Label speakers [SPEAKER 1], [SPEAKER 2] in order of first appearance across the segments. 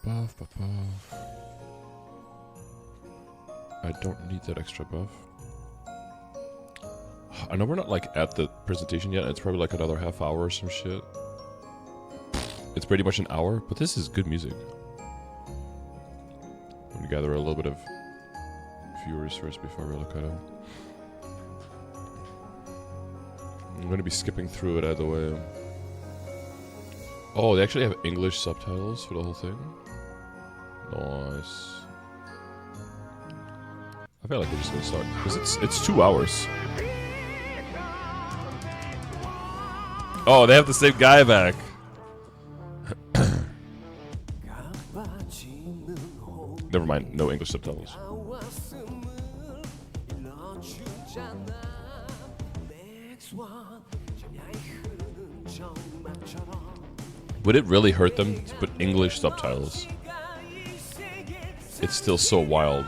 [SPEAKER 1] Buff, buff, buff. I don't need that extra buff. I know we're not like at the presentation yet. It's probably like another half hour or some shit. It's pretty much an hour, but this is good music. I'm gonna gather a little bit of viewers first before we look at it. I'm gonna be skipping through it either way. Oh, they actually have English subtitles for the whole thing. Nice. I feel like we're just gonna start because it's 2 hours. Oh, they have the same guy back. Never mind, no English subtitles. Would it really hurt them to put English subtitles? It's still so wild.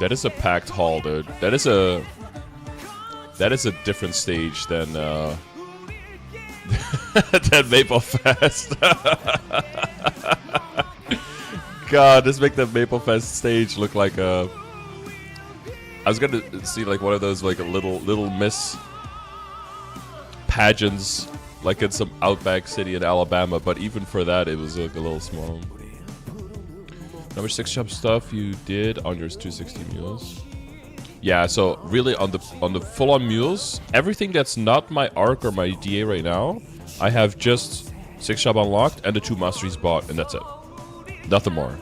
[SPEAKER 1] That is a packed hall, dude. That is a different stage than than Maple Fest. God, just make the Maple Fest stage look like a. I was gonna see like one of those like a little Miss pageants, like in some outback city in Alabama. But even for that, it was like a little small. How much 6-shop stuff you did on your 260 mules? Yeah, so really on the full-on mules, everything that's not my ARC or my DA right now, I have just 6-shop unlocked and the 2 masteries bought, and that's it. Nothing more.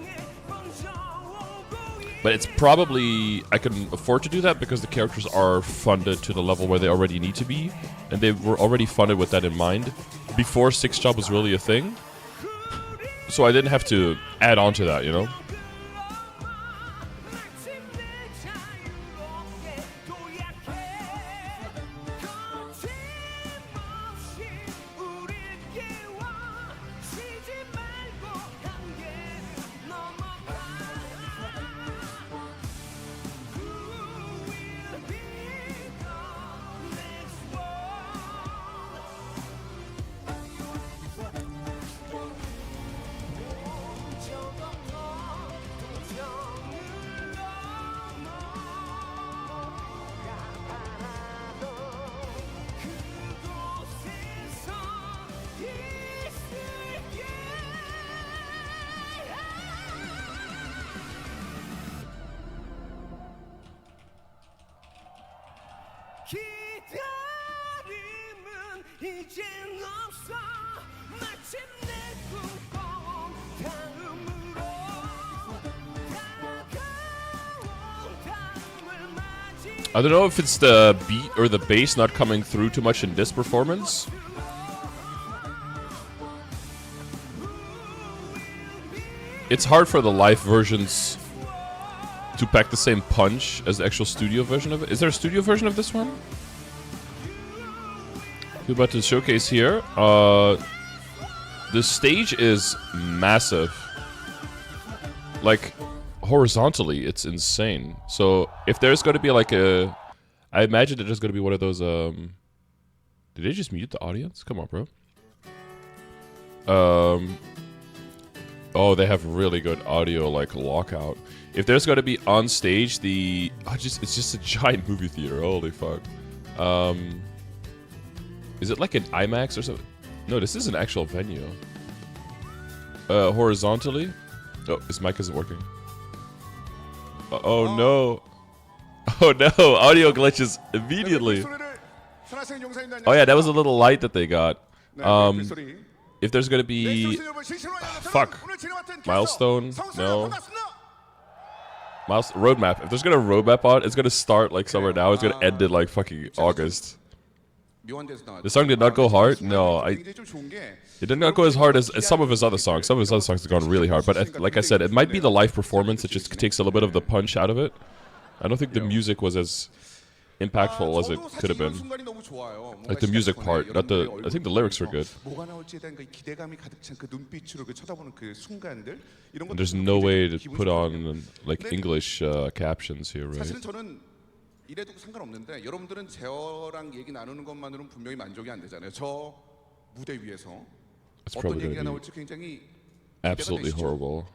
[SPEAKER 1] But it's probably I can afford to do that because the characters are funded to the level where they already need to be, and they were already funded with that in mind before 6-shop was really a thing. So I didn't have to add on to that, you know? I don't know if it's the beat or the bass not coming through too much in this performance. It's hard for the live versions to pack the same punch as the actual studio version of it. Is there a studio version of this one? We're about to showcase here. The stage is massive. Like, horizontally, it's insane. So, if there's going to be like a... I imagine there's going to be one of those, Did they just mute the audience? Come on, bro. Oh, they have really good audio, like, lockout. If there's going to be on stage the... it's just a giant movie theater. Holy fuck. Is it like an IMAX or something? No, this is an actual venue. Horizontally? Oh, his mic isn't working. Oh no. Oh no, audio glitches immediately. Oh yeah, that was a little light that they got. If there's gonna be... Fuck. Milestone? No. Roadmap. If there's gonna roadmap on, it's gonna start like somewhere now. It's gonna end in like fucking August. The song did not go hard? No, it did not go as hard as some of his other songs. Some of his other songs have gone really hard. But like I said, it might be the live performance. It just takes a little bit of the punch out of it. I don't think the music was as impactful as it
[SPEAKER 2] 저도
[SPEAKER 1] could have
[SPEAKER 2] 사실 이런
[SPEAKER 1] been.
[SPEAKER 2] 순간이 너무 좋아요.
[SPEAKER 1] Like the music part, not the. I think the lyrics were good.
[SPEAKER 2] 뭐가 나올지에 대한 그 기대감이 가득 찬 그 눈빛으로 그 쳐다보는 그 순간들 이런
[SPEAKER 1] And
[SPEAKER 2] 것들
[SPEAKER 1] there's no way to put on like English captions here, right?
[SPEAKER 2] 사실은 저는 이래도 상관없는데 여러분들은 저랑 얘기 나누는 것만으로는 분명히 만족이 안 되잖아요. 저 무대 위에서
[SPEAKER 1] It's
[SPEAKER 2] 어떤
[SPEAKER 1] probably
[SPEAKER 2] 얘기가
[SPEAKER 1] gonna
[SPEAKER 2] 나올지 굉장히
[SPEAKER 1] be absolutely
[SPEAKER 2] 되시죠?
[SPEAKER 1] horrible.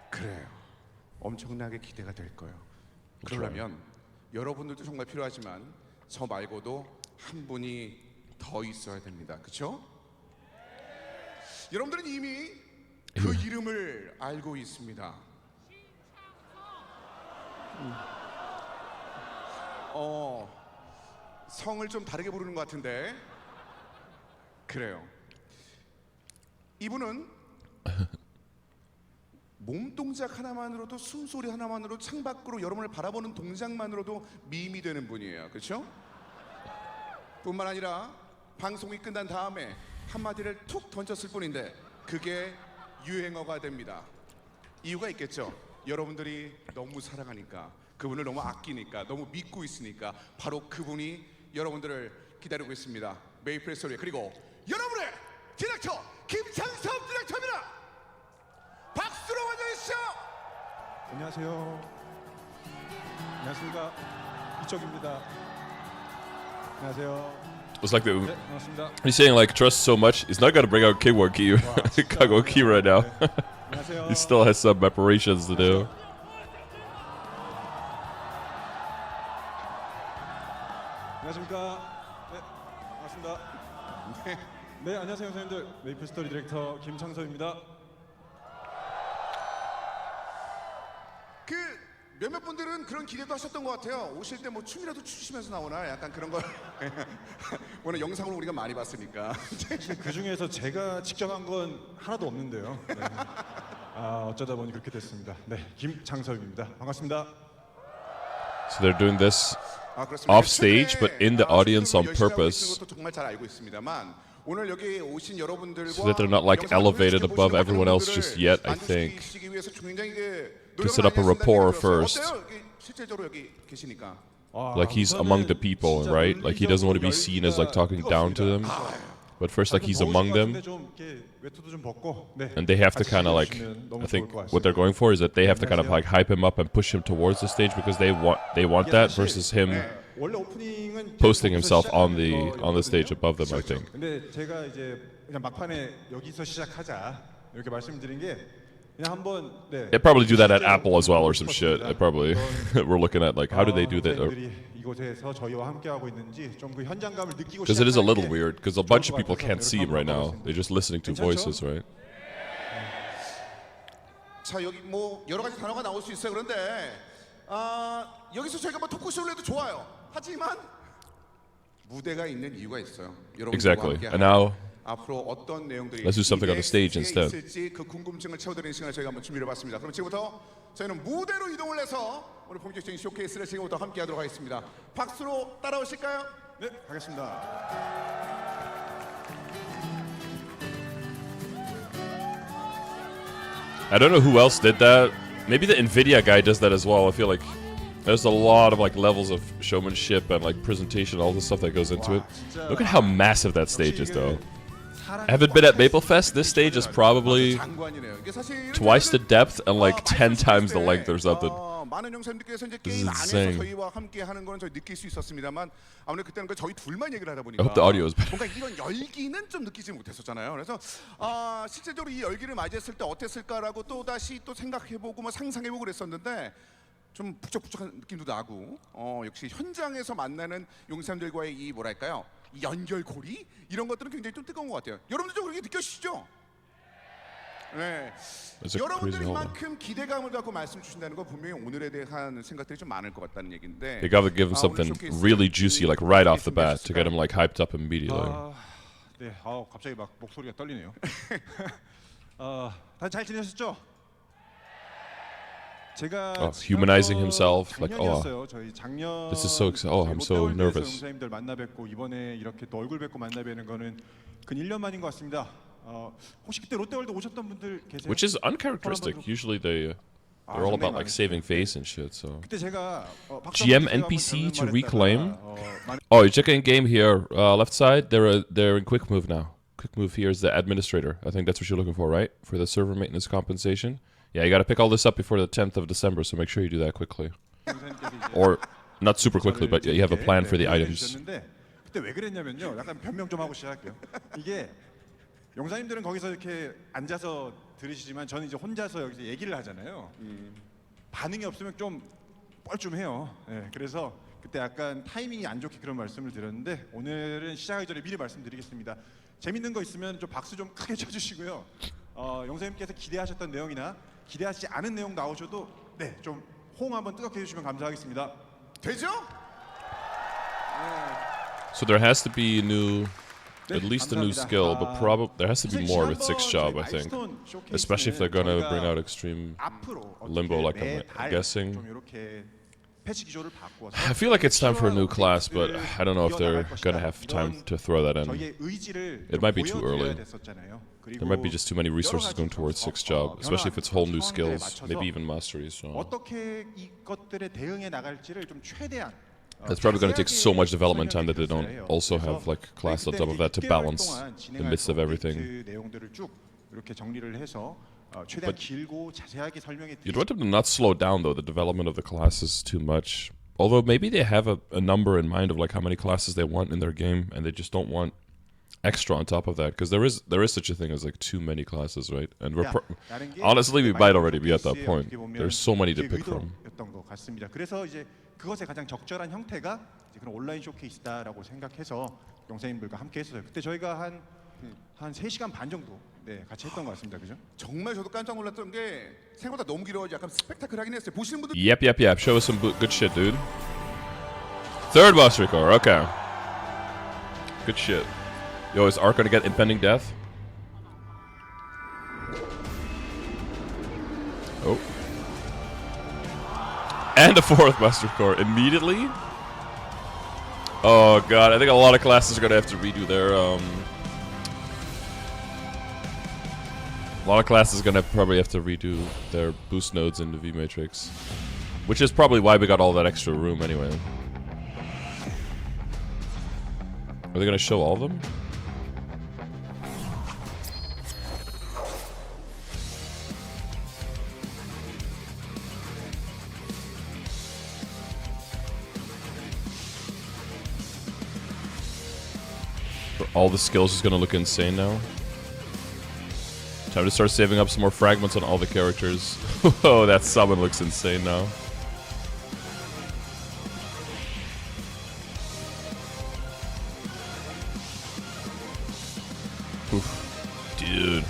[SPEAKER 2] 그래요. 엄청나게 기대가 될 거예요.
[SPEAKER 1] That's right.
[SPEAKER 2] 그러려면 여러분들도 정말 필요하지만 저 말고도 한 분이 더 있어야 됩니다. 그렇죠? 여러분들은 이미 그 이름을 알고 있습니다. 성을 좀 다르게 부르는 것 같은데 그래요. 이분은 몸 동작 하나만으로도 숨소리 하나만으로도 창밖으로 여러분을 바라보는 동작만으로도 밈이 되는 분이에요. 그렇죠? 뿐만 아니라 방송이 끝난 다음에 한마디를 툭 던졌을 뿐인데 그게 유행어가 됩니다. 이유가 있겠죠. 여러분들이 너무 사랑하니까 그분을 너무 아끼니까 너무 믿고 있으니까 바로 그분이 여러분들을 기다리고 있습니다. 메이플 스토리 그리고 여러분의 디렉터 김창섭 디렉터입니다. 박수로 환영해주시죠.
[SPEAKER 3] 안녕하세요. 안녕하십니까. 이쪽입니다. 안녕하세요.
[SPEAKER 1] It's like the.
[SPEAKER 3] 네, 반갑습니다.
[SPEAKER 1] He's saying like trust so much. He's not gonna bring out Kigwa Key, Kagwa Key right now.
[SPEAKER 3] 안녕하세요.
[SPEAKER 1] He still has some preparations to do.
[SPEAKER 3] 안녕하십니까. 네, 반갑습니다. 네, 안녕하세요, 선생님들. 메이플 스토리 디렉터 김창섭입니다.
[SPEAKER 2] 그 몇몇 분들은 그런 기대도 하셨던 것 같아요. 오실 때 뭐 춤이라도 추시면서 나오나 약간 그런 걸 오늘 영상으로 우리가 많이 봤으니까.
[SPEAKER 3] 그 중에서 제가 직접 한 건 하나도 없는데요. 네. 어쩌다 보니 그렇게 됐습니다. 네, 김창섭입니다. 반갑습니다.
[SPEAKER 1] So they're doing this
[SPEAKER 2] 그렇습니다.
[SPEAKER 1] off stage, but in the audience on
[SPEAKER 2] 열심히 하고
[SPEAKER 1] purpose,
[SPEAKER 2] 있는 것도 정말 잘 알고 있습니다만 오늘 여기 오신 여러분들과
[SPEAKER 1] so that they're not like
[SPEAKER 2] 영상을
[SPEAKER 1] elevated
[SPEAKER 2] 지켜보시는
[SPEAKER 1] above everyone else
[SPEAKER 2] 분들을
[SPEAKER 1] just yet. I think
[SPEAKER 2] 만족시키기 위해서 굉장히
[SPEAKER 1] to set up a rapport first.
[SPEAKER 2] 어때요? 여기 실제적으로 여기 계시니까.
[SPEAKER 1] like he's among the people, right? Like he doesn't want to be seen as like talking down to them, but first like he's among them. And they have to kind of like, I think what they're going for is that they have to kind of like hype him up and push him towards the stage because they want that versus him posting himself on the stage above them. I think.
[SPEAKER 3] 근데 제가 이제 그냥 막판에 여기서 시작하자 이렇게 말씀드린 게 그냥 한번 네.
[SPEAKER 1] They probably do that at Apple as well or some shit. They probably we're looking at like how do they do that?
[SPEAKER 3] 이곳에서 저희와 함께 하고 있는지 좀 그 현장감을 느끼고
[SPEAKER 1] Because it is a little weird because a bunch of people can't see him right now. They're just listening to voices, right?
[SPEAKER 2] 자 여기 뭐 여러 가지 단어가 나올 수 있어요. 그런데 여기서 저희가 뭐 토크쇼를 해도 좋아요. 하지만 무대가 있는 이유가 있어요.
[SPEAKER 1] Exactly. And now
[SPEAKER 2] 앞으로 어떤 내용들이
[SPEAKER 1] let's do something on the stage instead.
[SPEAKER 2] 있을지 그 궁금증을 채워드리는 시간을 저희가 한번 준비를 해봤습니다. 그럼 지금부터 저희는 무대로 이동을 해서 오늘 본격적인 쇼케이스를 지금부터 함께하도록 하겠습니다. 박수로 따라오실까요?
[SPEAKER 3] 네, 가겠습니다.
[SPEAKER 1] I don't know who else did that. Maybe the Nvidia guy does that as well. I feel like there's a lot of like levels of showmanship and like presentation, all the stuff that goes into it. Look at how massive that stage is, though. I haven't been at Maplefest. This stage is probably twice the depth and like 10 times the length or something.
[SPEAKER 2] 많은 형사님들께서 이제
[SPEAKER 1] This
[SPEAKER 2] 게임
[SPEAKER 1] is
[SPEAKER 2] 안에서
[SPEAKER 1] insane.
[SPEAKER 2] 저희와 함께 하는 거는 저희 느낄 수 있었습니다만 아무래도 그때는 저희 둘만 얘기를 하다
[SPEAKER 1] I
[SPEAKER 2] 보니까
[SPEAKER 1] hope the audio is better.
[SPEAKER 2] 뭔가 이런 열기는 좀 느끼지 못했었잖아요. 그래서 실제적으로 이 열기를 맞이했을 때 어땠을까라고 또 다시 또 생각해보고 뭐 상상해보고 그랬었는데 좀 북적북적한 느낌도 나고 역시 현장에서 만나는 용사님들과의 이 뭐랄까요 이 연결고리 이런 것들은 굉장히 좀 뜨거운 것 같아요. 여러분들도 그렇게 느껴지시죠? 네. 여러분들이 이만큼 기대감을 갖고 말씀 주신다는 건 분명히 오늘에 대한 생각들이 좀 많을 것 같다는 얘기인데.
[SPEAKER 1] They gotta give him something really juicy, like right off the bat, to get him like hyped up immediately.
[SPEAKER 3] 네, 갑자기 막 목소리가 떨리네요. 다들 잘 지내셨죠? 제가
[SPEAKER 1] humanizing himself, like
[SPEAKER 3] 저희 작년
[SPEAKER 1] this is so exciting. Oh, I'm so nervous.
[SPEAKER 3] 용사님들 만나 뵙고 이번에 이렇게 또 얼굴 뵙고 만나 뵈는 거는 근 1년 만인 것 같습니다. 혹시 그때 롯데월드 오셨던 분들 계세요?
[SPEAKER 1] Which is uncharacteristic. Usually they They're all about like saving face and shit. So
[SPEAKER 3] 그때 제가
[SPEAKER 1] GM NPC to reclaim. Oh, you're checking game here, left side. They're in quick move now. Quick move here is the administrator. I think that's what you're looking for, right? For the server maintenance compensation. Yeah, you got to pick all this up before the 10th of December, so make sure you do that quickly. Or not super quickly, but you have a plan for the items.
[SPEAKER 3] 그때 왜 그랬냐면요. 약간 변명 좀 하고 시작할게요. 이게 용사님들은 거기서 이렇게 앉아서 들으시지만 저는 이제 혼자서 여기서 얘기를 하잖아요. 반응이 없으면 좀 뻘쭘해요. 네, 그래서 그때 약간 타이밍이 안 좋게 그런 말씀을 드렸는데 오늘은 시작하기 전에 미리 말씀드리겠습니다. 재밌는 거 있으면 좀 박수 좀 크게 쳐주시고요. 용사님께서 기대하셨던 내용이나 기대하지 않은 내용 나오셔도 네, 좀 호응 한번 뜨겁게 해주시면 감사하겠습니다.
[SPEAKER 2] 되죠?
[SPEAKER 1] So there has to be at least a new skill, but probably there has to be more with 6 job, I think. Especially if they're gonna bring out extreme limbo, like I'm guessing. I feel like it's time for a new class, but I don't know if they're gonna have time to throw that in. It might be too early. There might be just too many resources going towards 6 job, especially if it's whole new skills, maybe even mastery. So it's probably going to take so much development time that they don't also have like a class on top of that to balance the midst of everything. But you'd want them to not slow down though the development of the classes too much. Although maybe they have a number in mind of like how many classes they want in their game, and they just don't want extra on top of that, because there is such a thing as like too many classes, right? And we're honestly we might already be at that point. There's so many to pick from.
[SPEAKER 3] 그래서 이제 그것의 가장 적절한 형태가 이제 그런 온라인 쇼케이스다라고 생각해서 용사님들과 함께 했어요. 그때 저희가 한 3시간 반 정도 네, 같이 했던 것 같습니다. 그죠?
[SPEAKER 2] 정말 저도 깜짝 놀랐던 게 생각보다 너무 길어가지고 약간 스펙타클하긴 했어요. 보시는 분들
[SPEAKER 1] Yep. Show us some good shit, dude. Third boss record. Okay. Good shit. Yo, is Ark gonna get impending death? Oh. And a 4th Master Core immediately? Oh god, I think a lot of classes are gonna have to redo their a lot of classes are gonna probably have to redo their boost nodes in the V Matrix. Which is probably why we got all that extra room anyway. Are they gonna show all of them? All the skills is gonna look insane now. Time to start saving up some more fragments on all the characters. Whoa, that summon looks insane now. Oof. Dude.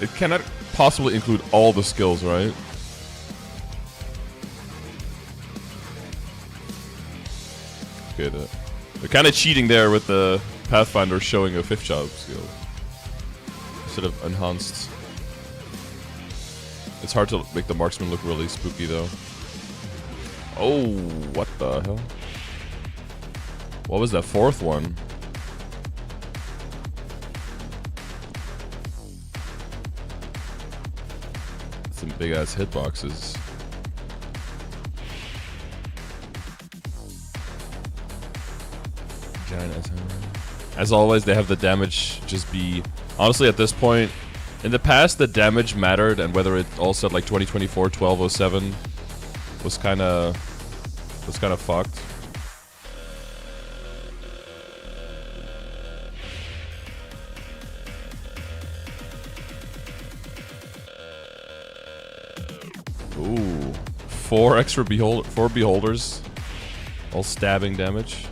[SPEAKER 1] It cannot possibly include all the skills, right? Okay, they're kind of cheating there with the Pathfinder showing a 5th job skill instead of enhanced. It's hard to make the marksman look really spooky though. Oh, what the hell? What was that 4th one? Some big ass hitboxes. As always, they have the damage just be... Honestly, at this point, in the past, the damage mattered, and whether it all said like 2024, 1207 was kind of fucked. Ooh, 4 beholders, all stabbing damage.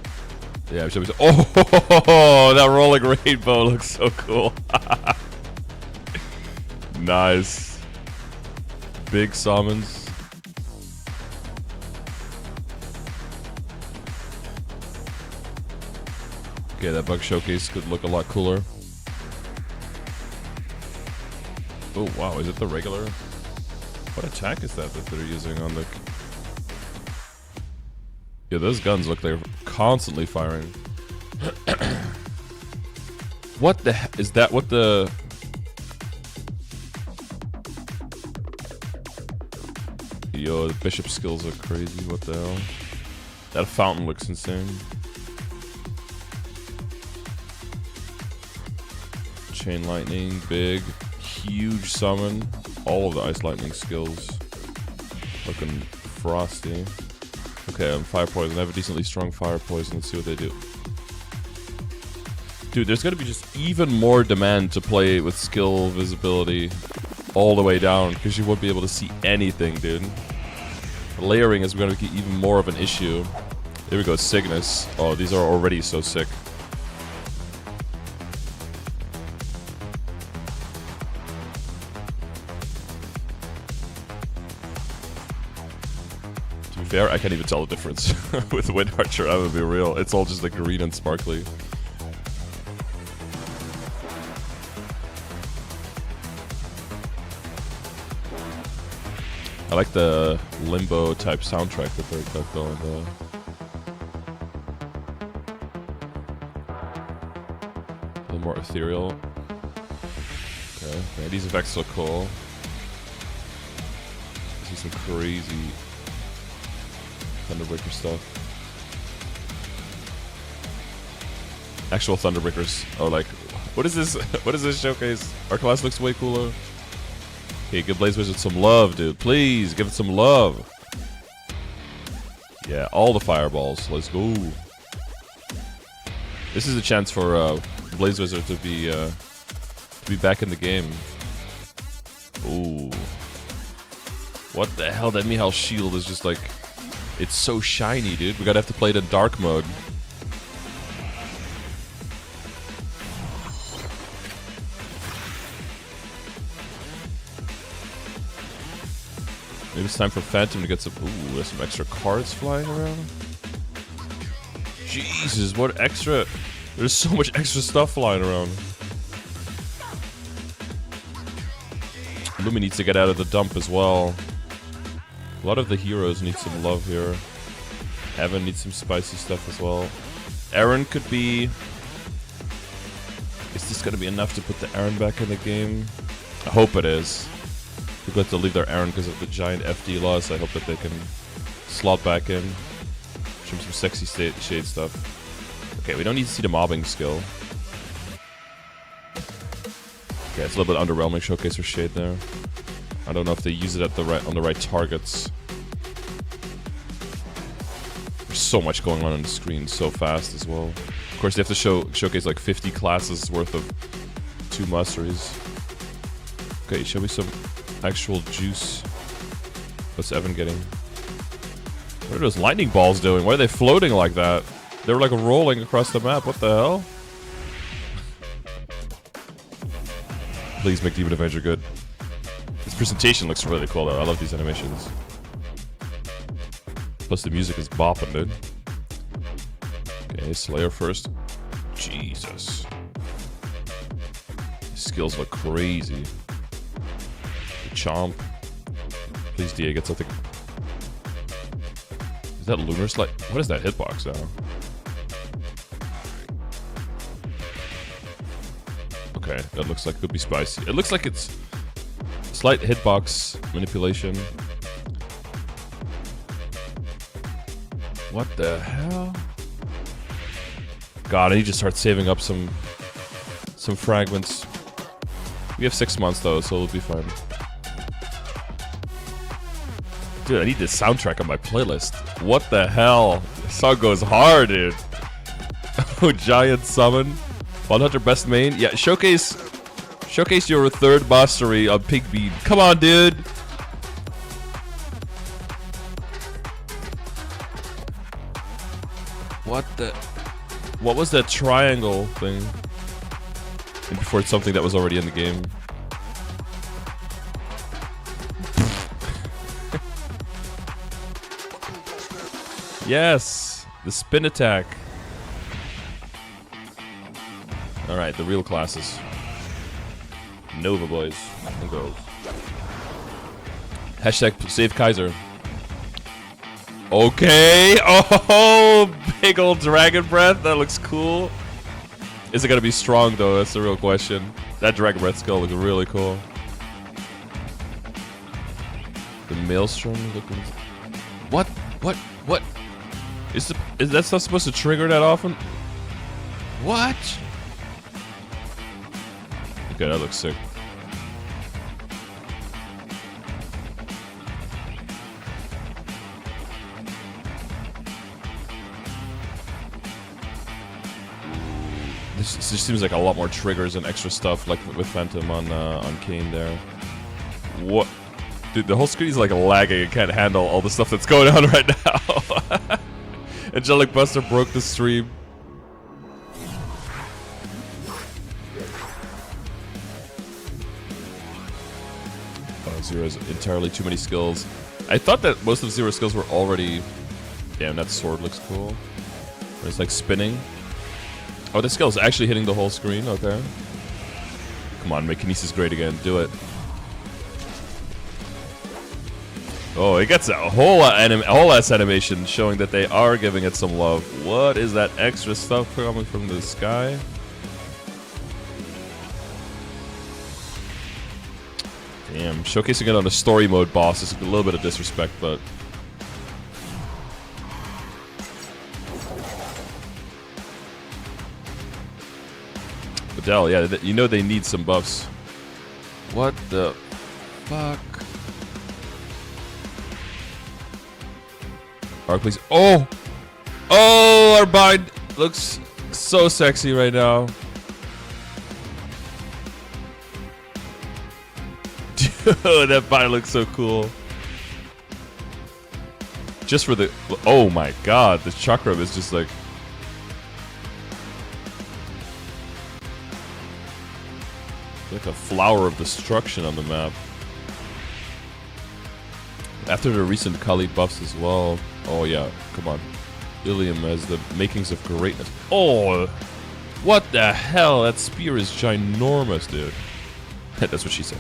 [SPEAKER 1] Yeah, oh, that rolling rainbow looks so cool. Nice. Big summons. Okay, that bug showcase could look a lot cooler. Oh, wow, is it the regular? What attack is that they're using on the... Yeah, those guns look like they're constantly firing. What the is that? What the... Yo, the bishop skills are crazy. What the hell? That fountain looks insane. Chain lightning, big, huge summon. All of the ice lightning skills. Looking frosty. Okay, I'm fire poison. I have a decently strong fire poison. Let's see what they do. Dude, there's gonna be just even more demand to play with skill visibility all the way down because you won't be able to see anything, dude. Layering is gonna be even more of an issue. There we go, Cygnus. Oh, these are already so sick. To be fair, I can't even tell the difference with Wind Archer. I'm gonna be real. It's all just like green and sparkly. I like the limbo type soundtrack that they're going. A little more ethereal. Okay, man, these effects look cool. I see some crazy Thunderbreaker stuff. Actual Thunderbreakers. Oh, like, what is this? What is this showcase? Our class looks way cooler. Okay, give Blaze Wizard some love, dude. Please, give it some love. Yeah, all the fireballs. Let's go. This is a chance for Blaze Wizard to be back in the game. Ooh. What the hell? That Mihal shield is just like... It's so shiny, dude. We gotta have to play it in dark mode. Maybe it's time for Phantom to get some... Ooh, there's some extra cards flying around. Jesus, what extra... There's so much extra stuff flying around. Lumi needs to get out of the dump as well. A lot of the heroes need some love here. Evan needs some spicy stuff as well. Aaron could be... Is this gonna be enough to put the Aaron back in the game? I hope it is. People have to leave their Aaron because of the giant FD loss. I hope that they can slot back in. Show them some sexy shade stuff. Okay, we don't need to see the mobbing skill. Okay, it's a little bit underwhelming showcase for Shade there. I don't know if they use it at on the right targets. There's so much going on the screen so fast as well. Of course, they have to showcase like 50 classes worth of 2 masteries. Okay, show me some actual juice. What's Evan getting? What are those lightning balls doing? Why are they floating like that? They were like rolling across the map. What the hell? Please make Demon Avenger good. This presentation looks really cool though. I love these animations. Plus the music is bopping, dude. Okay, Slayer first. Jesus. His skills look crazy. Chomp. Please, DA, get something. Is that Lunar Slide? What is that hitbox now? Okay, that looks like it could be spicy. It looks like it's slight hitbox manipulation. What the hell? God, I need to start saving up some fragments. We have 6 months though, so it'll be fine. Dude, I need this soundtrack on my playlist. What the hell? This song goes hard, dude. Oh, giant summon. 100 best main. Yeah, showcase your 3rd mastery on Pink Bean. Come on, dude. What was that triangle thing? And before it's something that was already in the game. Yes, the spin attack. All right, the real classes. Nova boys and girls. Hashtag save Kaiser. Okay. Oh, big old dragon breath. That looks cool. Is it gonna be strong though? That's the real question. That dragon breath skill looks really cool. The maelstrom looking. What? What? Is that stuff supposed to trigger that often? What? Okay, that looks sick. This just seems like a lot more triggers and extra stuff, like with Phantom on Kane there. What? Dude, the whole screen is like lagging. It can't handle all the stuff that's going on right now. Angelic Buster broke the stream. Oh, Zero's entirely too many skills. I thought that most of Zero's skills were already... Damn, that sword looks cool. It's like spinning. Oh, the skill's actually hitting the whole screen. Okay. Come on, make Kinesis great again. Do it. Oh, it gets a whole ass animation showing that they are giving it some love. What is that extra stuff coming from the sky? Damn, showcasing it on a story mode boss is a little bit of disrespect, but... Adele, yeah, you know they need some buffs. What the fuck? Arc, please. Oh! Oh, our bind looks so sexy right now. Dude, that bind looks so cool. Just for the... Oh my god, the chakram is just like... like a flower of destruction on the map. After the recent Kali buffs as well. Oh yeah, come on. Ilium has the makings of greatness. Oh! What the hell? That spear is ginormous, dude. That's what she said.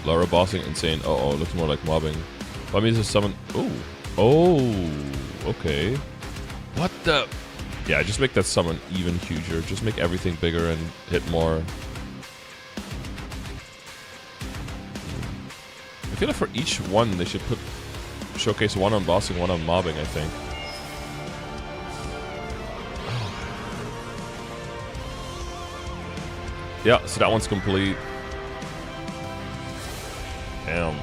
[SPEAKER 1] Lara bossing, insane. Uh-oh, looks more like mobbing. Let me just summon... Oh. Oh, okay. What the... Yeah, just make that summon even huger. Just make everything bigger and hit more. I feel like for each one, they should showcase one on bossing, one on mobbing, I think. Yeah, so that one's complete. Damn.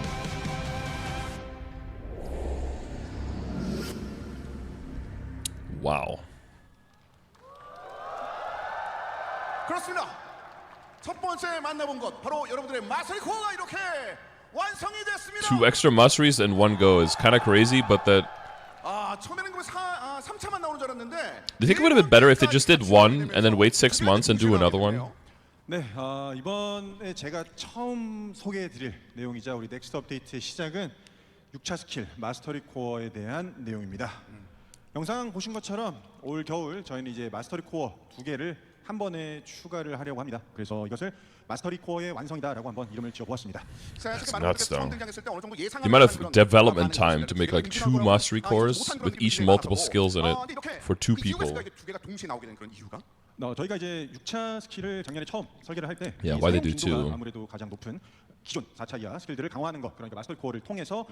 [SPEAKER 1] Wow.
[SPEAKER 2] 그렇습니다. 첫 번째 만나본 것 바로 여러분들의 마스터리 코어가 이렇게 완성이 됐습니다.
[SPEAKER 1] 2 extra masteries in one go is kind of crazy, but that...
[SPEAKER 2] 처음에는 그 3차만 나오는 줄 알았는데.
[SPEAKER 1] Do you think it would have been better if they just did one and then wait 6 months and do another one?
[SPEAKER 3] 네, 이번에 제가 처음 소개해드릴 내용이자 우리 넥스트 업데이트의 시작은 6차 스킬 마스터리 코어에 대한 내용입니다. 영상 보신 것처럼 올 겨울 저희는 이제 마스터리 코어 2개를 한 번에 추가를 하려고 합니다. 그래서 이것을 마스터리 코어의 완성이다라고 한번 이름을 지어보았습니다.
[SPEAKER 1] That's nuts, though. The amount of development time to make like 2 mastery cores with each multiple skills in it for 2 people.
[SPEAKER 3] 저희가 이제 6차 스킬을 작년에 처음 설계를 할 때
[SPEAKER 1] Yeah, why they do
[SPEAKER 3] 빈도가 아무래도 가장 높은 기존 4차 이하 스킬들을 강화하는 것, 그러니까 마스터리 코어를 통해서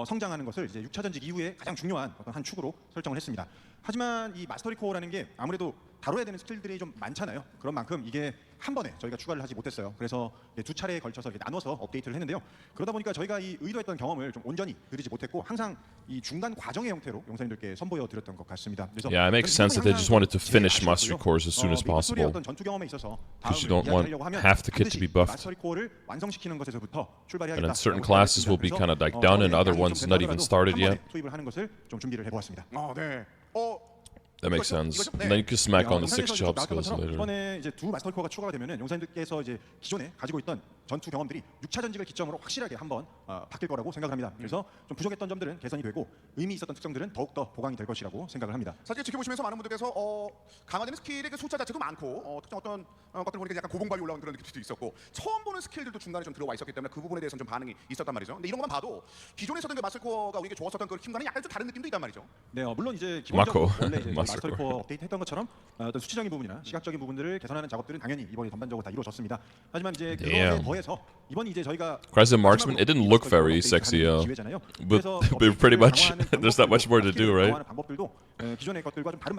[SPEAKER 3] 성장하는 것을 이제 6차 전직 이후에 가장 중요한 어떤 한 축으로 설정을 했습니다. 하지만 이 마스터리 코어라는 게 아무래도 다뤄야 되는 스킬들이 좀 많잖아요. 그런 만큼 이게 한 번에 저희가 추가를 하지 못했어요. 그래서 2차례에 걸쳐서 이렇게 나눠서 업데이트를 했는데요. 그러다 보니까 저희가 이 의도했던 경험을 좀 온전히 드리지 못했고 항상 이 중간 과정의 형태로 용사님들께 선보여 드렸던 것 같습니다. 그래서
[SPEAKER 1] Yeah, it makes sense that they just wanted to finish mastery cores as soon as possible. Because you don't want half the kit to be buffed. And then certain classes will be kind of like done and other ones not even started yet. That makes sense. And then you can smack on the 6 job skills later.
[SPEAKER 3] 이번에 이제 2 마스터리 코어가 추가가 되면은 용사님들께서 이제 기존에 가지고 있던 전투 경험들이 6차 전직을 기점으로 확실하게 한번 바뀔 거라고 생각을 합니다. 그래서 좀 부족했던 점들은 개선이 되고 의미 있었던 특성들은 더욱더 보강이 될 것이라고 생각을 합니다.
[SPEAKER 2] 사실 지켜보시면서 많은 분들께서 강화되는 스킬의 그 숫자 자체도 많고 특정 어떤 것들 보니까 약간 고공발이 올라온 그런 느낌도 있었고 처음 보는 스킬들도 중간에 좀 들어와 있었기 때문에 그 부분에 대해서는 좀 반응이 있었단 말이죠. 근데 이런 것만 봐도 기존에 썼던 그 마스터코어가 우리에게 좋았었던 그 힘과는 약간 좀 다른 느낌도 있단 말이죠.
[SPEAKER 3] 네, 물론 이제 기본적으로
[SPEAKER 1] 마코.
[SPEAKER 3] 원래 이제
[SPEAKER 1] 마스터
[SPEAKER 3] 마스터 코어 업데이트 했던 것처럼 어떤 수치적인 부분이나 시각적인 부분들을 개선하는 작업들은 당연히 이번에 전반적으로 다 이루어졌습니다. 하지만 이제 그거에
[SPEAKER 1] Damn.
[SPEAKER 3] 더해서 이번이 이제 저희가
[SPEAKER 1] Crescent Marksman, it didn't look very sexy, but pretty much there's not much more to do, right?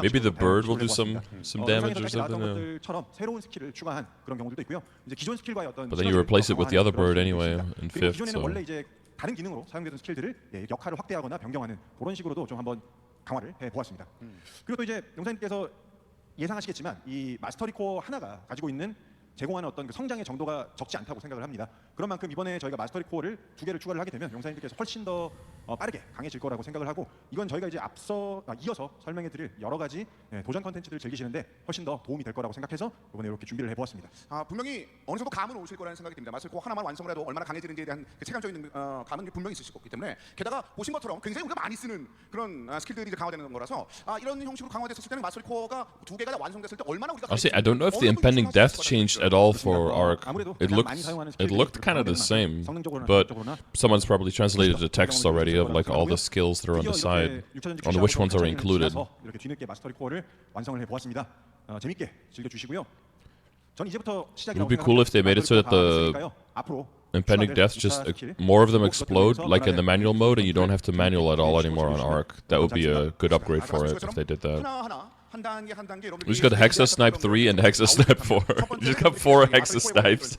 [SPEAKER 3] Maybe
[SPEAKER 1] the bird will do some damage or something.
[SPEAKER 3] 것들처럼 새로운 스킬을 추가한 그런 경우들도 있고요. 이제 기존 스킬과의 어떤
[SPEAKER 1] But then you replace it with the other bird anyway in
[SPEAKER 3] 그리고
[SPEAKER 1] fifth.
[SPEAKER 3] 기존에는
[SPEAKER 1] So
[SPEAKER 3] 원래 이제 다른 기능으로 사용되던 스킬들을 역할을 확대하거나 변경하는 그런 식으로도 좀 한번 강화를 해 보았습니다. 그리고 또 이제 용사님께서 예상하시겠지만 이 마스터리 코어 하나가 가지고 있는 제공하는 어떤 그 성장의 정도가 적지 않다고 생각을 합니다. 그런 만큼 이번에 저희가 마스터리 코어를 2개를 추가를 하게 되면 용사님들께서 훨씬 더 빠르게 강해질 거라고 생각을 하고 이건 저희가 이제 이어서 설명해드릴 여러 가지 도전 컨텐츠들을 즐기시는데 훨씬 더 도움이 될 거라고 생각해서 이번에 이렇게 준비를 해보았습니다.
[SPEAKER 2] 분명히 어느 정도 감은 오실 거라는 생각이 듭니다. 마스터코어 하나만 완성을 해도 얼마나 강해지는지에 대한 그 체감적인 감은 분명히 있으실 거기 때문에 게다가 보신 것처럼 굉장히 우리가 많이 쓰는 그런 스킬들이 이제 강화되는 거라서 이런 형식으로 강화됐을 때는 마스터코어가 2개가 다 완성됐을 때 얼마나 우리가
[SPEAKER 1] honestly, I don't know if the impending death changed at all for Arc. It looked kind of the same, but someone's probably translated the text already of like all the skills that are on the side, on which ones are included.
[SPEAKER 3] 이렇게 뒤늦게 마스터리 코어를 완성을 해보았습니다. 재밌게 즐겨주시고요. 전 이제부터
[SPEAKER 1] It would be cool if they made it so that the
[SPEAKER 3] 앞으로
[SPEAKER 1] impending deaths just more of them explode like in the manual mode, and you don't have to manual at all anymore on Arc. That would be a good upgrade for it if they did that. We just got Hexa Snipe 3 and Hexa Snipe 4. We just got 4 Hexa Snipes.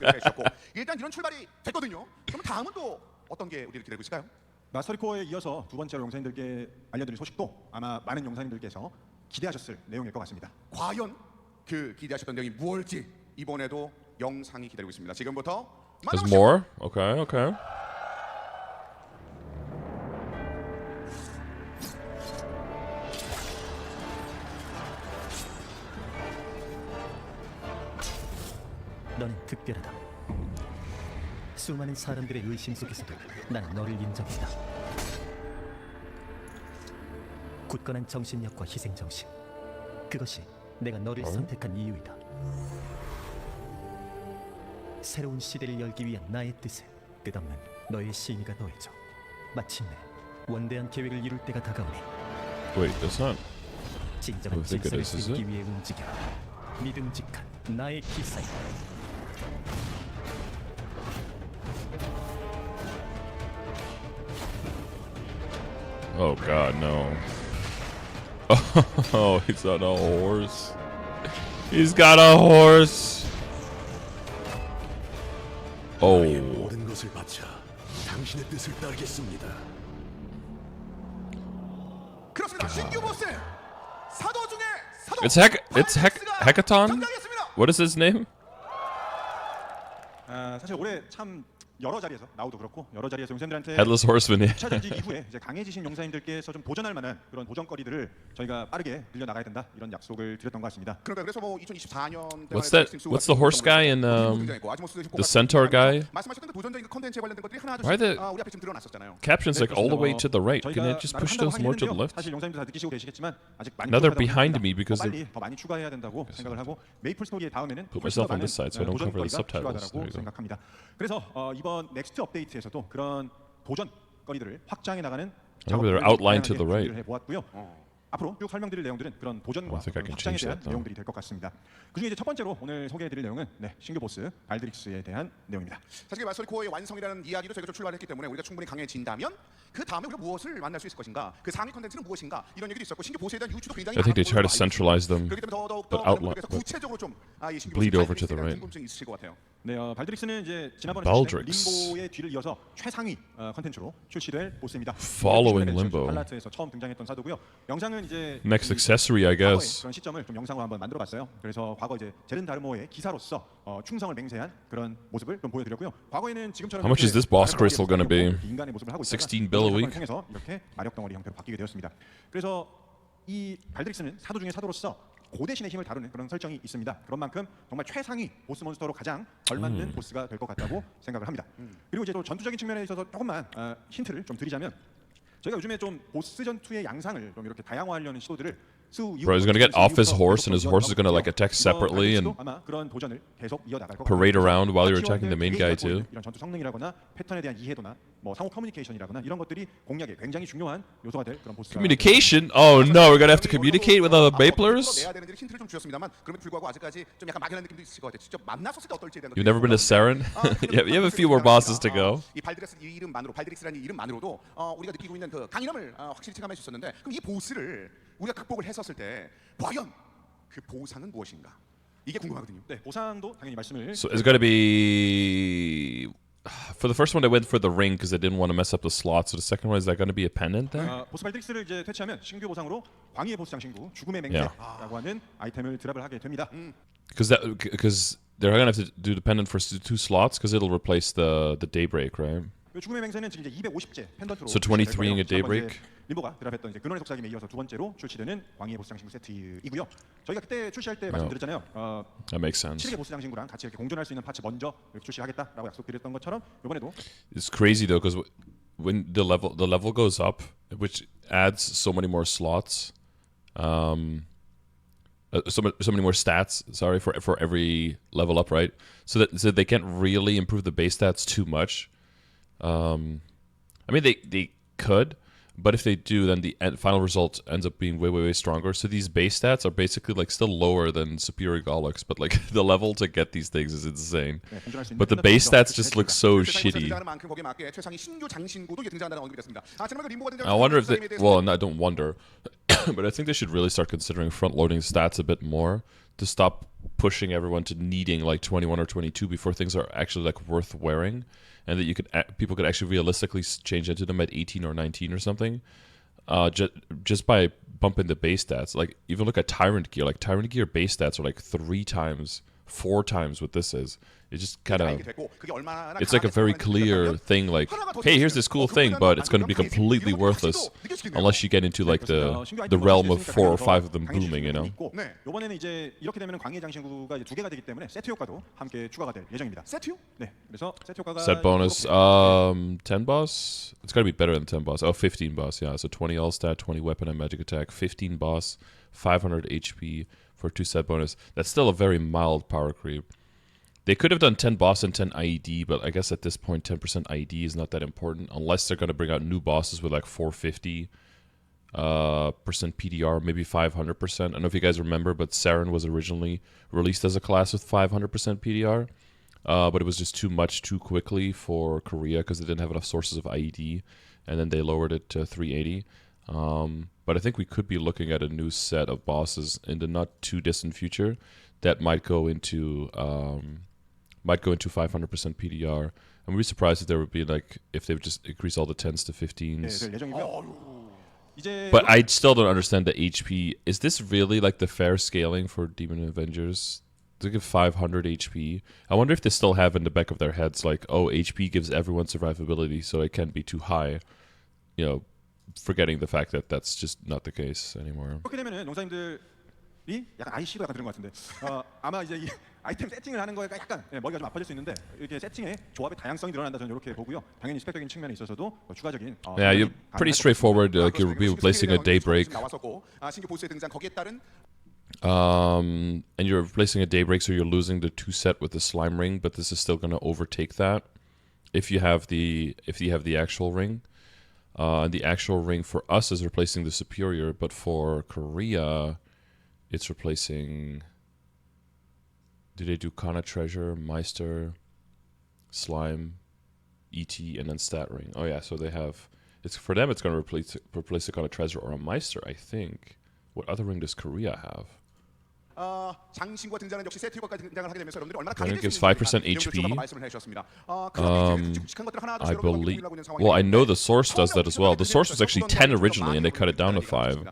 [SPEAKER 2] 일단 이런 출발이 됐거든요. 그럼 다음은 또 어떤 게 우리를 기다리고 있을까요?
[SPEAKER 3] 마스터리 코어에 이어서 두 번째로 용사님들께 알려드릴 소식도 아마 많은 용사님들께서 기대하셨을 내용일 것 같습니다.
[SPEAKER 2] 과연 그 기대하셨던 내용이 무엇일지 이번에도 영상이 기다리고 있습니다. 지금부터
[SPEAKER 1] There's more? Okay, okay.
[SPEAKER 4] 너는 특별하다. 수많은 사람들의 의심 속에서도 나는 너를 인정했다. 굳건한 정신력과 희생정신, 그것이 내가 너를 선택한 이유이다. 새로운 시대를 열기 위한 나의 뜻에 끝없는 너의 신의가 더해져 마침내 원대한 계획을 이룰 때가 다가오니
[SPEAKER 1] Wait, that's not.
[SPEAKER 4] 진정한
[SPEAKER 1] I think it
[SPEAKER 4] 질서를
[SPEAKER 1] is it?
[SPEAKER 4] 세우기 위해 움직여 믿음직한 나의 기사이다.
[SPEAKER 1] Oh god, no. Oh, he's on a horse. He's got a horse. Oh.
[SPEAKER 5] 모든 것을 바쳐 당신의 뜻을 따르겠습니다.
[SPEAKER 2] 그렇습니다. 신규 보스 사도 중에 사도.
[SPEAKER 1] It's Hecaton? What is his name?
[SPEAKER 3] 사실 올해 참 여러 자리에서 나우도 그렇고 여러 자리에서 용사님들한테
[SPEAKER 1] Headless Horseman.
[SPEAKER 3] 2차 전직 이후에 이제 강해지신 용사님들께서 좀 도전할 만한 그런 도전거리들을 저희가 빠르게 늘려 나가야 된다 이런 약속을 드렸던 것 같습니다.
[SPEAKER 2] 그러니까 그래서 뭐 2024년
[SPEAKER 1] What's the horse guy and the centaur guy?
[SPEAKER 2] 말씀하셨던 그 도전적인 컨텐츠에 관련된 것들이 하나
[SPEAKER 1] Why
[SPEAKER 2] 둘씩
[SPEAKER 1] the
[SPEAKER 2] 우리 앞에 지금 드러났었잖아요.
[SPEAKER 1] caption's like all the way to the right? Can it just push those more to the left?
[SPEAKER 3] 사실 용사님들 다 느끼시고 계시겠지만 아직 많이
[SPEAKER 1] Now they're
[SPEAKER 3] 부족하다고
[SPEAKER 1] behind
[SPEAKER 3] 생각합니다.
[SPEAKER 1] me because
[SPEAKER 3] 빨리 더 많이 추가해야 된다고 생각을 하고 메이플 스토리의 다음에는
[SPEAKER 1] Put myself on this side so I don't cover the
[SPEAKER 3] 도전거리가
[SPEAKER 1] subtitles. There
[SPEAKER 3] 필요하다고
[SPEAKER 1] you go.
[SPEAKER 3] 생각합니다. 그래서 이번 넥스트 업데이트에서도 그런 도전거리들을 확장해 나가는
[SPEAKER 1] they're outlined to the right.
[SPEAKER 3] 해보았고요. 앞으로 쭉 설명드릴 내용들은 그런 도전과
[SPEAKER 1] I think I can
[SPEAKER 3] 확장에
[SPEAKER 1] change
[SPEAKER 3] 대한
[SPEAKER 1] that, though.
[SPEAKER 3] 내용들이 될 것 같습니다. 그중에 이제 첫 번째로 오늘 소개해드릴 내용은 신규 보스 발드릭스에 대한 내용입니다.
[SPEAKER 2] 사실 마스터리 코어의 완성이라는 이야기도 저희가 좀 출발했기 때문에 우리가 충분히 강해진다면 그 다음에 우리가 무엇을 만날 수 있을 것인가, 그 상위 컨텐츠는 무엇인가 이런 얘기도 있었고 신규 보스에 대한 유추도 굉장히
[SPEAKER 1] I think they
[SPEAKER 2] 많은
[SPEAKER 1] try to
[SPEAKER 2] 걸로 알고
[SPEAKER 1] centralize them,
[SPEAKER 2] 그렇기 때문에 더더욱
[SPEAKER 1] but
[SPEAKER 2] 여러분들께서 구체적으로 좀 이 신규
[SPEAKER 1] bleed
[SPEAKER 2] 보스
[SPEAKER 1] over to the right.
[SPEAKER 2] 궁금증이 있으실 것 같아요.
[SPEAKER 3] 네, 발드릭스는 이제 지난번에
[SPEAKER 1] Baldrix.
[SPEAKER 3] 림보의 뒤를 이어서 최상위 컨텐츠로 출시될 보스입니다.
[SPEAKER 1] Following Limbo.
[SPEAKER 3] 팔라트에서 처음 등장했던 사도고요. 영상은 이제
[SPEAKER 1] Next accessory, I
[SPEAKER 3] 과거의
[SPEAKER 1] guess.
[SPEAKER 3] 그런 시점을 좀 영상으로 한번 만들어봤어요. 그래서 과거 이제 제른 다르모의 기사로서 충성을 맹세한 그런 모습을 좀 보여드렸고요. 과거에는 지금처럼
[SPEAKER 1] How much is this boss crystal gonna be?
[SPEAKER 3] 인간의 모습을 하고 있다가
[SPEAKER 1] 16 bill a week?
[SPEAKER 3] 통해서 이렇게 마력 덩어리 형태로 바뀌게 되었습니다. 그래서 이 발드릭스는 사도 중에 사도로서 고대신의 힘을 다루는 그런 설정이 있습니다. 그런 만큼 정말 최상위 보스 몬스터로 가장 걸맞는 보스가 될 것 같다고 생각을 합니다. 그리고 이제 또 전투적인 측면에 있어서 조금만 힌트를 좀 드리자면 저희가 요즘에 좀 보스 전투의 양상을 좀 이렇게 다양화하려는 시도들을
[SPEAKER 1] Bro, he's gonna get off his horse, and his horse is gonna like attack separately and
[SPEAKER 3] 아마 그런 도전을 계속 이어나갈 것
[SPEAKER 1] parade
[SPEAKER 3] 같아요.
[SPEAKER 1] around while you're attacking the main guy
[SPEAKER 3] 개인기가
[SPEAKER 1] too.
[SPEAKER 3] 보이는 이런 전투 성능이라거나 패턴에 대한 이해도나 뭐 상호 커뮤니케이션이라거나 이런 것들이 공략에 굉장히 중요한 요소가 될 그런 보스가
[SPEAKER 1] Communication? Oh no, we're gonna have to communicate with the Maplers?
[SPEAKER 2] 내야 되는지 힌트를 좀 주셨습니다만 그럼에도 불구하고 아직까지 좀 약간 막연한 느낌도 있을 것 같아요. 직접 만났었을 때 어떨지에 대한
[SPEAKER 1] You've never been to Saren? You have a few more bosses to go.
[SPEAKER 2] 이 발드레스 이 이름만으로 발드릭스라는 이 이름만으로도 우리가 느끼고 있는 그 강인함을 확실히 체감해 주셨는데 그럼 이 보스를 우리가 극복을 했었을 때 과연 그 보상은 무엇인가? 이게 궁금하거든요.
[SPEAKER 3] 네, 보상도 당연히 말씀을
[SPEAKER 1] So it's gonna be... For the first one, I went for the ring because I didn't want to mess up the slots. So the second one, is that gonna be a pendant there?
[SPEAKER 3] 보스 발드릭스를 이제 퇴치하면 신규 보상으로 광희의 보스 장신구 죽음의 맹세라고 하는 아이템을 드랍을 하게 됩니다.
[SPEAKER 1] Because they're gonna have to do the pendant for 2 slots because it'll replace the daybreak, right?
[SPEAKER 3] 죽음의 맹세는 지금 이제 250제 펜던트로
[SPEAKER 1] So 23ing a daybreak.
[SPEAKER 3] 림보가 드랍했던 이제 근원의 속삭임에 이어서 두 번째로 출시되는 광희의 보스 장신구 세트이고요. 저희가 그때 출시할 때 말씀드렸잖아요.
[SPEAKER 1] That makes sense.
[SPEAKER 3] 7개 보스 장신구랑 같이 이렇게 공존할 수 있는 파츠 먼저 이렇게 출시하겠다라고 약속드렸던 것처럼 이번에도
[SPEAKER 1] It's crazy though because when the level goes up, which adds so many more slots, so many more stats. Sorry for every level up, right? So they can't really improve the base stats too much. I mean they could. But if they do, then the final result ends up being way stronger. So these base stats are basically like still lower than superior Gollux, but like the level to get these things is insane. But the base stats just look so shitty. I wonder if they, well, I don't wonder, but I think they should really start considering front-loading stats a bit more to stop pushing everyone to needing like 21 or 22 before things are actually like worth wearing. And that people could actually realistically change into them at 18 or 19 or something, just by bumping the base stats. Like even look at Tyrant Gear. Like Tyrant Gear base stats are like 3 times, 4 times what this is. It just kind of, it's like a very clear thing. Like, hey, here's this cool thing, but it's going to be completely worthless unless you get into like the realm of 4 or 5 of them booming, you know.
[SPEAKER 3] 이번에는 이제 이렇게 되면 광희의 장신구가 이제 2개가 되기 때문에 세트 효과도 함께 추가가 될 예정입니다.
[SPEAKER 2] 세트요?
[SPEAKER 3] 네, 그래서 세트 효과가
[SPEAKER 1] Set bonus, 10 boss. It's got to be better than 10 boss. Oh, 15 boss. Yeah, so 20 all stat, 20 weapon and magic attack, 15 boss, 500 HP for 2 set bonus. That's still a very mild power creep. They could have done 10 boss and 10 IED, but I guess at this point 10% IED is not that important unless they're going to bring out new bosses with like 450 percent PDR, maybe 500%. I don't know if you guys remember, but Saren was originally released as a class with 500% PDR, but it was just too much too quickly for Korea because they didn't have enough sources of IED, and then they lowered it to 380. But I think we could be looking at a new set of bosses in the not too distant future that might go into 500% PDR. And we'd be surprised if there would be like if they would just increase all the 10s to 15s. But I still don't understand the HP. Is this really like the fair scaling for Demon Avengers? They give 500 HP. I wonder if they still have in the back of their heads like, oh, HP gives everyone survivability, so it can't be too high. You know, forgetting the fact that that's just not the case anymore.
[SPEAKER 3] 그렇게 되면은 농사님들이 약간 IC도 약간 들은 것 같은데 아마 이제 이 아이템 세팅을 하는 거에 약간 머리가 좀 아파질 수 있는데 이렇게 세팅의 조합의 다양성이 늘어난다 저는 이렇게 보고요. 당연히 스펙적인 측면에 있어서도 추가적인
[SPEAKER 1] Yeah, you're pretty straightforward. Like you'll be replacing a Daybreak. And you're replacing a Daybreak, so you're losing the 2 set with the slime ring, but this is still going to overtake that if you have the actual ring. And the actual ring for us is replacing the superior, but for Korea, it's replacing. Did they do Kana Treasure, Meister, Slime, ET, and then Stat Ring? Oh yeah, so they have. It's for them. It's going to replace a Kana Treasure or a Meister, I think. What other ring does Korea have?
[SPEAKER 2] 장신구가 등장하는 역시 세트 효과까지 등장을 하게 되면서 여러분들이 얼마나
[SPEAKER 1] It gives
[SPEAKER 2] 가격이
[SPEAKER 1] 5% HP.
[SPEAKER 2] 말씀을 해주셨습니다.
[SPEAKER 1] I believe. Well, I know the source does that as well. The source was actually 10 originally, and they cut it down to 5.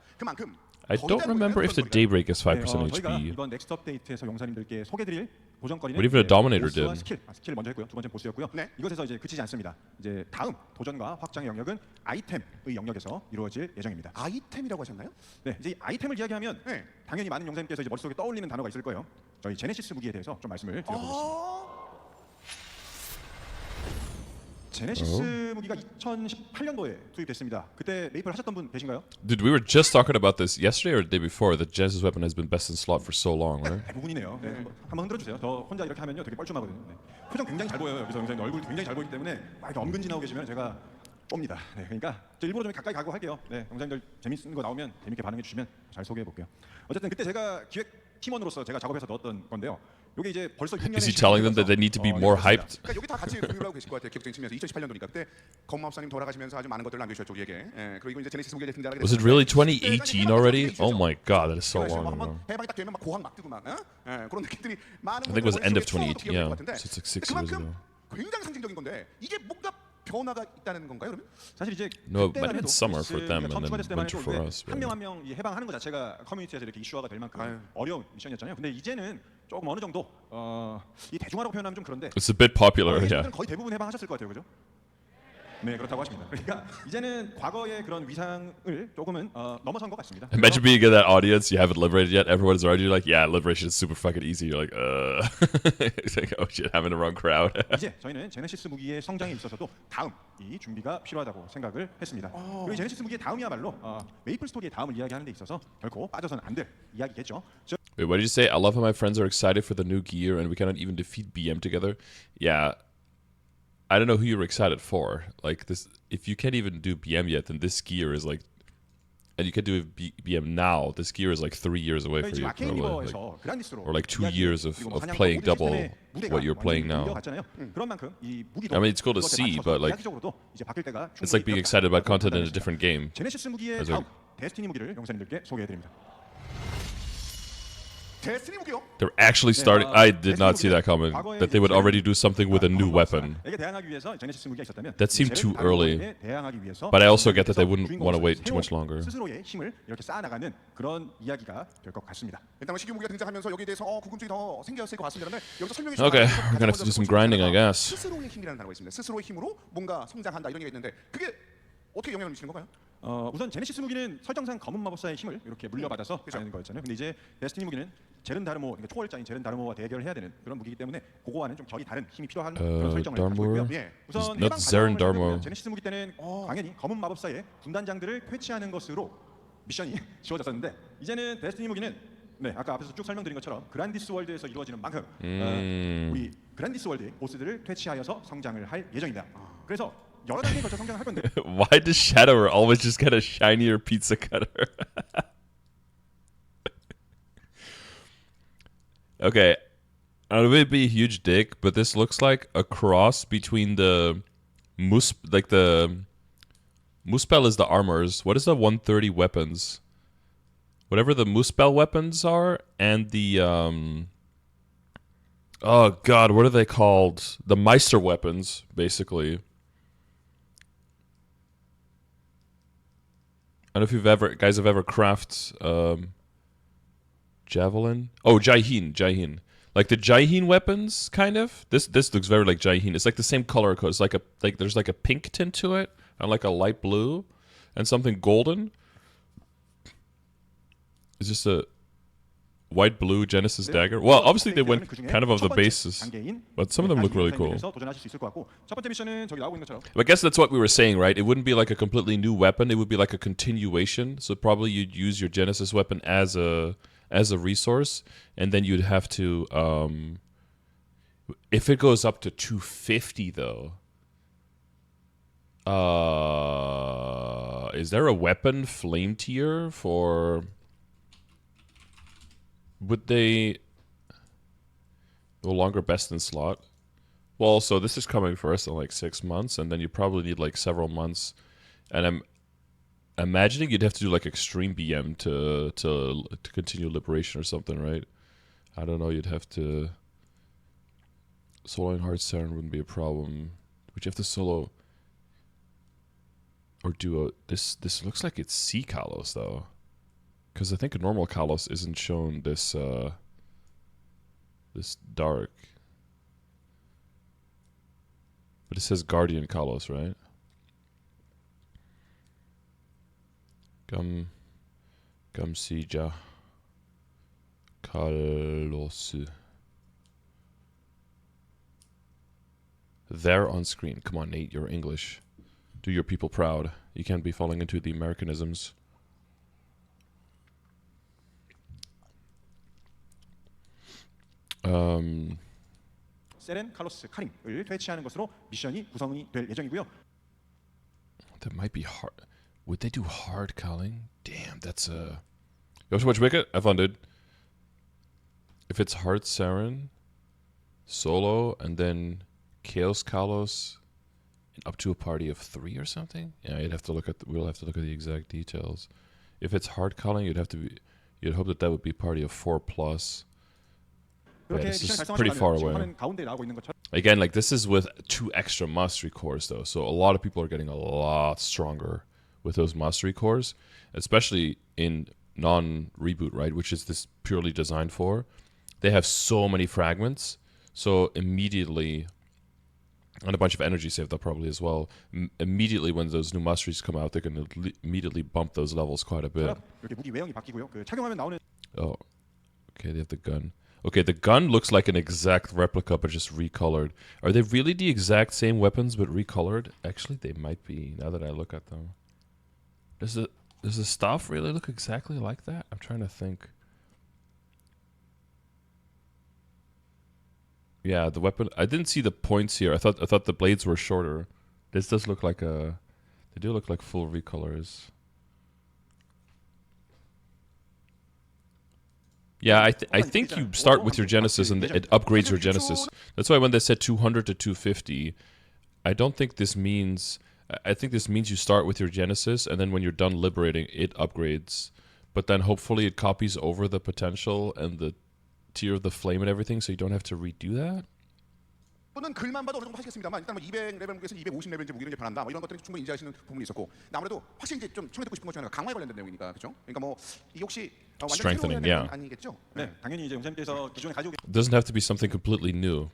[SPEAKER 1] I don't remember if the Daybreak is 5%
[SPEAKER 3] 저희가
[SPEAKER 1] HP.
[SPEAKER 3] 이번 넥스트 업데이트에서 용사님들께 소개드릴 도전거리는
[SPEAKER 1] What even a Dominator
[SPEAKER 3] 보스와
[SPEAKER 1] did.
[SPEAKER 3] 스킬 먼저 했고요. 두 번째 보스였고요.
[SPEAKER 2] 네.
[SPEAKER 3] 이것에서 이제 그치지 않습니다. 이제 다음 도전과 확장의 영역은 아이템의 영역에서 이루어질 예정입니다.
[SPEAKER 2] 아이템이라고 하셨나요?
[SPEAKER 3] 네, 이제 이 아이템을 이야기하면
[SPEAKER 2] 네.
[SPEAKER 3] 당연히 많은 용사님께서 이제 머릿속에 떠올리는 단어가 있을 거예요. 저희 제네시스 무기에 대해서 좀 말씀을 드려보겠습니다. 제네시스 무기가 2018년도에 투입됐습니다. 그때 메이플 하셨던 분 계신가요?
[SPEAKER 1] Dude, we were just talking about this yesterday or the day before. The Genesis weapon has been best in slot for so long, right?
[SPEAKER 3] 대부분이네요. 네, 한번 흔들어 주세요. 저 혼자 이렇게 하면요, 되게 뻘쭘하거든요. 네. 표정 굉장히 잘 보여요. 여기서 용사님 얼굴 굉장히 잘 보이기 때문에 막 이렇게 엄근지 나오고 계시면 제가 옵니다. 네, 그러니까 저 일부러 좀 가까이 가고 할게요. 네, 용사님들 재밌는 거 나오면 재밌게 반응해 주시면 잘 소개해 볼게요. 어쨌든 그때 제가 기획 팀원으로서 제가 작업해서 넣었던 건데요. 이게 이제 벌써 6년의
[SPEAKER 1] Is he telling them that they need to be more hyped?
[SPEAKER 2] 그러니까 여기 다 같이 공유를 하고 계실 것 같아요. 기억적인 측면에서 2018년도니까 그때 검마법사님 돌아가시면서 아주 많은 것들을 남겨주셨죠 우리에게. 예, 그리고 이제 제네시스 무기에 등장하게
[SPEAKER 1] Was it
[SPEAKER 2] 됐습니다.
[SPEAKER 1] really
[SPEAKER 2] 그때
[SPEAKER 1] 2018 already? Oh my god, that is so long
[SPEAKER 2] 한번
[SPEAKER 1] ago.
[SPEAKER 2] 해방이 딱 되면 막 고항 막 뜨고 막 그런 느낌들이 많은
[SPEAKER 1] I think it was end of
[SPEAKER 2] 머릿속에
[SPEAKER 1] 2018,
[SPEAKER 2] 추억으로
[SPEAKER 1] yeah.
[SPEAKER 2] 기억될 것 같은데
[SPEAKER 1] So it's like 6 years
[SPEAKER 2] 그만큼
[SPEAKER 1] ago.
[SPEAKER 2] 굉장히 상징적인 건데 이게 뭔가 변화가 있다는 건가요 그러면?
[SPEAKER 3] 사실 이제
[SPEAKER 1] No,
[SPEAKER 3] 그때만
[SPEAKER 1] but
[SPEAKER 3] 해도
[SPEAKER 1] it's summer for them
[SPEAKER 3] 처음
[SPEAKER 1] and then
[SPEAKER 3] 추가됐을 때만
[SPEAKER 1] winter
[SPEAKER 3] 해도
[SPEAKER 1] for us.
[SPEAKER 3] 한 명 한 명 해방하는 것 자체가 커뮤니티에서 이렇게 이슈화가 될 만큼
[SPEAKER 2] 아유.
[SPEAKER 3] 어려운 미션이었잖아요. 근데 이제는 조금 어느 정도 이 대중화라고 표현하면 좀 그런데
[SPEAKER 1] It's a bit popular,
[SPEAKER 3] 예전에는
[SPEAKER 1] yeah.
[SPEAKER 3] 거의 대부분 해방하셨을 것 같아요, 그죠? 네, 그렇다고 하십니다. 그러니까 이제는 과거의 그런 위상을 조금은 넘어선 것 같습니다.
[SPEAKER 1] Imagine being in that audience, you haven't liberated yet, everyone's already like, yeah, liberation is super fucking easy. You're like, It's like, oh shit, having the wrong crowd.
[SPEAKER 3] 이제 저희는 제네시스 무기의 성장에 있어서도 다음 이 준비가 필요하다고 생각을 했습니다. 그리고 제네시스 무기의 다음이야말로 메이플 스토리의 다음을 이야기하는 데 있어서 결코 빠져서는 안 될 이야기겠죠.
[SPEAKER 1] Wait, what did you say? I love how my friends are excited for the new gear and we cannot even defeat BM together. Yeah. I don't know who you're excited for. Like this, if you can't even do BM yet, then this gear is like, and you can do BM now. This gear is like 3 years away for
[SPEAKER 3] 지금
[SPEAKER 1] you,
[SPEAKER 3] 아케인
[SPEAKER 1] probably.
[SPEAKER 3] 리버에서 그란디스로
[SPEAKER 1] or like 2
[SPEAKER 3] 이야기,
[SPEAKER 1] years of
[SPEAKER 3] 그리고 사냥과
[SPEAKER 1] playing
[SPEAKER 3] 모든
[SPEAKER 1] double
[SPEAKER 3] 시스템의
[SPEAKER 1] what you're
[SPEAKER 3] 무대가
[SPEAKER 1] playing
[SPEAKER 3] 완전히
[SPEAKER 1] now.
[SPEAKER 3] 밀려갔잖아요. 그런 만큼 이 무기도
[SPEAKER 1] I mean, it's cool to
[SPEAKER 3] 그것에
[SPEAKER 1] see,
[SPEAKER 3] 맞춰서
[SPEAKER 1] but like,
[SPEAKER 3] 이야기적으로도 이제 바뀔 때가
[SPEAKER 1] it's like being
[SPEAKER 3] 충분히
[SPEAKER 1] excited about
[SPEAKER 3] 있다고
[SPEAKER 1] content in a
[SPEAKER 3] 판단했습니다.
[SPEAKER 1] different game.
[SPEAKER 3] 제네시스 무기의
[SPEAKER 1] As
[SPEAKER 3] 다음
[SPEAKER 1] a-
[SPEAKER 3] 데스티니 무기를 용사님들께 소개해드립니다.
[SPEAKER 2] 데스티니 무기요?
[SPEAKER 1] They're actually starting. I did not see that coming. That they would already do something with a new weapon.
[SPEAKER 3] 에게 대항하기 위해서 제네시스 무기가 있었다면
[SPEAKER 1] That seemed too early.
[SPEAKER 3] 대항하기 위해서
[SPEAKER 1] But I also get that they wouldn't want to wait too much longer.
[SPEAKER 3] 스스로의 힘을 이렇게 쌓아나가는 그런 이야기가 될 것 같습니다.
[SPEAKER 2] 일단 식유 무기가 등장하면서 여기에 대해서 궁금증이 더 생겼을 것 같습니다. 그런데 여기서 설명해
[SPEAKER 1] Okay,
[SPEAKER 2] 주시면
[SPEAKER 1] we're gonna have to do some grinding, I guess.
[SPEAKER 2] 스스로의 힘이라는 단어가 있습니다. 스스로의 힘으로 뭔가 성장한다 이런 얘기가 있는데 그게 어떻게 영향을 미치는 건가요?
[SPEAKER 3] 우선 제네시스 무기는 설정상 검은 마법사의 힘을 이렇게 물려받아서 가는 거였잖아요. 근데 이제 데스티니 무기는 제른 다르모, 그러니까 초월자인 제른 다르모와 대결을 해야 되는 그런 무기이기 때문에 그거와는 좀 결이 다른 힘이 필요한 그런 설정을 가지고 있고요.
[SPEAKER 1] Darmor?
[SPEAKER 2] 예.
[SPEAKER 3] 우선
[SPEAKER 1] Not
[SPEAKER 3] 해방
[SPEAKER 1] Zeren
[SPEAKER 3] 과정을
[SPEAKER 1] Darmo.
[SPEAKER 3] 보면 제네시스 무기 때는 당연히 검은 마법사의 군단장들을 퇴치하는 것으로 미션이 지워졌었는데 이제는 데스티니 무기는 네 아까 앞에서 쭉 설명드린 것처럼 그란디스 월드에서 이루어지는 만큼 우리 그란디스 월드의 보스들을 퇴치하여서 성장을 할 예정입니다. 그래서 여러 단계에 걸쳐 성장을 할 건데
[SPEAKER 1] Why does Shadower always just get a shinier pizza cutter? Okay, I don't know if it'd be a huge dick, but this looks like a cross between the the Muspel is the armors. What is the 130 weapons? Whatever the Muspel weapons are, and the oh god, what are they called? The Meister weapons, basically. I don't know if guys have ever crafted javelin. Oh, Jaihin. Like the Jaihin weapons, kind of. This looks very like Jaihin. It's like the same color code. It's like there's like a pink tint to it, and like a light blue, and something golden. It's just a white blue Genesis dagger. Well, obviously they went kind of the basis, but some of them look really cool.
[SPEAKER 3] 도전하실 수 있을 것 같고 첫 번째 미션은 저기 나오고 있는 것처럼
[SPEAKER 1] I guess that's what we were saying, right? It wouldn't be like a completely new weapon. It would be like a continuation. So probably you'd use your Genesis weapon as a resource, and then you'd have to if it goes up to 250 though. Is there a weapon flame tier for? Would they no longer best in slot? Well, so this is coming first in like 6 months, and then you probably need like several months. And I'm imagining you'd have to do like extreme BM to continue liberation or something, right? I don't know. You'd have to soloing Hard Siren wouldn't be a problem. Would you have to solo or do a this? This looks like it's C Kalos though. Because I think a normal Kalos isn't shown this This dark. But it says Guardian Kalos, right? Gamsija Kalos. There on screen. Come on, Nate, you're English. Do your people proud. You can't be falling into the Americanisms.
[SPEAKER 3] 세렌, 칼로스, 카림을 퇴치하는 것으로 미션이 구성이 될 예정이고요.
[SPEAKER 1] That might be hard. Would they do hard calling? Damn, that's a. You also watch Wicket? Have fun, dude. If it's hard Saren, solo, and then Chaos Kalos, up to a party of 3 or something. Yeah, you'd have to look at. We'll have to look at the exact details. If it's hard calling, you'd have to be. You'd hope that that would be a party of 4+. Yeah, this is pretty far away. Again, like this is with 2 extra mastery cores though, so a lot of people are getting a lot stronger with those mastery cores, especially in non-reboot, right, which is this purely designed for. They have so many fragments, so immediately, and a bunch of energy saved up probably as well. Immediately when those new masteries come out, they're going to immediately bump those levels quite a bit. Oh, okay, they have the gun. Okay, the gun looks like an exact replica, but just recolored. Are they really the exact same weapons, but recolored? Actually, they might be, now that I look at them. Does the stuff really look exactly like that? I'm trying to think. Yeah, the weapon, I didn't see the points here. I thought the blades were shorter. This does look like a, they do look like full recolors. Yeah, I think you start with your Genesis and it upgrades your Genesis. That's why when they said 200 to 250, I don't think this means... I think this means you start with your Genesis and then when you're done liberating, it upgrades. But then hopefully it copies over the potential and the tier of the flame and everything so you don't have to redo that.
[SPEAKER 2] 또는 글만 봐도 어느 정도 하시겠습니다만 일단 뭐 200레벨 무기에서 250레벨 이제 무기로 이제 변한다 뭐 이런 것들은 충분히 인지하시는 부분이 있었고 아무래도 확실히 이제 좀 처음에 듣고 싶은 것 중에 하나가 강화에 관련된 내용이니까 그렇죠? 그러니까 뭐 이게 혹시 완전 새로운 내용은 아니겠죠?
[SPEAKER 3] 네, 당연히 이제 용사님께서 기존에 가지고
[SPEAKER 1] It doesn't have to be something completely new.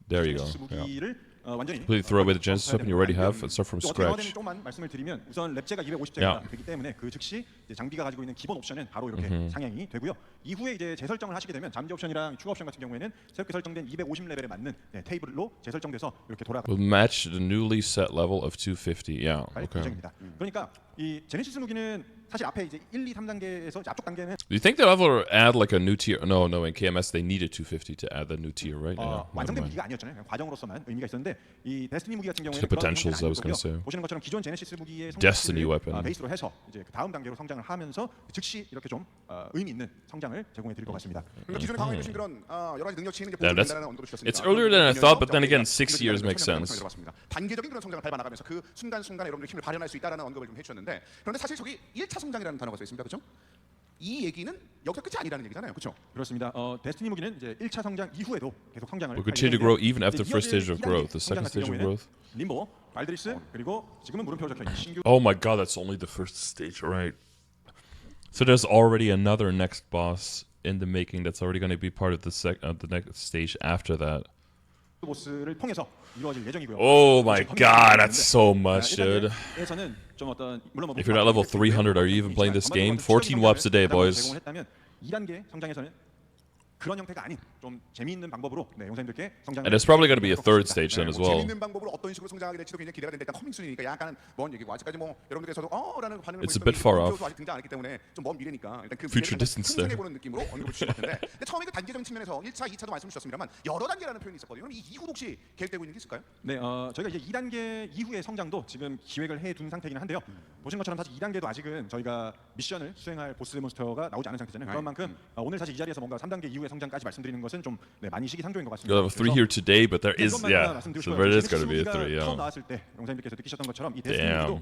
[SPEAKER 1] There you go. Yeah. Completely throw away the Genesis weapon you already have and start from scratch.
[SPEAKER 3] 조금만 말씀을 드리면 우선 랩제가 250제가 되기 때문에 그 즉시 이제 장비가 가지고 있는 기본 옵션은 바로 이렇게 상향이 되고요. 이후에 이제 재설정을 하시게 되면 잠재 옵션이랑 추가 옵션 같은 경우에는 새롭게 설정된 250레벨에 맞는 테이블로 재설정돼서 이렇게 돌아가.
[SPEAKER 1] Will match the newly set level of 250. Yeah. Okay.
[SPEAKER 3] 그러니까 이 제네시스 무기는 사실 앞에 이제 1, 2, 3단계에서 앞쪽 단계는
[SPEAKER 1] Do you think they'll ever add like a new tier? No, in KMS they needed 250 to add the new tier, right?
[SPEAKER 3] 완성된 무기가 아니었잖아요. 그냥 과정으로서만 의미가 있었는데 이 데스티니 무기 같은 경우에는
[SPEAKER 1] The potentials, I was going to say.
[SPEAKER 3] 보시는 것처럼 기존 제네시스 무기의
[SPEAKER 1] Destiny weapon.
[SPEAKER 3] 베이스로 해서 이제 그 다음 단계로 성장을 하면서 즉시 이렇게 좀 의미 있는 성장을 제공해 드릴 것 같습니다.
[SPEAKER 2] 그러니까 기존에 강화해 주신 그런 여러 가지 능력치는 이제 보존이 된다는 언급을 주셨습니다.
[SPEAKER 1] It's earlier than I thought, but then again, 6 years makes sense.
[SPEAKER 2] 단계적인 그런 성장을 밟아 나가면서 그 순간순간에 여러분들 힘을 발현할 수 있다라는 언급을 좀 해주셨는데 그런데 사실 저기 1차 성장이라는 단어가 써 있습니다, 그렇죠? 이 얘기는 여기서 끝이 아니라는 얘기잖아요, 그렇죠?
[SPEAKER 3] 그렇습니다. 데스티니 무기는 이제 1차 성장 이후에도 계속 성장을.
[SPEAKER 1] Will continue to grow even after the first stage of growth. The second stage of growth.
[SPEAKER 3] 림보, 발드리스 그리고 지금은 물음표 적혀 있는 신규.
[SPEAKER 1] Oh my God, that's only the first stage, right? So there's already another next boss in the making that's already going to be part of the next stage after that.
[SPEAKER 3] 보스를 통해서 이루어질 예정이고요.
[SPEAKER 1] Oh my God, that's so much, dude.
[SPEAKER 3] 에서는 좀 어떤 물론 뭐
[SPEAKER 1] If you're at level 300, are you even playing this game? 14 waps a day, boys.
[SPEAKER 3] 2단계 성장에서는 그런 형태가 아닌 좀 재미있는 방법으로 용사님들께 성장을.
[SPEAKER 1] And there's probably going to be a third stage then as well.
[SPEAKER 2] 재미있는 방법으로 어떤 식으로 성장하게 될지도 굉장히 기대가 되는데 일단 커밍순이니까 약간은 먼 얘기고 아직까지 뭐 여러분들께서도 라는 반응을
[SPEAKER 1] It's a bit far off.
[SPEAKER 2] 아직 등장 안 했기 때문에 좀 먼 미래니까 일단 그
[SPEAKER 1] Future distance there.
[SPEAKER 2] 보는 느낌으로 언급을 주신 것 같은데 근데 처음에 그 단계적인 측면에서 1차, 2차도 말씀 주셨습니다만 여러 단계라는 표현이 있었거든요. 그럼 이 이후도 혹시 계획되고 있는 게 있을까요?
[SPEAKER 3] 네, 저희가 이제 2단계 이후의 성장도 지금 기획을 해둔 상태이긴 한데요. 보신 것처럼 사실 2단계도 아직은 저희가 미션을 수행할 보스 몬스터가 나오지 않은 상태잖아요. 그런 만큼 오늘 사실 이 자리에서 뭔가 3단계 이후의 성장까지 말씀드리는 것은 좀 많이 시기상조인 것 같습니다.
[SPEAKER 1] You'll have 3 here today, but there is, yeah. So there is going to be a 3, yeah.
[SPEAKER 3] 처음 나왔을 때 용사님들께서 느끼셨던 것처럼 이 데스티니도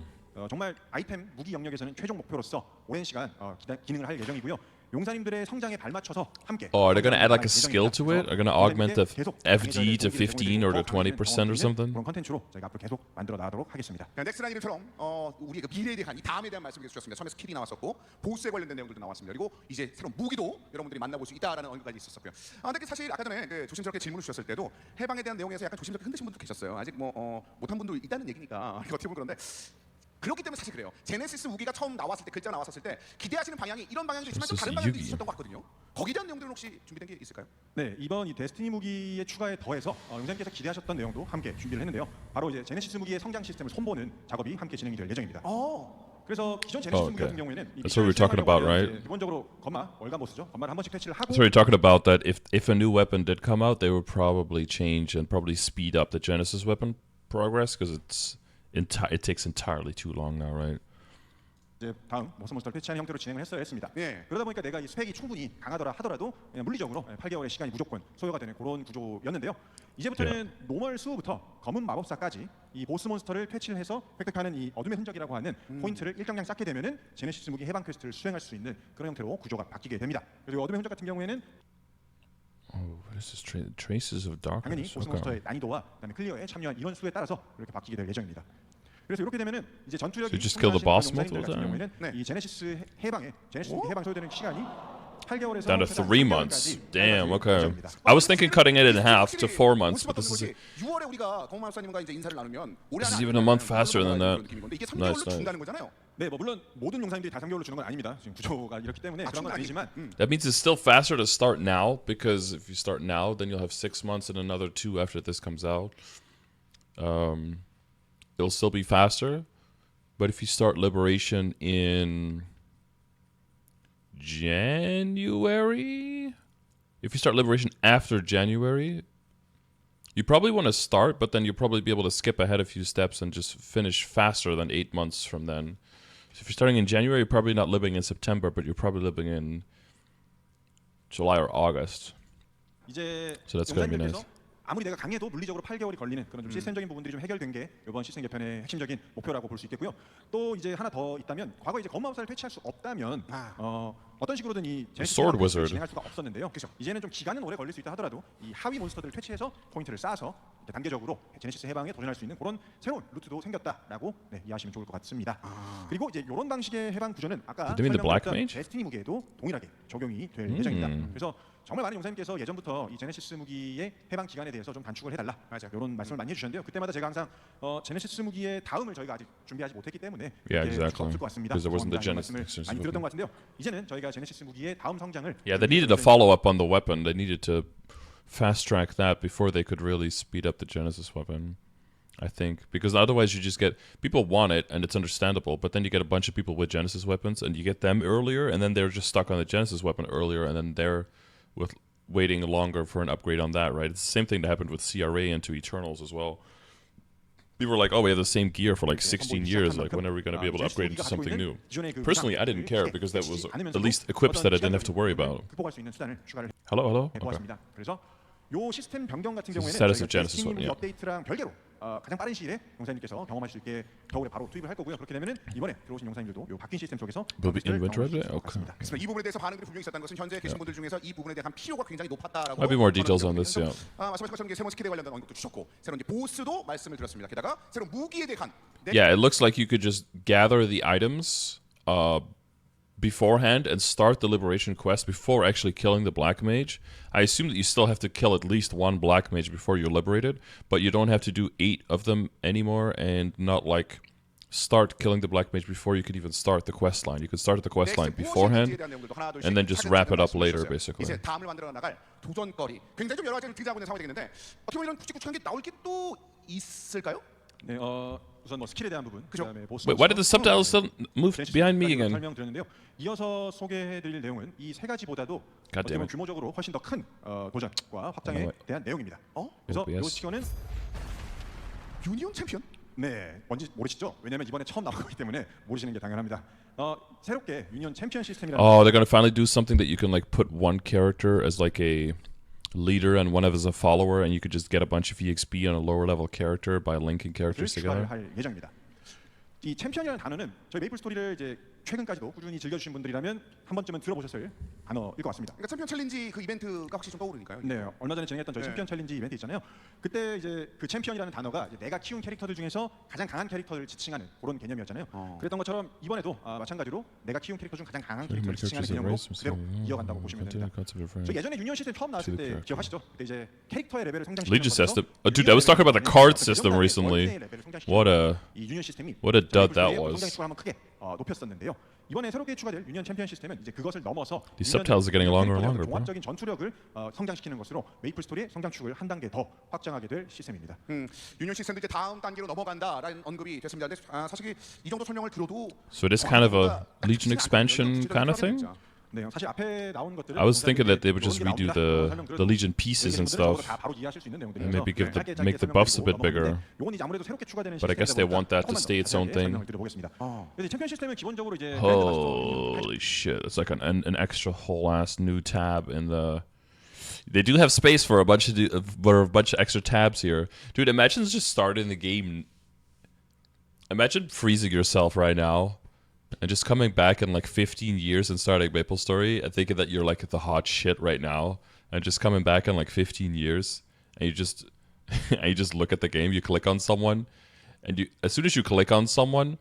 [SPEAKER 3] 정말 아이템 무기 영역에서는 최종 목표로서 오랜 시간 기능을 할 예정이고요. 용사님들의 성장에 발맞춰서 함께.
[SPEAKER 1] Oh, are they gonna add like a skill to it? Are gonna augment the FD to 15 or to 20% or something?
[SPEAKER 3] 그런 컨텐츠로 저희가 앞으로 계속 만들어 나가도록 하겠습니다.
[SPEAKER 2] 넥스라인 이름처럼 우리의 그 미래에 대한 이 다음에 대한 말씀을 계속 주셨습니다. 처음에 스킬이 나왔었고 보스에 관련된 내용들도 나왔습니다. 그리고 이제 새로운 무기도 여러분들이 만나볼 수 있다라는 언급까지 있었었고요. 근데 사실 아까 전에 그 조심스럽게 질문을 주셨을 때도 해방에 대한 내용에서 약간 조심스럽게 흔드신 분도 계셨어요. 아직 못한 분도 있다는 얘기니까 어떻게 보면 그런데 그렇기 때문에 사실 그래요. 제네시스 무기가 처음 나왔을 때 글자가 나왔었을 때 기대하시는 방향이 이런 방향도 있지만 또 다른 방향도 있으셨던 것 같거든요. 거기에 대한 내용들은 혹시 준비된 게 있을까요?
[SPEAKER 3] 네, 이번 이 데스티니 무기의 추가에 더해서 용사님께서 기대하셨던 내용도 함께 준비를 했는데요. 바로 이제 제네시스 무기의 성장 시스템을 손보는 작업이 함께 진행이 될 예정입니다. 그래서 기존 제네시스 무기 같은 경우에는
[SPEAKER 1] That's what we're talking about, right?
[SPEAKER 3] 기본적으로 건마 월간 보스죠. 건마를 한 번씩 패치를 하고.
[SPEAKER 1] So we're talking about that if a new weapon did come out, they would probably change and probably speed up the Genesis weapon progress because it takes entirely too long now, right?
[SPEAKER 3] 이제 다음 몬스터를 패치하는 형태로 진행을 했습니다.
[SPEAKER 2] 예.
[SPEAKER 3] 그러다 보니까 내가 이 스펙이 충분히 강하더라 하더라도 그냥 물리적으로 8개월의 시간이 무조건 소요가 되는 그런 구조였는데요. 이제부터는 노멀 수부터 검은 마법사까지 이 보스 몬스터를 패치를 해서 획득하는 이 어둠의 흔적이라고 하는 포인트를 일정량 쌓게 되면은 제네시스 무기 해방 퀘스트를 수행할 수 있는 그런 형태로 구조가 바뀌게 됩니다. 그리고 어둠의 흔적 같은 경우에는
[SPEAKER 1] Oh, what is this? Traces of
[SPEAKER 3] 당연히
[SPEAKER 1] darkness.
[SPEAKER 3] 보스
[SPEAKER 1] Okay.
[SPEAKER 3] 몬스터의 난이도와 그다음에 클리어에 참여한 인원 수에 따라서 이렇게 바뀌게 될 예정입니다. 그래서 이렇게 되면은 이제 전투력이
[SPEAKER 1] So you just kill the boss
[SPEAKER 3] 용사님들
[SPEAKER 1] multiple
[SPEAKER 3] 같은
[SPEAKER 1] times?
[SPEAKER 3] 경우에는 이 제네시스 해방에 제네시스 무기 해방 소요되는 시간이 8개월에서
[SPEAKER 1] Down to 3 months. Damn. Okay. I was thinking cutting it in half to 4 months, but this is
[SPEAKER 2] 6월에 우리가 검마사님과 이제 인사를 나누면 올해
[SPEAKER 1] This is
[SPEAKER 2] 안에
[SPEAKER 1] even a month faster than that.
[SPEAKER 2] 그런 느낌이건데 이게 3개월로
[SPEAKER 1] Nice, nice.
[SPEAKER 2] 준다는 거잖아요.
[SPEAKER 3] 네, 뭐 물론 모든 용사님들이 다 3개월로 주는 건 아닙니다. 지금 구조가 이렇기 때문에 그런 건 아니지만
[SPEAKER 1] that means it's still faster to start now because if you start now, then you'll have 6 months and another 2 after this comes out. It'll still be faster, but if you start Liberation in January, if you start Liberation after January, you probably want to start, but then you'll probably be able to skip ahead a few steps and just finish faster than 8 months from then. So if you're starting in January, you're probably not living in September, but you're probably living in July or August.
[SPEAKER 3] 이제
[SPEAKER 1] So that's gonna be
[SPEAKER 3] 용사님들께서 아무리 내가 강해도 물리적으로 8개월이 걸리는 그런 좀 시스템적인 부분들이 좀 해결된 게 이번 시스템 개편의 핵심적인 목표라고 볼 수 있겠고요. 또 이제 하나 더 있다면 과거 이제 검마법사를 패치할 수 없다면 어떤 식으로든 이
[SPEAKER 1] Sword Wizard.
[SPEAKER 3] 진행할 수가 없었는데요. 그렇죠. 이제는 좀 기간은 오래 걸릴 수 있다 하더라도 이 하위 몬스터들을 패치해서 포인트를 쌓아서 단계적으로 제네시스 해방에 도전할 수 있는 그런 새로운 루트도 생겼다라고 이해하시면 좋을 것 같습니다. 그리고 이제 이런 방식의 해방 구조는 아까
[SPEAKER 1] Do you mean the Black
[SPEAKER 3] 설명드렸던
[SPEAKER 1] Mage?
[SPEAKER 3] 데스티니 무기에도 동일하게 적용이 될 예정입니다. 그래서 정말 많은 용사님께서 예전부터 이 제네시스 무기의 해방 기간에 대해서 좀 단축을 해달라 이런 말씀을 많이 해주셨는데요. 그때마다 제가 항상 제네시스 무기의 다음을 저희가 아직 준비하지 못했기 때문에
[SPEAKER 1] Yeah,
[SPEAKER 3] 이게
[SPEAKER 1] exactly.
[SPEAKER 3] 없을 것 같습니다.
[SPEAKER 1] Because there wasn't the
[SPEAKER 3] 말씀을
[SPEAKER 1] Genesis
[SPEAKER 3] 많이
[SPEAKER 1] movie.
[SPEAKER 3] 들었던 것 같은데요. 이제는 저희가 제네시스 무기의 다음 성장을
[SPEAKER 1] Yeah, they needed a follow-up on the weapon. They needed to fast-track that before they could really speed up the Genesis weapon, I think. Because otherwise you just get... People want it, and it's understandable, but then you get a bunch of people with Genesis weapons, and you get them earlier, and then they're just stuck on the Genesis weapon earlier, and then they're waiting longer for an upgrade on that, right? It's the same thing that happened with CRA into Eternals as well. People were like, oh, we have the same gear for like 16 years. Like, when are we going to be able to upgrade into something new? Personally, I didn't care because that was at least equips that I didn't have to worry about.
[SPEAKER 3] 극복할 수 있는 수단을 추가를
[SPEAKER 1] Hello, hello? Okay.
[SPEAKER 3] 해보았습니다. 그래서 요 시스템 변경 같은
[SPEAKER 1] This
[SPEAKER 3] 경우에는
[SPEAKER 1] is status of
[SPEAKER 3] 저희가
[SPEAKER 1] Genesis
[SPEAKER 3] 데스티니
[SPEAKER 1] one,
[SPEAKER 3] 무기
[SPEAKER 1] yeah.
[SPEAKER 3] 업데이트랑 별개로 가장 빠른 시일에 용사님께서 경험할 수 있게 겨울에 바로 투입을 할 거고요. 그렇게 되면은 이번에 들어오신 용사님들도 요 바뀐 시스템 속에서
[SPEAKER 1] Will be
[SPEAKER 3] 경험을
[SPEAKER 1] inventory?
[SPEAKER 3] 수 있을 것
[SPEAKER 1] Okay.
[SPEAKER 3] 같습니다.
[SPEAKER 2] 그렇습니다. 이 부분에 대해서 반응들이 분명히 있었다는 것은 현재 계신 분들 중에서 이 부분에 대한 필요가 굉장히 높았다라고.
[SPEAKER 1] Might be more details on this, yeah.
[SPEAKER 2] 말씀하신 것처럼 이제 새로운 스킬에 관련된 언급도 주셨고 새로운 이제 보스도 말씀을 드렸습니다. 게다가 새로운 무기에 대한
[SPEAKER 1] Yeah, it looks like you could just gather the items beforehand and start the liberation quest before actually killing the black mage. I assume that you still have to kill at least one black mage before you're liberated, but you don't have to do 8 of them anymore and not like start killing the black mage before you could even start the quest line. You could start the quest line beforehand and then just wrap it up later, basically.
[SPEAKER 2] 이제 다음을 만들어 나갈 도전거리 굉장히 좀 여러 가지를 등장하고 있는 상황이 되겠는데 어떻게 보면 이런 굵직굵직한 게 나올 게 또 있을까요?
[SPEAKER 3] 네, 우선 뭐 스킬에 대한 부분,
[SPEAKER 2] 그죠.
[SPEAKER 3] 그다음에 보스.
[SPEAKER 1] Wait, why did the subtitles still move behind me again?
[SPEAKER 3] 설명드렸는데요. 이어서 소개해드릴 내용은 이 세 가지보다도 어떻게 보면 규모적으로 훨씬 더 큰 도전과 확장에 대한 내용입니다. 그래서 이 시간은
[SPEAKER 2] 유니온 챔피언?
[SPEAKER 3] 네, 뭔지 모르시죠? 왜냐면 이번에 처음 나온 거기 때문에 모르시는 게 당연합니다. 새롭게 유니온 챔피언 시스템이라는.
[SPEAKER 1] Oh, they're gonna finally do something that you can like put one character as like a leader and one of as a follower, and you could just get a bunch of EXP on a lower level character by linking characters together.
[SPEAKER 3] 할 예정입니다. 이 챔피언이라는 단어는 저희 메이플 스토리를 이제 최근까지도 꾸준히 즐겨주신 분들이라면 한 번쯤은 들어보셨을 단어일 것 같습니다.
[SPEAKER 2] 그러니까 챔피언 챌린지 그 이벤트가 확실히 좀 떠오르니까요.
[SPEAKER 3] 네, 얼마 전에 진행했던 저희
[SPEAKER 2] 네.
[SPEAKER 3] 챔피언 챌린지 이벤트 있잖아요. 그때 이제 그 챔피언이라는 단어가 이제 내가 키운 캐릭터들 중에서 가장 강한 캐릭터를 지칭하는 그런 개념이었잖아요. 그랬던 것처럼 이번에도 마찬가지로 내가 키운 캐릭터 중 가장 강한 캐릭터를 지칭하는 개념으로 그대로 이어간다고 보시면 됩니다. 저 예전에 유니온 시스템 처음 나왔을 때 기억하시죠? 그때 이제 캐릭터의 레벨을 성장시키는
[SPEAKER 1] Legion system. Dude, I was talking about the card system recently. What a dud that was.
[SPEAKER 3] 성장식을 한번 크게 높였었는데요. 이번에 새롭게 추가될 유니온 챔피언 시스템은 이제 그것을 넘어서
[SPEAKER 1] These subtitles are getting longer and longer, bro.
[SPEAKER 3] 종합적인 전투력을 성장시키는 것으로 메이플 스토리의 성장축을 한 단계 더 확장하게 될 시스템입니다.
[SPEAKER 2] 유니온 시스템도 이제 다음 단계로 넘어간다라는 언급이 됐습니다. 근데 사실 이 정도 설명을 들어도
[SPEAKER 1] So it is kind of a Legion expansion kind of thing?
[SPEAKER 3] 네, 사실 앞에 나온 것들은
[SPEAKER 1] I was thinking that they would just redo the Legion pieces and stuff.
[SPEAKER 3] 바로 이해하실 수 있는 내용들이라서
[SPEAKER 1] And maybe make the buffs a bit bigger.
[SPEAKER 3] 요건 이제 아무래도 새롭게 추가되는
[SPEAKER 1] But I guess they want that to stay its own thing.
[SPEAKER 3] 드려보겠습니다. 그래서 챔피언 시스템은 기본적으로 이제
[SPEAKER 1] Holy shit! It's like an extra whole ass new tab in the. They do have space for a bunch of extra tabs here, dude. Imagine just starting the game. Imagine freezing yourself right now. And just coming back in like 15 years and starting MapleStory and thinking that you're like the hot shit right now, and just coming back in like 15 years and you just look at the game, you click on someone, and as soon as you click on someone,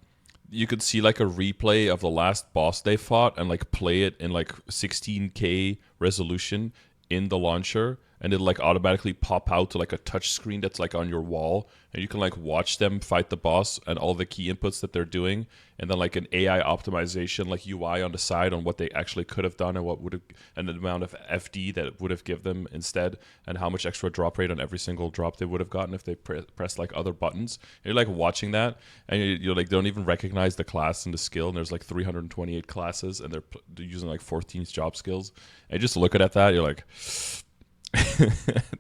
[SPEAKER 1] you could see like a replay of the last boss they fought and like play it in like 16K resolution in the launcher, and it'll like automatically pop out to like a touch screen that's like on your wall, and you can like watch them fight the boss and all the key inputs that they're doing, and then like an AI optimization like UI on the side on what they actually could have done and what would have, and the amount of FD that it would have given them instead, and how much extra drop rate on every single drop they would have gotten if they pressed like other buttons. And you're like watching that, and you're like, they don't even recognize the class and the skill, and there's like 328 classes, and they're using like 14 job skills, and just looking at that, you're like,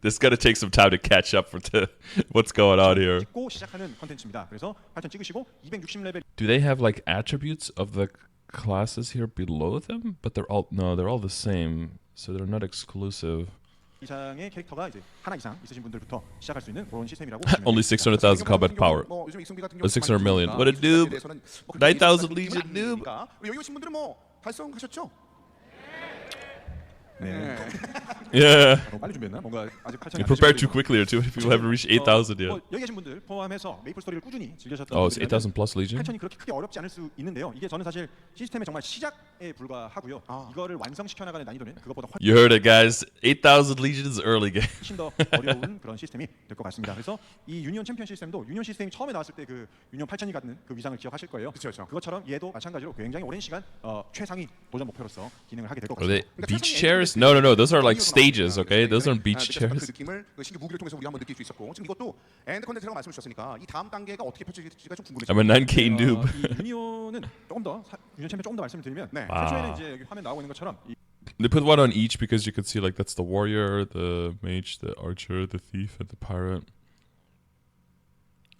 [SPEAKER 1] this gotta take some time to catch up to what's going on here.
[SPEAKER 3] 시작하는 컨텐츠입니다. 그래서 8천 찍으시고 260레벨.
[SPEAKER 1] Do they have like attributes of the classes here below them? But they're all the same, so they're not exclusive.
[SPEAKER 3] 이상의 캐릭터가 이제 하나 이상 있으신 분들부터 시작할 수 있는 그런 시스템이라고.
[SPEAKER 1] Only 600,000 combat power. 600 million. What a noob. 9,000 Legion noob.
[SPEAKER 2] 여기 오신 분들은 뭐 달성하셨죠?
[SPEAKER 3] 네.
[SPEAKER 1] Yeah.
[SPEAKER 3] 빨리 준비했나? 뭔가 아직 8,000.
[SPEAKER 1] You prepared too quickly, or too many people haven't reached 8,000 yet.
[SPEAKER 3] 여기 계신 분들 포함해서 메이플 스토리를 꾸준히 즐기셨던
[SPEAKER 1] Oh, it's 8,000 plus Legion.
[SPEAKER 3] 8,000이 그렇게 크게 어렵지 않을 수 있는데요. 이게 저는 사실 시스템의 정말 시작에 불과하고요. 이거를 완성시켜 나가는 난이도는 그것보다
[SPEAKER 1] You heard it, guys. 8,000 Legion is early game.
[SPEAKER 3] 훨씬 더 어려운 그런 시스템이 될 것 같습니다. 그래서 이 유니온 챔피언 시스템도 유니온 시스템이 처음에 나왔을 때 그 유니온 8,000이 갖는 그 위상을 기억하실 거예요.
[SPEAKER 2] 그렇죠.
[SPEAKER 3] 그것처럼 얘도 마찬가지로 굉장히 오랜 시간 최상위 도전 목표로서 기능을 하게 될 것
[SPEAKER 1] Are they
[SPEAKER 3] 같습니다.
[SPEAKER 1] beach chairs? No. Those are like stages, okay? Those aren't beach
[SPEAKER 2] 그
[SPEAKER 1] chairs.
[SPEAKER 2] 느낌을 신규 무기를 통해서 우리 한번 느낄 수 있었고, 지금 이것도 엔드 컨텐츠라고 말씀을 주셨으니까 이 다음 단계가 어떻게 펼쳐질지가 좀 궁금해요.
[SPEAKER 1] I'm a 9K noob.
[SPEAKER 3] 이 유니온은 조금 더 유니온 챔피언 조금 더 말씀을 드리면
[SPEAKER 2] 네.
[SPEAKER 3] 최초에는 이제 여기 화면 나오고 있는 것처럼
[SPEAKER 1] They put one on each because you could see like that's the warrior, the mage, the archer, the thief, and the pirate.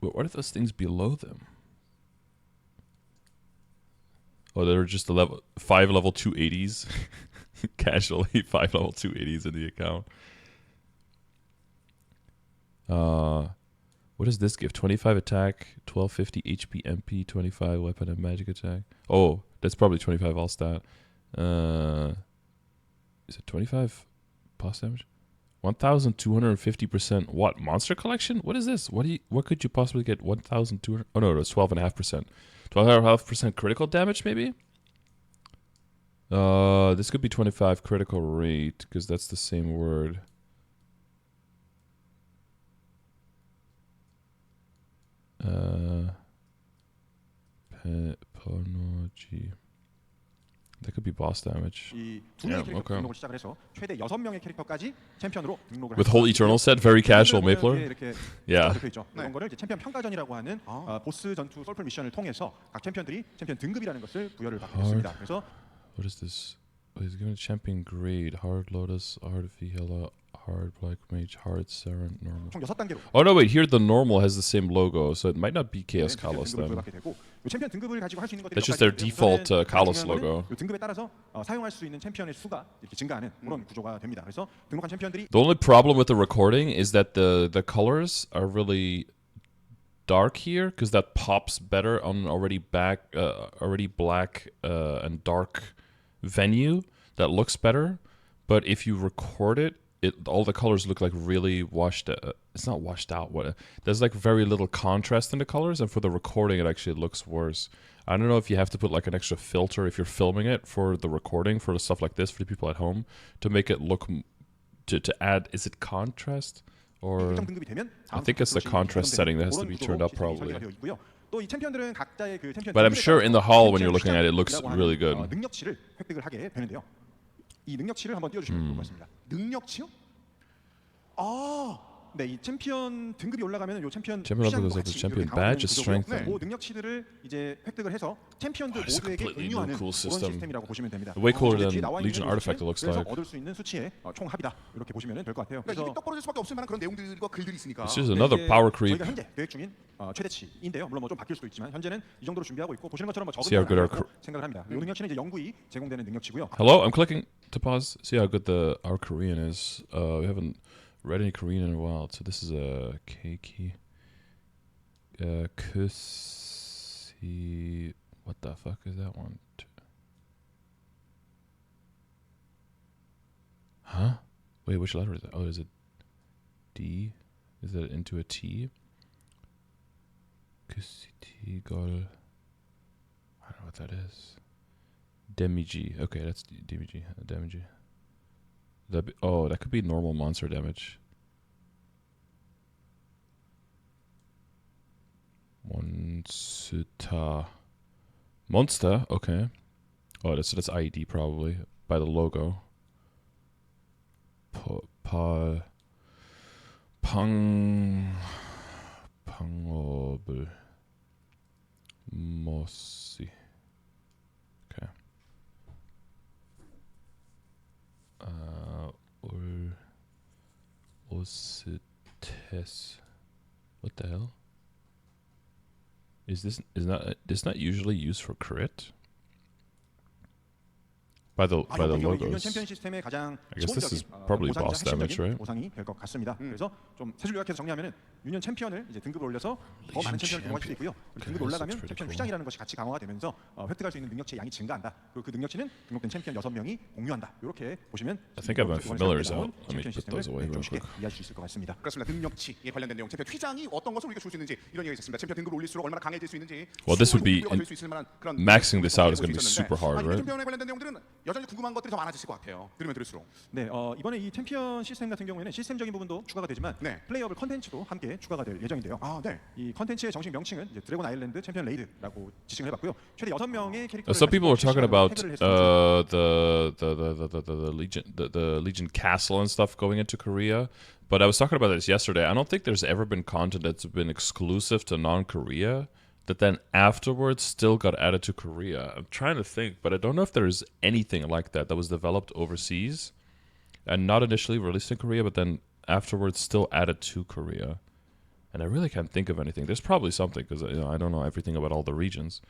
[SPEAKER 1] What are those things below them? Oh, they're just the level 5 level 280s. Casually 5 level 280s in the account. What does this give? 25 attack, 1250 HP MP, 25 weapon and magic attack. Oh, that's probably 25 all stat. Is it 25 boss damage? 1,250%. What, monster collection? What is this? What could you possibly get? 1,200. Oh no, it's 12.5%. 12.5% critical damage, maybe. This could be 25 critical rate because that's the same word. Peponogy. That could be boss damage.
[SPEAKER 3] 이 두 명의 캐릭터 등록을 시작을 해서 최대 6명의 캐릭터까지 챔피언으로 등록을
[SPEAKER 1] With whole eternal set, very casual Mapler.
[SPEAKER 3] 이렇게
[SPEAKER 1] Yeah.
[SPEAKER 3] 적혀 있죠. 이런 거를 이제 챔피언 평가전이라고 하는 보스 전투 솔플 미션을 통해서 각 챔피언들이 챔피언 등급이라는 것을 부여를 받게 됐습니다. 그래서
[SPEAKER 1] What is this? Oh, he's given a champion grade. Hard Lotus, Hard Vihela, Hard Black Mage, Hard Saren, Normal.
[SPEAKER 3] 총 6단계로.
[SPEAKER 1] Oh no, wait, here the normal has the same logo, so it might not be Chaos Kalos
[SPEAKER 3] 등급을
[SPEAKER 1] then.
[SPEAKER 3] 부여받게 되고 이 챔피언 등급을 가지고 할 수 있는 것들이
[SPEAKER 1] That's just their default Kalos logo.
[SPEAKER 3] 이 등급에 따라서 사용할 수 있는 챔피언의 수가 이렇게 증가하는 그런 구조가 됩니다. 그래서 등록한 챔피언들이
[SPEAKER 1] The only problem with the recording is that the colors are really dark here because that pops better on an already black and dark venue. That looks better. But if you record it, all the colors look like really washed. It's not washed out. There's like very little contrast in the colors, and for the recording, it actually looks worse. I don't know if you have to put like an extra filter if you're filming it for the recording for the stuff like this for the people at home to make it look to add. Is it contrast or? I think it's the contrast setting that has to be turned up probably. But I'm sure in the hall when you're looking at it, it looks really good.
[SPEAKER 3] 능력치를 획득을 하게 되는데요. 이 능력치를 한번 띄워주시면 좋을 것 같습니다.
[SPEAKER 2] 능력치요?
[SPEAKER 3] 네, 이 챔피언 등급이 올라가면 요 챔피언
[SPEAKER 1] level goes up to champion badge, strength.
[SPEAKER 3] 그 능력치들을 이제 획득을 해서 챔피언들 모두에게 공유하는 그런 시스템이라고 보시면 됩니다.
[SPEAKER 1] Way cooler than Legion Artifact it looks like.
[SPEAKER 3] 얻을 수 있는 수치의 총합이다 이렇게 보시면 될 것 같아요.
[SPEAKER 2] 그러니까 입이 떡 벌어질 수밖에 없을 만한 그런 내용들과 글들이 있으니까.
[SPEAKER 1] This is another power creep.
[SPEAKER 3] 저희가 현재 계획 중인 최대치인데요. 물론 뭐 좀 바뀔 수도 있지만 현재는 이 정도로 준비하고 있고 보시는 것처럼 뭐 적은 생각을 합니다. 이 능력치는 이제 영구히 제공되는 능력치고요.
[SPEAKER 1] Hello, I'm clicking to pause. See how good our Korean is. We haven't read any Korean in a while, so this is a K-key. Kusi. What the fuck is that one? Huh? Wait, which letter is that? Oh, is it D? Is that into a T? Kusi gol. I don't know what that is. Demiji. Okay, that's Demiji. Demiji. That could be normal monster damage. Monster, okay. Oh, that's IED probably by the logo. Pangobel Mossi. Okay. Osites. What the hell? Is this not usually used for crit? By the logos. I guess this is probably boss damage, right?
[SPEAKER 3] 보상이 될 것 같습니다. 그래서 좀 세 줄 요약해서 정리하면은 유년 챔피언을 이제 등급을 올려서 더 많은 챔피언을 등록할 수 있고요. 등급이 올라가면 챔피언 휘장이라는 것이 같이 강화가 되면서 획득할 수 있는 능력치의 양이 증가한다. 그리고 그 능력치는 등록된 챔피언 6명이 공유한다. 이렇게 보시면
[SPEAKER 1] I think I have my familiars out. Let me put those away real quick.
[SPEAKER 3] 이해할 수 있을 것 같습니다.
[SPEAKER 2] 그렇습니다. 능력치에 관련된 내용, 챔피언 휘장이 어떤 것을 우리가 줄 수 있는지 이런 얘기가 있었습니다. 챔피언 등급을 올릴수록 얼마나 강해질 수 있는지.
[SPEAKER 1] Well, this would be maxing this out is going to be super hard, right?
[SPEAKER 2] 챔피언에 관련된 내용들은 여전히 궁금한 것들이 더 많아지실 것 같아요. 들으면 들을수록.
[SPEAKER 3] 네, 이번에 이 챔피언 시스템 같은 경우에는 시스템적인 부분도 추가가 되지만 플레이어블 컨텐츠도 함께 추가가 될 예정인데요. 이 컨텐츠의 정식 명칭은 이제 드래곤 아일랜드 챔피언 레이드라고 지칭을 해봤고요. 최대 6명의 캐릭터를
[SPEAKER 1] Some people were talking about the Legion Castle and stuff going into Korea, but I was talking about this yesterday. I don't think there's ever been content that's been exclusive to non-Korea that then afterwards still got added to Korea. I'm trying to think, but I don't know if there's anything like that was developed overseas and not initially released in Korea, but then afterwards still added to Korea. And I really can't think of anything. There's probably something because I don't know everything about all the regions.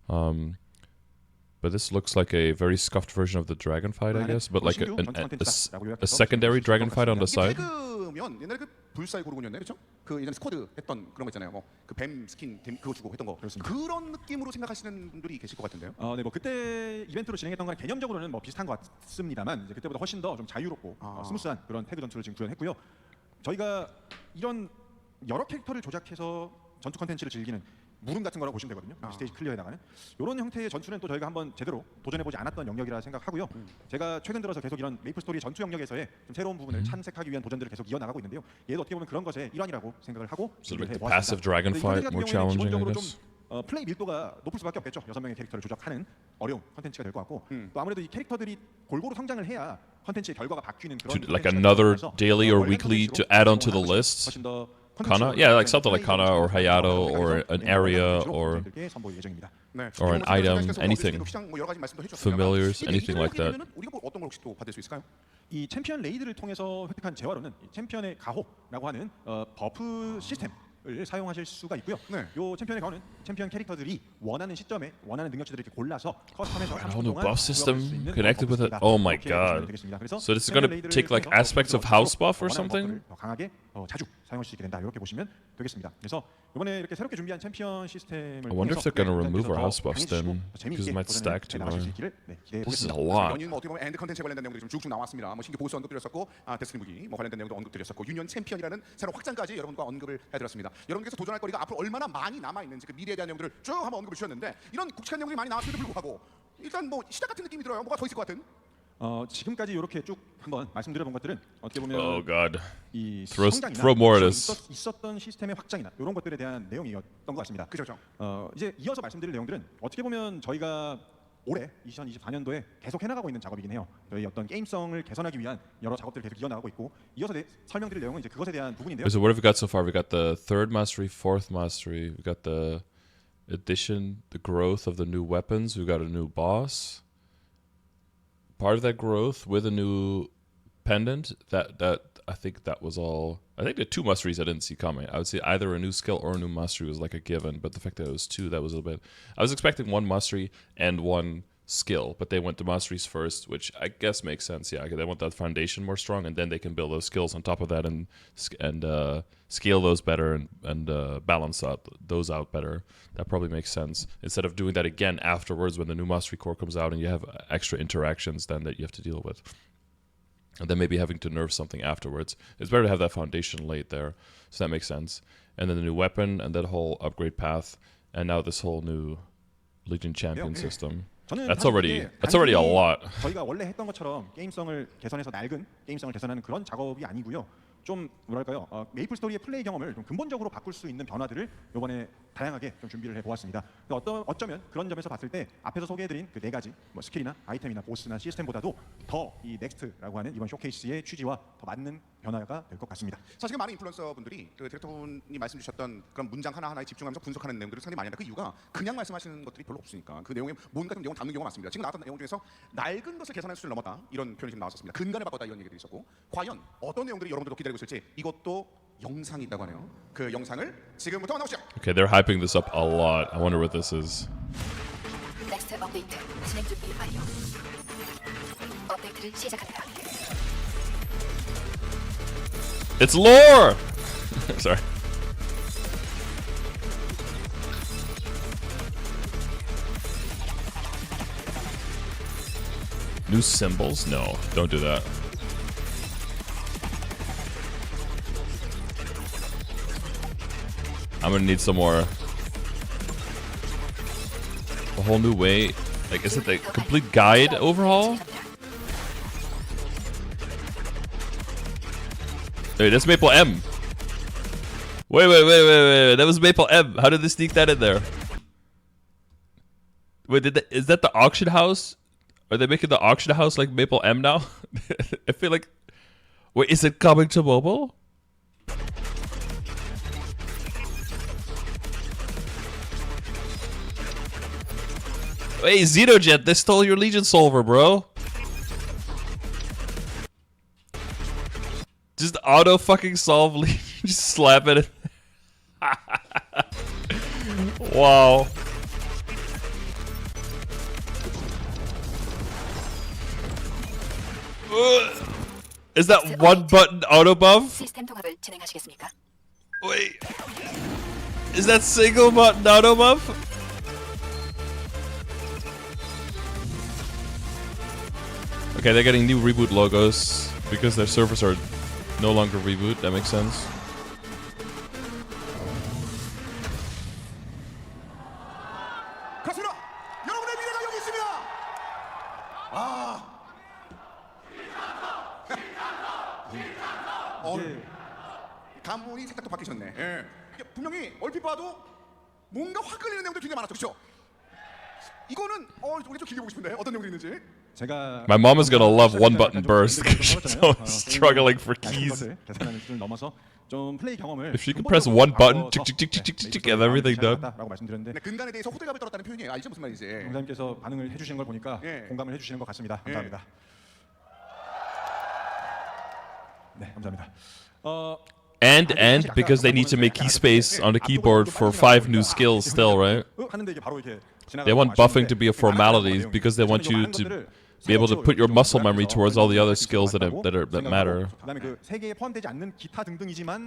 [SPEAKER 1] But this looks like a very scuffed version of the dragon fight, I guess. But like a secondary dragon fight on the side.
[SPEAKER 2] 태그면 옛날에 그 불사의 고르곤이었나요, 그렇죠? 그 예전에 스쿼드 했던 그런 거 있잖아요. 뭐 그 뱀 스킨 그거 주고 했던 거. 그런 느낌으로 생각하시는 분들이 계실 것 같은데요.
[SPEAKER 3] 네, 뭐 그때 이벤트로 진행했던 건 개념적으로는 뭐 비슷한 것 같습니다만 이제 그때보다 훨씬 더 좀 자유롭고 스무스한 그런 태그 전투를 지금 구현했고요. 저희가 이런 여러 캐릭터를 조작해서 전투 컨텐츠를 즐기는 무릉 같은 거라고 보시면 되거든요. 스테이지 클리어에 나가는 이런 형태의 전투는 또 저희가 한번 제대로 도전해보지 않았던 영역이라 생각하고요. 제가 최근 들어서 계속 이런 메이플 스토리 전투 영역에서의 좀 새로운 부분을 탐색하기 위한 도전들을 계속 이어나가고 있는데요. 얘도 어떻게 보면 그런 것의 일환이라고 생각을 하고
[SPEAKER 1] passive dragon fight more challenging, I guess.
[SPEAKER 3] 플레이 밀도가 높을 수밖에 없겠죠. 6명의 캐릭터를 조작하는 어려운 컨텐츠가 될 것 같고 또 아무래도 이 캐릭터들이 골고루 성장을 해야 컨텐츠의 결과가 바뀌는 그런
[SPEAKER 1] like another daily or weekly to add onto the list. Kana? Yeah, like something like Kana or Hayato or an area or an item, anything. Familiars, anything like that.
[SPEAKER 3] 이 챔피언 레이드를 통해서 획득한 재화로는 챔피언의 가호라고 하는 버프 시스템을 사용하실 수가 있고요. 이 챔피언의 가호는 챔피언 캐릭터들이 원하는 시점에 원하는 능력치들을 이렇게 골라서 커스텀해서
[SPEAKER 1] A whole new buff system connected with it. Oh my god. So this is gonna take like aspects of house buff or something?
[SPEAKER 3] 더 강하게 자주 사용할 수 있게 된다. 이렇게 보시면 되겠습니다. 그래서 이번에 이렇게 새롭게 준비한 챔피언 시스템을
[SPEAKER 1] I wonder if they're gonna remove our house buffs then,
[SPEAKER 3] because
[SPEAKER 1] because it might stack too hard. This is a lot.
[SPEAKER 2] 연인 뭐 어떻게 보면 엔드 컨텐츠에 관련된 내용들이 좀 쭉쭉 나왔습니다. 뭐 신규 보스 언급드렸었고, 데스티니 무기 뭐 관련된 내용도 언급드렸었고, 유년 챔피언이라는 새로운 확장까지 여러분과 언급을 해드렸습니다. 여러분께서 도전할 거리가 앞으로 얼마나 많이 남아 있는지 그 미래에 대한 내용들을 쭉 한번 언급을 주셨는데 이런 굵직한 내용들이 많이 나왔음에도 불구하고 일단 뭐 시작 같은 느낌이 들어요. 뭐가 더 있을 것 같은?
[SPEAKER 3] 지금까지 이렇게 쭉 한번 말씀드려본 것들은 어떻게 보면
[SPEAKER 1] Oh god.
[SPEAKER 3] 이
[SPEAKER 1] Throw
[SPEAKER 3] 성장이나
[SPEAKER 1] more at us.
[SPEAKER 3] 있었던 시스템의 확장이나 이런 것들에 대한 내용이었던 것 같습니다.
[SPEAKER 2] 그렇죠.
[SPEAKER 3] 이제 이어서 말씀드릴 내용들은 어떻게 보면 저희가 올해 2024년도에 계속 해나가고 있는 작업이긴 해요. 저희 어떤 게임성을 개선하기 위한 여러 작업들을 계속 이어나가고 있고 이어서 설명드릴 내용은 이제 그것에 대한 부분인데요.
[SPEAKER 1] So what have we got so far? We got the 3rd mastery, 4th mastery. We got the addition, the growth of the new weapons. We got a new boss. Part of that growth with a new pendant. That I think that was all. I think the 2 masteries I didn't see coming. I would say either a new skill or a new mastery was like a given, but the fact that it was 2, that was a little bit. I was expecting 1 mastery and 1 skill, but they went to masteries first, which I guess makes sense. Yeah, they want that foundation more strong, and then they can build those skills on top of that and scale those better and balance those out better. That probably makes sense. Instead of doing that again afterwards when the new mastery core comes out and you have extra interactions then that you have to deal with. And then maybe having to nerf something afterwards. It's better to have that foundation laid there. So that makes sense. And then the new weapon and that whole upgrade path. And now this whole new Legion Champion system. That's already a lot.
[SPEAKER 3] 저희가 원래 했던 것처럼 게임성을 개선해서 낡은 게임성을 개선하는 그런 작업이 아니고요. 좀 뭐랄까요? 메이플 스토리의 플레이 경험을 좀 근본적으로 바꿀 수 있는 변화들을 이번에 다양하게 좀 준비를 해보았습니다. 어쩌면 그런 점에서 봤을 때 앞에서 소개해드린 그 4가지 뭐 스킬이나 아이템이나 보스나 시스템보다도 더 이 넥스트라고 하는 이번 쇼케이스의 취지와 더 맞는 변화가 될 것 같습니다.
[SPEAKER 2] 사실 많은 인플루언서 분들이 그 디렉터분이 말씀 주셨던 그런 문장 하나하나에 집중하면서 분석하는 내용들을 상당히 많이 한다. 그 이유가 그냥 말씀하시는 것들이 별로 없으니까 그 내용에 뭔가 좀 내용을 담는 경우가 많습니다. 지금 나왔던 내용 중에서 낡은 것을 개선할 수를 넘었다 이런 표현이 지금 나왔었습니다. 근간을 바꿨다 이런 얘기도 있었고 과연 어떤 내용들이 여러분들도 기다리고 있을지 이것도 영상이 있다고 하네요. 그 영상을 지금부터 만나보시죠.
[SPEAKER 1] Okay, they're hyping this up a lot. I wonder what this is.
[SPEAKER 6] 넥스트 업데이트 진행 준비 완료. 업데이트를 시작합니다.
[SPEAKER 1] It's lore! Sorry. New symbols? No, don't do that. I'm gonna need some more. A whole new way. Like, is it the complete guide overhaul? Wait, that's Maple M. Wait. That was Maple M. How did they sneak that in there? Wait, is that the auction house? Are they making the auction house like Maple M now? I feel like... Wait, is it coming to mobile? Wait, Xenojet, they stole your Legion Solver, bro. Just auto fucking solve Legion. Just slap it. Wow. Is that one button auto buff?
[SPEAKER 6] 시스템 통합을 진행하시겠습니까?
[SPEAKER 1] Wait. Is that single button auto buff? Okay, they're getting new Reboot logos because their servers are no longer Reboot. That makes sense.
[SPEAKER 2] 그렇습니다. 여러분의 미래가 여기 있습니다. 감문이 살짝 또 바뀌셨네. 예. 이게 분명히 얼핏 봐도 뭔가 확 끌리는 내용도 굉장히 많았죠, 그렇죠? 이거는 우리 좀 길게 보고 싶은데 어떤 내용이 있는지.
[SPEAKER 3] 제가
[SPEAKER 1] My mom is gonna love one button burst because she's always struggling for keys.
[SPEAKER 3] 계산하는 수준을 넘어서 좀 플레이 경험을
[SPEAKER 1] If she could press one button, chick, and everything done.
[SPEAKER 3] 라고 말씀드렸는데
[SPEAKER 2] 네, 근간에 대해서 호들갑을 떨었다는 표현이에요. 알죠 무슨 말인지.
[SPEAKER 3] 용사님께서 반응을 해주시는 걸 보니까
[SPEAKER 2] 예.
[SPEAKER 3] 공감을 해주시는 것 같습니다. 감사합니다. 네, 감사합니다.
[SPEAKER 1] And because they need to make key space on the keyboard for 5 new skills still, right? They want buffing to be a formality because they want you to be able to put your muscle memory towards all the other skills that matter. I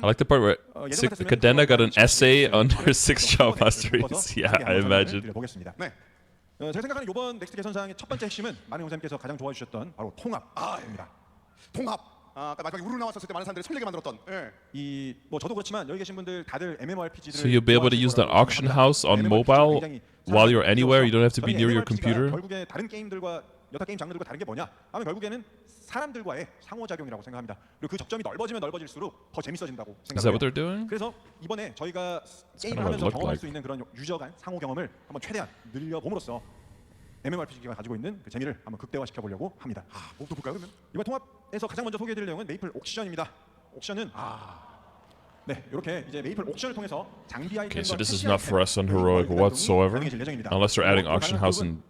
[SPEAKER 1] like the part where Cadena got an essay on her 6 job masteries. Yeah, I imagine.
[SPEAKER 2] 네.
[SPEAKER 3] 제가 생각하는 이번 넥스트 개선사항의 첫 번째 핵심은 많은 용사님께서 가장 좋아해 주셨던 바로 통합입니다.
[SPEAKER 2] 통합. 아까 마지막에 우르르 나왔었을 때 많은 사람들이 설레게 만들었던. 예.
[SPEAKER 3] 뭐 저도 그렇지만 여기 계신 분들 다들 MMORPG들을
[SPEAKER 1] So you'll be able to use that auction house on mobile while you're anywhere. You don't have to be near your computer.
[SPEAKER 3] 결국에 다른 게임들과 여타 게임 장르들과 다른 게 뭐냐? 하면 결국에는 사람들과의 상호작용이라고 생각합니다. 그리고 그 접점이 넓어지면 넓어질수록 더 재밌어진다고
[SPEAKER 1] Is that what
[SPEAKER 3] 생각해요.
[SPEAKER 1] they're doing?
[SPEAKER 3] 그래서 이번에 저희가 게임을
[SPEAKER 1] kind of what it
[SPEAKER 3] 하면서
[SPEAKER 1] looked
[SPEAKER 3] 경험할
[SPEAKER 1] like.
[SPEAKER 3] 수 있는 그런 유저 간 상호 경험을 한번 최대한 늘려봄으로써 MMORPG가 가지고 있는 그 재미를 한번 극대화시켜 보려고 합니다.
[SPEAKER 2] 뭐부터 볼까요 그러면?
[SPEAKER 3] 이번 통합에서 가장 먼저 소개해드릴 내용은 메이플 옥션입니다. 옥션은 네, 이렇게 이제 메이플 옥션을 통해서 장비 아이템과
[SPEAKER 1] Okay, so this is
[SPEAKER 3] 캐시
[SPEAKER 1] not for us on heroic whatsoever, unless they're adding auction house and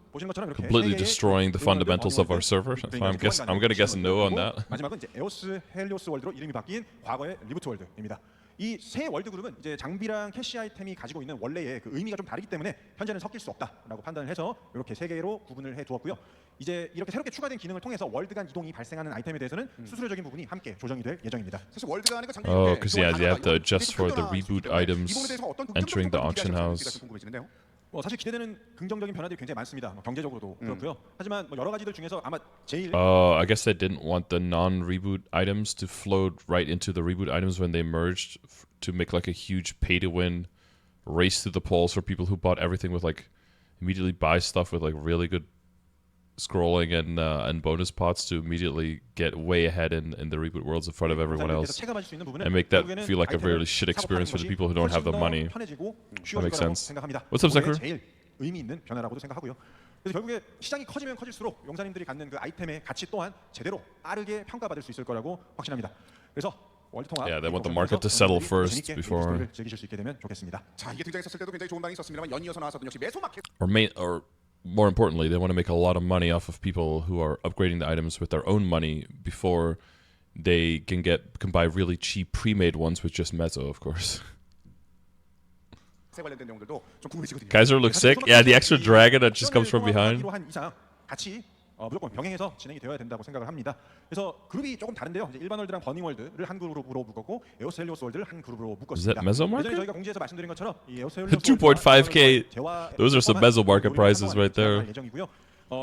[SPEAKER 1] completely destroying the fundamentals of our server. So I'm gonna guess no on that.
[SPEAKER 3] 마지막은 이제 에오스 헬리오스 월드로 이름이 바뀐 과거의 리부트 월드입니다. 이 세 월드 그룹은 이제 장비랑 캐시 아이템이 가지고 있는 원래의 그 의미가 좀 다르기 때문에 현재는 섞일 수 없다라고 판단을 해서 이렇게 세 개로 구분을 해 두었고요. 이제 이렇게 새롭게 추가된 기능을 통해서 월드 간 이동이 발생하는 아이템에 대해서는 수수료적인 부분이 함께 조정이 될 예정입니다.
[SPEAKER 2] 사실 월드가 하니까 장비.
[SPEAKER 1] Oh, because yeah, they have to adjust for the reboot items entering the auction house.
[SPEAKER 2] 궁금해지는데요.
[SPEAKER 3] 사실 기대되는 긍정적인 변화들이 굉장히 많습니다. 경제적으로도 그렇고요. 하지만 여러 가지들 중에서 아마 제일
[SPEAKER 1] I guess they didn't want the non-reboot items to float right into the reboot items when they merged to make like a huge pay-to-win race to the polls for people who bought everything with like immediately buy stuff with like really good scrolling and bonus pots to immediately get way ahead in the reboot worlds in front of everyone else and make that feel like a really shit experience for the people who don't have the money. That makes sense. What's up, Zekru?
[SPEAKER 3] 제일 의미 있는 변화라고도 생각하고요. 그래서 결국에 시장이 커지면 커질수록 용사님들이 갖는 그 아이템의 가치 또한 제대로 빠르게 평가받을 수 있을 거라고 확신합니다. 그래서 월드 통합
[SPEAKER 1] Yeah, they want the market to settle first
[SPEAKER 3] 재밌게
[SPEAKER 1] before.
[SPEAKER 3] 즐기실 수 있게 되면 좋겠습니다.
[SPEAKER 2] 자, 이게 등장했었을 때도 굉장히 좋은 반응이 있었습니다만 연이어서 나왔었던 역시 메소마켓.
[SPEAKER 1] Or more importantly, they want to make a lot of money off of people who are upgrading the items with their own money before they can buy really cheap pre-made ones with just Mezzo, of course.
[SPEAKER 2] 관련된 내용들도 좀 궁금해지거든요.
[SPEAKER 1] Geyser looks sick. Yeah, the extra dragon that just comes from behind.
[SPEAKER 3] 같이 무조건 병행해서 진행이 되어야 된다고 생각을 합니다. 그래서 그룹이 조금 다른데요. 이제 일반 월드랑 버닝 월드를 한 그룹으로 묶었고 에오스 헬리오스 월드를 한 그룹으로 묶었습니다.
[SPEAKER 1] Is that Mesomarket?
[SPEAKER 3] 예전에 저희가 공지에서 말씀드린 것처럼 이 에오스 헬리오스
[SPEAKER 1] 2.5K. Those are some Mesomarket prices right there.
[SPEAKER 3] 예정이고요.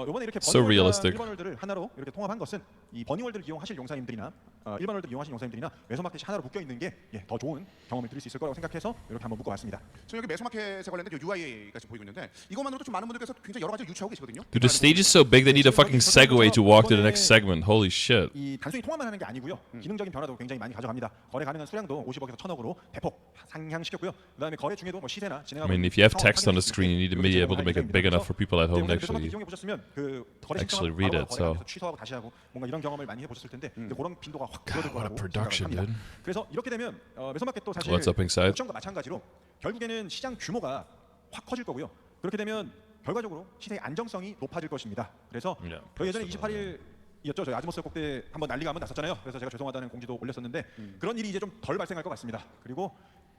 [SPEAKER 3] 이번에 이렇게
[SPEAKER 1] So realistic.
[SPEAKER 3] 일반 월드를 하나로 이렇게 통합한 것은 이 버닝 월드를 이용하실 용사님들이나 일반 월드 이용하실 용사님들이나 메소마켓이 하나로 묶여 있는 게 더 좋은 경험을 드릴 수 있을 거라고 생각해서 이렇게 한번 묶어봤습니다.
[SPEAKER 2] 저 여기 메소마켓에 관련된 UI가 지금 보이고 있는데 이것만으로도 좀 많은 분들께서 굉장히 여러 가지를 유추하고 계시거든요.
[SPEAKER 1] Dude, the stage is so big they need a fucking segue to walk to the next segment. Holy shit.
[SPEAKER 3] 이 단순히 통합만 하는 게 아니고요. 기능적인 변화도 굉장히 많이 가져갑니다. 거래 가능한 수량도 50억에서 1000억으로 대폭 상향시켰고요. 그다음에 거래 중에도 뭐 시세나 진행하고
[SPEAKER 1] I mean, if you have text on the screen, you need to be able to make it big enough for people at home to actually read it. So
[SPEAKER 3] 취소하고 다시 하고 뭔가 이런 경험을 많이 해보셨을 텐데 그런 빈도가 확 줄어들
[SPEAKER 1] what a
[SPEAKER 3] 거라고
[SPEAKER 1] production,
[SPEAKER 3] 생각을 합니다.
[SPEAKER 1] dude.
[SPEAKER 3] 그래서 이렇게 되면 메소마켓도 사실
[SPEAKER 1] What's up inside?
[SPEAKER 3] 옥션과 마찬가지로 결국에는 시장 규모가 확 커질 거고요. 그렇게 되면 결과적으로 시세의 안정성이 높아질 것입니다. 그래서 저희 예전에 28일이었죠. 저희 아즈모스 꼭대 한번 난리가 한번 났었잖아요. 그래서 제가 죄송하다는 공지도 올렸었는데 그런 일이 이제 좀 덜 발생할 것 같습니다. 그리고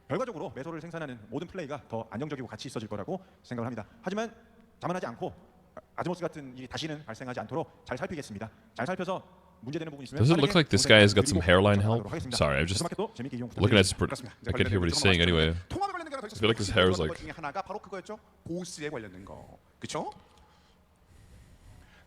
[SPEAKER 3] 결과적으로 메소를 생산하는 모든 플레이가 더 안정적이고 가치 있어질 거라고 생각을 합니다. 하지만 자만하지 않고 아즈모스 같은 일이 다시는 발생하지 않도록 잘 살피겠습니다. 잘 살펴서 문제되는 부분이 있으면
[SPEAKER 1] Does it look like this guy has got some hairline help? Sorry, I'm just looking at his. I can hear what he's saying anyway.
[SPEAKER 2] 통합에 관련된 게 더
[SPEAKER 1] I feel like his hair is like.
[SPEAKER 2] 것 중에 하나가 바로 그거였죠. 보스에 관련된 거. 그렇죠?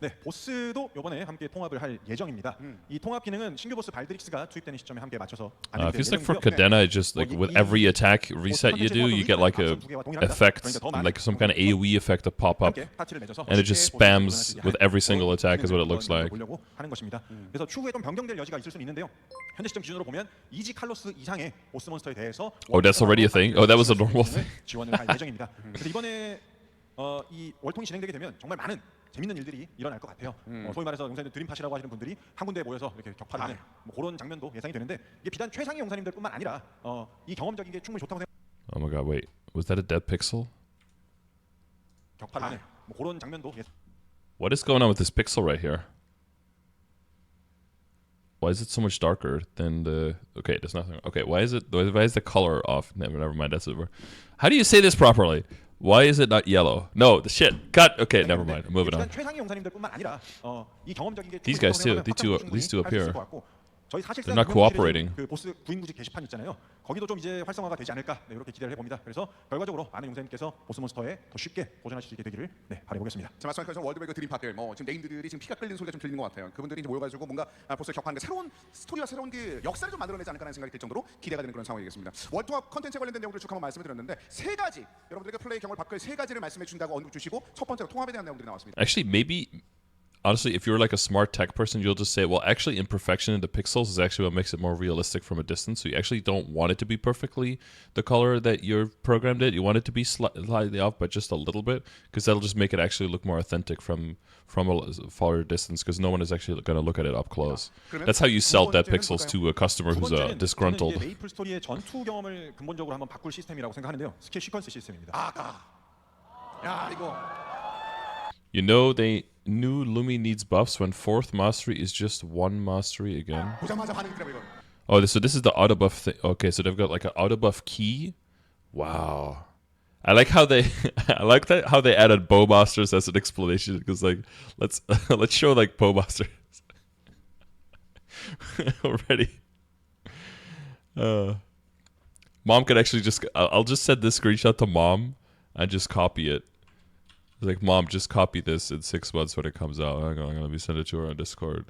[SPEAKER 3] 네, 보스도 이번에 함께 통합을 할 예정입니다. 이 통합 기능은 신규 보스 발드릭스가 투입되는 시점에 함께 맞춰서
[SPEAKER 1] It feels like for Cadena, it's just like with every attack reset you do, you get like a effect, like some kind of AOE effect to pop up, and it just spams with every single attack is what it looks like.
[SPEAKER 3] 하는 것입니다. 그래서 추후에 좀 변경될 여지가 있을 수는 있는데요. 현재 시점 기준으로 보면 이지 칼로스 이상의 보스 몬스터에 대해서
[SPEAKER 1] Oh, that's already a thing? Oh, that was a normal thing.
[SPEAKER 3] 지원을 할 예정입니다. 그래서 이번에 이 월통이 진행되게 되면 정말 많은 재밌는 일들이 일어날 것 같아요. 소위 말해서 용사님들 드림팟이라고 하시는 분들이 한 군데에 모여서 이렇게 격파를 하는 뭐 그런 장면도 예상이 되는데 이게 비단 최상위 용사님들뿐만 아니라 이 경험적인 게 충분히 좋다고 생각.
[SPEAKER 1] Oh my god, wait. Was that a dead pixel?
[SPEAKER 3] 격파를 하는 뭐 그런 장면도
[SPEAKER 1] What is going on with this pixel right here? is it so much darker than the? Okay, there's nothing. Okay, why is the color off? Never mind. That's over. How do you say this properly? Why is it not yellow? No, the shit. Cut. Okay, never mind. I'm moving on.
[SPEAKER 3] 최상위 용사님들뿐만 아니라 이 경험적인 게
[SPEAKER 1] These guys too. These two up here.
[SPEAKER 3] 저희 사실상
[SPEAKER 1] They're not cooperating.
[SPEAKER 3] 그 보스 구인구직 게시판 있잖아요. 거기도 좀 이제 활성화가 되지 않을까 네, 이렇게 기대를 해봅니다. 그래서 결과적으로 많은 용사님께서 보스 몬스터에 더 쉽게 도전하실 수 있게 되기를 네, 바라보겠습니다.
[SPEAKER 2] 자, 말씀하신 것처럼 월드베이커 드림파들 뭐 지금 네임들이 지금 피가 끓는 소리가 좀 들리는 것 같아요. 그분들이 이제 모여가지고 뭔가 보스를 격파하는데 새로운 스토리와 새로운 그 역사를 좀 만들어내지 않을까라는 생각이 들 정도로 기대가 되는 그런 상황이겠습니다. 월통합 컨텐츠에 관련된 내용들을 쭉 한번 말씀을 드렸는데 세 가지 여러분들에게 플레이 경험을 바꿀 세 가지를 말씀해 준다고 언급 주시고 첫 번째로 통합에 대한 내용들이 나왔습니다.
[SPEAKER 1] Actually, maybe. Honestly, if you're like a smart tech person, you'll just say, well, actually, imperfection in the pixels is actually what makes it more realistic from a distance. So you actually don't want it to be perfectly the color that you're programmed it. You want it to be slightly off, but just a little bit, because that'll just make it actually look more authentic from a far distance, because no one is actually going to look at it up close. That's how you sell dead pixels to a customer who's disgruntled.
[SPEAKER 3] 메이플 스토리의 전투 경험을 근본적으로 한번 바꿀 시스템이라고 생각하는데요. 스킬 시퀀스 시스템입니다.
[SPEAKER 2] 야 이거.
[SPEAKER 1] You know they knew Lumi needs buffs when 4th mastery is just 1 mastery again.
[SPEAKER 2] 보자마자 반응이 들어요 이거.
[SPEAKER 1] Oh, so this is the auto buff thing. Okay, so they've got like an auto buff key. Wow. I like how they how they added Bowmasters as an explanation, because like let's show like Bowmasters already. Mom could actually just I'll just send this screenshot to mom and just copy it. Like, Mom, just copy this in 6 months when it comes out. I'm gonna let me send it to her on Discord.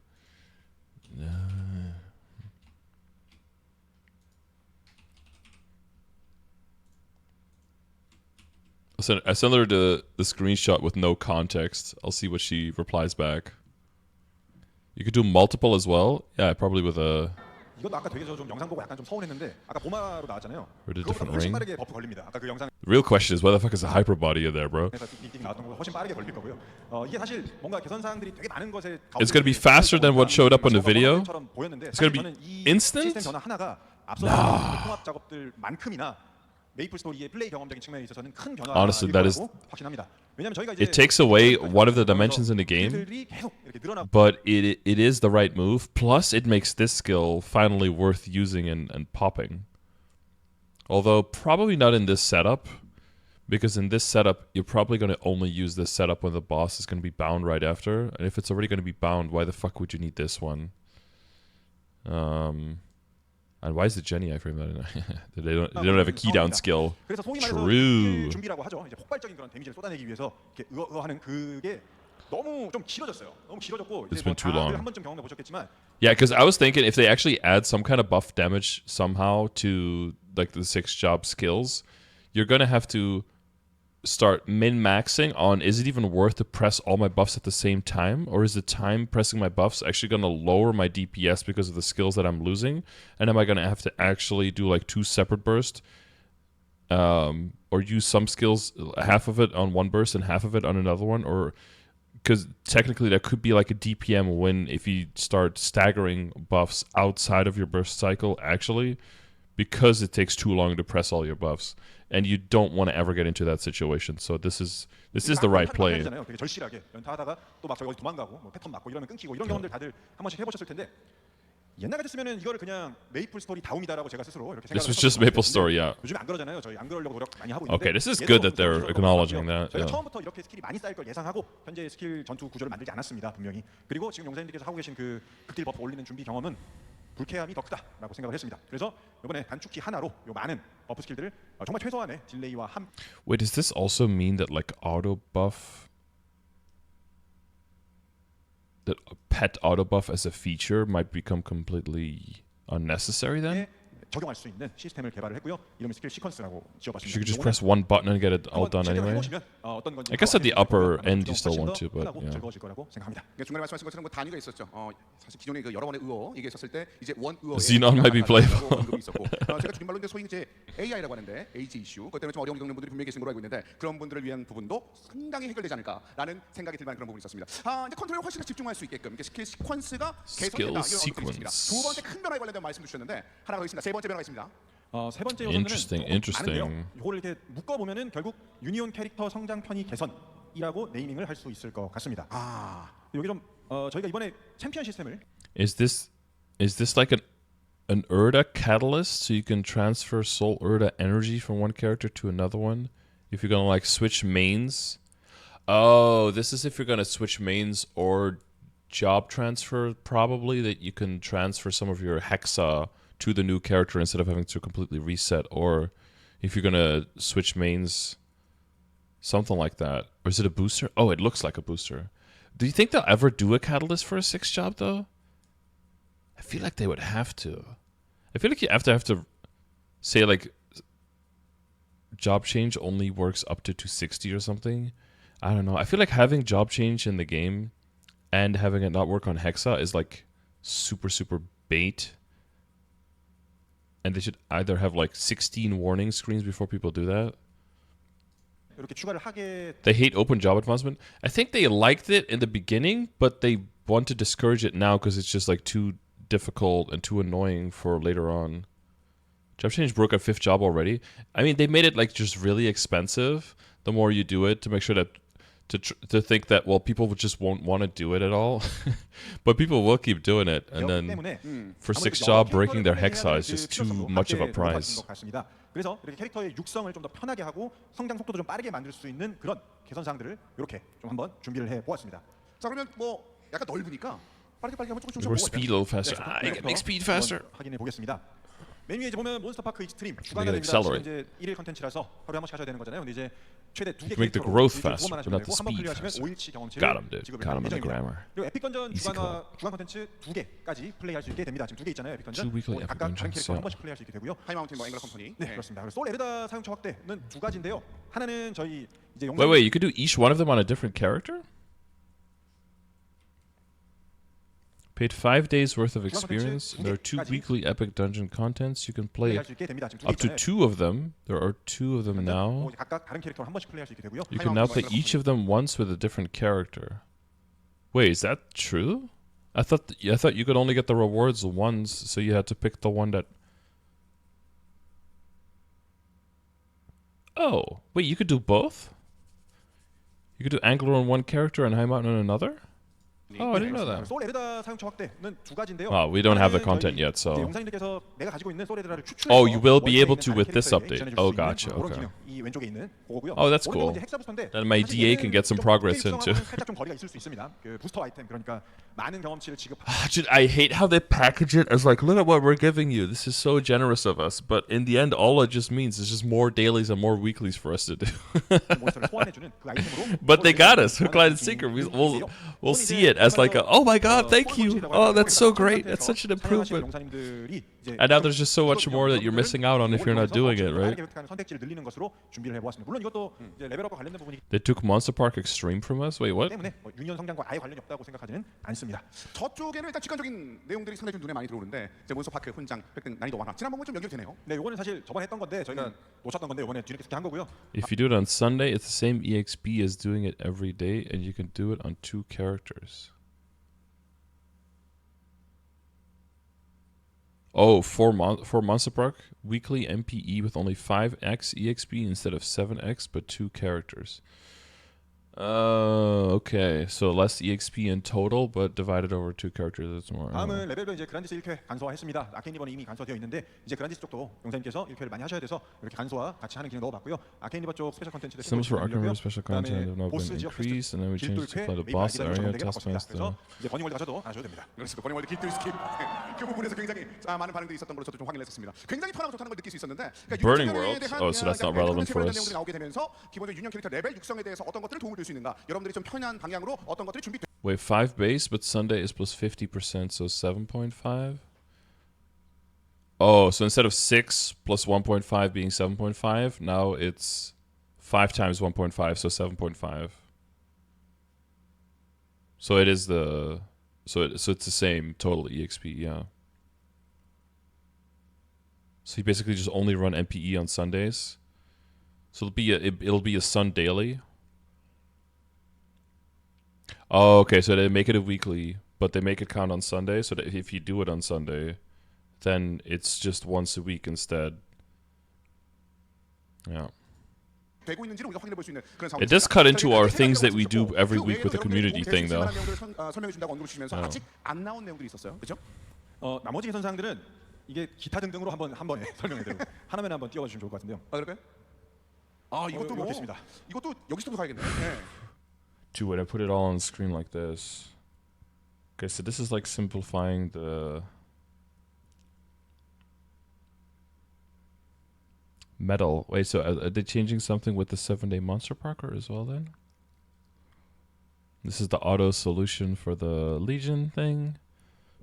[SPEAKER 1] I send her the screenshot with no context. I'll see what she replies back. You could do multiple as well. Yeah, probably with a.
[SPEAKER 3] 이것도 아까 되게 좀 영상 보고 약간 좀 서운했는데 아까 보마로 나왔잖아요.
[SPEAKER 1] Or a
[SPEAKER 3] 그거보다
[SPEAKER 1] different
[SPEAKER 3] 훨씬
[SPEAKER 1] ring.
[SPEAKER 3] 빠르게 버프 걸립니다. 아까 그 영상
[SPEAKER 1] The real question is why the fuck is a hyper body in there, bro?
[SPEAKER 3] 에서 띡띡 나왔던 거 훨씬 빠르게 걸릴 거고요. 이게 사실 뭔가 개선 사항들이 되게 많은 것에
[SPEAKER 1] It's gonna be faster than what showed up on the video.
[SPEAKER 3] 보였는데
[SPEAKER 1] It's gonna be
[SPEAKER 3] 저는 이
[SPEAKER 1] instant?
[SPEAKER 3] 시스템 전환 하나가 앞서 통합 작업들만큼이나 메이플 스토리의 플레이 경험적인 측면에 있어서는 큰 변화가
[SPEAKER 1] Honestly,
[SPEAKER 3] 있을
[SPEAKER 1] that is-
[SPEAKER 3] 거라고 확신합니다. 왜냐면 저희가 이제
[SPEAKER 1] It takes away one of the dimensions in the game,
[SPEAKER 3] 스킬들이 계속 이렇게 늘어나고
[SPEAKER 1] but it is the right move. Plus, it makes this skill finally worth using and popping. Although probably not in this setup, because in this setup you're probably going to only use this setup when the boss is going to be bound right after. And if it's already going to be bound, why the fuck would you need this one? And why is the Jenny iframe that? They don't have a key down skill.
[SPEAKER 3] 그래서 소위 말해서
[SPEAKER 1] True.
[SPEAKER 3] 스킬 준비라고 하죠. 이제 폭발적인 그런 데미지를 쏟아내기 위해서 이렇게 하는 그게 너무 좀 길어졌어요. 너무 길어졌고
[SPEAKER 1] It's
[SPEAKER 3] 이제
[SPEAKER 1] been too long.
[SPEAKER 3] 한 번쯤 경험해 보셨겠지만
[SPEAKER 1] Yeah, because I was thinking if they actually add some kind of buff damage somehow to like the 6 job skills, you're gonna have to start min-maxing on, is it even worth to press all my buffs at the same time, or is the time pressing my buffs actually going to lower my DPS because of the skills that I'm losing, and am I going to have to actually do like 2 separate bursts, or use some skills, half of it on one burst and half of it on another one, or because technically that could be like a DPM win if you start staggering buffs outside of your burst cycle actually, because it takes too long to press all your buffs. And you don't want to ever get into that situation. So this is the right play.
[SPEAKER 3] 되게 절실하게 연타하다가 또 막 저기 어디 도망가고 뭐 패턴 맞고 이러면 끊기고 이런 경험들 다들 한 번씩 해보셨을 텐데 옛날 같았으면은 이거를 그냥 메이플 스토리 다움이다라고 제가 스스로 이렇게
[SPEAKER 1] This was
[SPEAKER 3] 생각을
[SPEAKER 1] just Maple Story, yeah.
[SPEAKER 3] 요즘 안 그러잖아요. 저희 안 그러려고 노력 많이 하고 있는데.
[SPEAKER 1] Okay, this is good that they're acknowledging that.
[SPEAKER 3] 저희가
[SPEAKER 1] Yeah.
[SPEAKER 3] 처음부터 이렇게 스킬이 많이 쌓일 걸 예상하고 현재 스킬 전투 구조를 만들지 않았습니다. 분명히. 그리고 지금 용사님들께서 하고 계신 그 극딜 버프 올리는 준비 경험은 불쾌함이 더 크다라고 생각을 했습니다. 그래서 이번에 단축키 하나로 요 많은 버프 스킬들을 정말 최소한의 딜레이와 함.
[SPEAKER 1] Wait, does this also mean that like auto buff, that pet auto buff as a feature might become completely unnecessary then?
[SPEAKER 3] 적용할 수 있는 시스템을 개발을 했고요. 이름을 스킬 시퀀스라고 지어봤습니다.
[SPEAKER 1] You could just press one button and get it all done anyway. I guess at the upper end you still want to, but yeah.
[SPEAKER 3] 즐거워질 거라고 생각합니다.
[SPEAKER 2] 중간에 말씀하신 것처럼 뭐 단위가 있었죠. 사실 기존에 그 여러 번의 의어 이게 있었을 때 이제 원 의어
[SPEAKER 1] Xenon might be playable.
[SPEAKER 2] 언급이 있었고 제가 줄임말로 이제 소위 이제 AI라고 하는데 AG 이슈 그것 때문에 좀 어려움을 겪는 분들이 분명히 계신 걸로 알고 있는데 그런 분들을 위한 부분도 상당히 해결되지 않을까라는 생각이 들만한 그런 부분이 있었습니다. 이제 컨트롤에 훨씬 더 집중할 수 있게끔 이렇게 스킬 시퀀스가 개선됐다 이런 언급이 있습니다. 두 번째 큰 변화에 관련된 말씀 주셨는데 하나가 있습니다. 세 번째 변화가 있습니다.
[SPEAKER 3] 세 번째 요소는
[SPEAKER 1] Interesting.
[SPEAKER 3] 많은데요. 이걸 이렇게 묶어 보면은 결국 유니온 캐릭터 성장 편의 개선이라고 네이밍을 할 수 있을 것 같습니다. 여기 좀 저희가 이번에 챔피언 시스템을
[SPEAKER 1] Is this Is this like an Urda catalyst, so you can transfer soul Urda energy from one character to another one? If you're gonna like switch mains. Oh, this is if you're gonna switch mains or job transfer, probably, that you can transfer some of your hexa to the new character instead of having to completely reset. Or if you're gonna switch mains, something like that. Or is it a booster? Oh, it looks like a booster. Do you think they'll ever do a catalyst for a 6 job though? I feel like they would have to. I feel like you have to say like job change only works up to 260 or something. I don't know. I feel like having job change in the game and having it not work on Hexa is like super bait. And they should either have like 16 warning screens before people do that.
[SPEAKER 3] 이렇게 추가를 하게
[SPEAKER 1] They hate open job advancement. I think they liked it in the beginning, but they want to discourage it now because it's just like too difficult and too annoying for later on. Job change broke at 5th job already. I mean, they made it like just really expensive the more you do it to make sure that to think that, well, people just won't want to do it at all. But people will keep doing it. And then for 6th job, breaking their hexa is just too much of a prize.
[SPEAKER 3] 그래서 이렇게 캐릭터의 육성을 좀 더 편하게 하고 성장 속도도 좀 빠르게 만들 수 있는 그런 개선 사항들을 이렇게 좀 한번 준비를 해 보았습니다.
[SPEAKER 2] 자 그러면 뭐 약간 넓으니까 빠르게 한번 조금씩
[SPEAKER 1] Or speed a little faster. I can make speed faster.
[SPEAKER 3] 확인해 보겠습니다. 메 뉴에 이제 보면 몬스터파크 익스트림
[SPEAKER 1] They
[SPEAKER 3] 주간에
[SPEAKER 1] can
[SPEAKER 3] 됩니다.
[SPEAKER 1] accelerate.
[SPEAKER 3] 이제 1일 컨텐츠라서 하루에 한 번씩 하셔야 되는 거잖아요. 근데 이제 최대 2개
[SPEAKER 1] Make the growth faster, but not the speed faster. Got him, dude. Got him in the grammar.
[SPEAKER 3] 그리고 에픽 던전
[SPEAKER 1] Easy
[SPEAKER 3] 주간 컨텐츠 2개까지 플레이할 수 있게 됩니다. 지금 2개 있잖아요. 에픽 던전.
[SPEAKER 1] Two weekly
[SPEAKER 3] 각각
[SPEAKER 1] Epic
[SPEAKER 3] 다른
[SPEAKER 1] Dungeons,
[SPEAKER 3] 캐릭터 한
[SPEAKER 1] yeah.
[SPEAKER 3] 번씩 플레이할 수 있게 되고요.
[SPEAKER 2] 하이마운틴 뭐 앵글 컴퍼니.
[SPEAKER 3] 네, 그렇습니다. 그리고 솔 에르다 사용처 확대는 두 가지인데요. 하나는 저희 이제 영상
[SPEAKER 1] Wait, you could do each one of them on a different character? Paid 5 days worth of experience. There are 2 weekly epic dungeon contents. You can play
[SPEAKER 3] 플레이할 수 있게 됩니다. 지금 두 개
[SPEAKER 1] up to
[SPEAKER 3] 있잖아요.
[SPEAKER 1] 2 of them. There are 2 of them now.
[SPEAKER 3] 각각 다른 캐릭터로 한 번씩 플레이할 수 있게 되고요.
[SPEAKER 1] You can now play each of them once with a different character. Wait, is that true? I thought you could only get the rewards once, so you had to pick the one that. Oh, wait, you could do both? You could do Angler on one character and High Mountain on another? Oh, I didn't know that.
[SPEAKER 3] 솔 에르다 사용처 확대는 두 가지인데요.
[SPEAKER 1] Oh, we don't have the
[SPEAKER 3] 하나는
[SPEAKER 1] content
[SPEAKER 3] 저희
[SPEAKER 1] yet, so.
[SPEAKER 3] 이제 용사님들께서 내가 가지고 있는 솔 에르다를 추출해서
[SPEAKER 1] Oh, you will be able
[SPEAKER 3] 원소에
[SPEAKER 1] to
[SPEAKER 3] 있는
[SPEAKER 1] with
[SPEAKER 3] 다른
[SPEAKER 1] this
[SPEAKER 3] 캐릭터에게
[SPEAKER 1] update.
[SPEAKER 3] 지원해 줄
[SPEAKER 1] Oh,
[SPEAKER 3] 수
[SPEAKER 1] gotcha,
[SPEAKER 3] 있는 그런
[SPEAKER 1] okay.
[SPEAKER 3] 기능, 이 왼쪽에 있는 그거고요.
[SPEAKER 1] Oh, that's
[SPEAKER 3] 오른쪽은
[SPEAKER 1] cool.
[SPEAKER 3] 이제 핵사 부스터인데
[SPEAKER 1] Then my
[SPEAKER 3] 사실
[SPEAKER 1] DA
[SPEAKER 3] 얘는
[SPEAKER 1] can get some
[SPEAKER 3] 좀
[SPEAKER 1] progress
[SPEAKER 3] 육성하고는
[SPEAKER 1] into.
[SPEAKER 3] 살짝 좀 거리가 있을 수 있습니다. 그 부스터 아이템 그러니까 많은 경험치를 지급.
[SPEAKER 1] Dude, I hate how they package it as like, look at what we're giving you. This is so generous of us. But in the end, all it just means is just more dailies and more weeklies for us to do.
[SPEAKER 3] 몬스터를 소환해주는 그 아이템으로.
[SPEAKER 1] But they got us, hook, line, and sinker. We'll see it as like, oh my god, thank you. Oh, that's so great. That's such an improvement. And now there's just so much more that you're missing out on if you're not doing it, right?
[SPEAKER 3] 선택지를 늘리는 것으로 준비를 해보았습니다. 물론 이것도 이제 레벨업과 관련된 부분이기
[SPEAKER 1] They took Monster Park Extreme from us? Wait, what?
[SPEAKER 3] 때문에 뭐 유년 성장과 아예 관련이 없다고 생각하지는 않습니다.
[SPEAKER 2] 저쪽에는 일단 직관적인 내용들이 상당히 좀 눈에 많이 들어오는데 이제 몬스터파크 훈장 획득 난이도 완화 지난번과 좀 연결되네요.
[SPEAKER 3] 네, 이거는 사실 저번에 했던 건데 저희가 놓쳤던 건데 이번에 뒤늦게 한 거고요.
[SPEAKER 1] If you do it on Sunday, it's the same EXP as doing it every day, and you can do it on 2 characters. Oh, for Monster Park, weekly MPE with only 5x EXP instead of 7x, but 2 characters. Okay. So less EXP in total, but divided over 2 characters. That's more.
[SPEAKER 3] 다음은 레벨별 이제 그란디스 1회 간소화했습니다. 아케인 리버는 이미 간소되어 있는데 이제 그란디스 쪽도 용사님께서 1회를 많이 하셔야 돼서 이렇게 간소화 같이 하는 기능 넣어봤고요. 아케인 리버 쪽 스페셜 컨텐츠도
[SPEAKER 1] Symbols for Arkham River special content have now been increased, and then we changed to apply the boss area, task master.
[SPEAKER 3] 그래서 이제 버닝월드 가셔도 안 하셔도 됩니다.
[SPEAKER 2] 그렇습니다. 버닝월드 길드 스킵 그 부분에서 굉장히 많은 반응들이 있었던 걸로 저도 좀 확인을 했었습니다. 굉장히 편하고 좋다는 걸 느낄 수 있었는데 그러니까
[SPEAKER 1] Burning
[SPEAKER 2] 육성에
[SPEAKER 1] Worlds?
[SPEAKER 2] 대한
[SPEAKER 1] Oh, so that's not relevant for us.
[SPEAKER 2] 내용들이 나오게 되면서 기본적으로 유년 캐릭터 레벨 육성에 대해서 어떤 것들을 도움을 줄 수 있는가 여러분들이 좀 편한 방향으로 어떤 것들이 준비
[SPEAKER 1] Wait, 5 base, but Sunday is plus 50%, so 7.5? Oh, so instead of 6 plus 1.5 being 7.5, now it's 5 times 1.5, so 7.5. So it is the... So it's the same total EXP, yeah. So you basically just only run MPE on Sundays. So it'll be a Sun daily. Oh, okay, so they make it a weekly, but they make it count on Sunday, so that if you do it on Sunday, then it's just once a week instead. Yeah.
[SPEAKER 2] 되고 있는지를 우리가 확인해 볼 수 있는 그런
[SPEAKER 1] It does cut into our things that we do every week with the community thing, though.
[SPEAKER 2] 설명해 준다고 언급을 주시면서 아직 안 나온 내용들이 있었어요. 그렇죠?
[SPEAKER 3] 나머지 개선사항들은 이게 기타 등등으로 한번 설명해드리고 하나만 한번 띄워주시면 좋을 것 같은데요.
[SPEAKER 2] 아 그럴까요? 아 이것도 뭐
[SPEAKER 3] 이렇게 있습니다.
[SPEAKER 2] 이것도 여기서도 가야겠네. 네.
[SPEAKER 1] Dude, when I put it all on the screen like this. Okay, so this is like simplifying the metal. Wait, so are they changing something with the 7-day monster parker as well then? This is the auto solution for the Legion thing.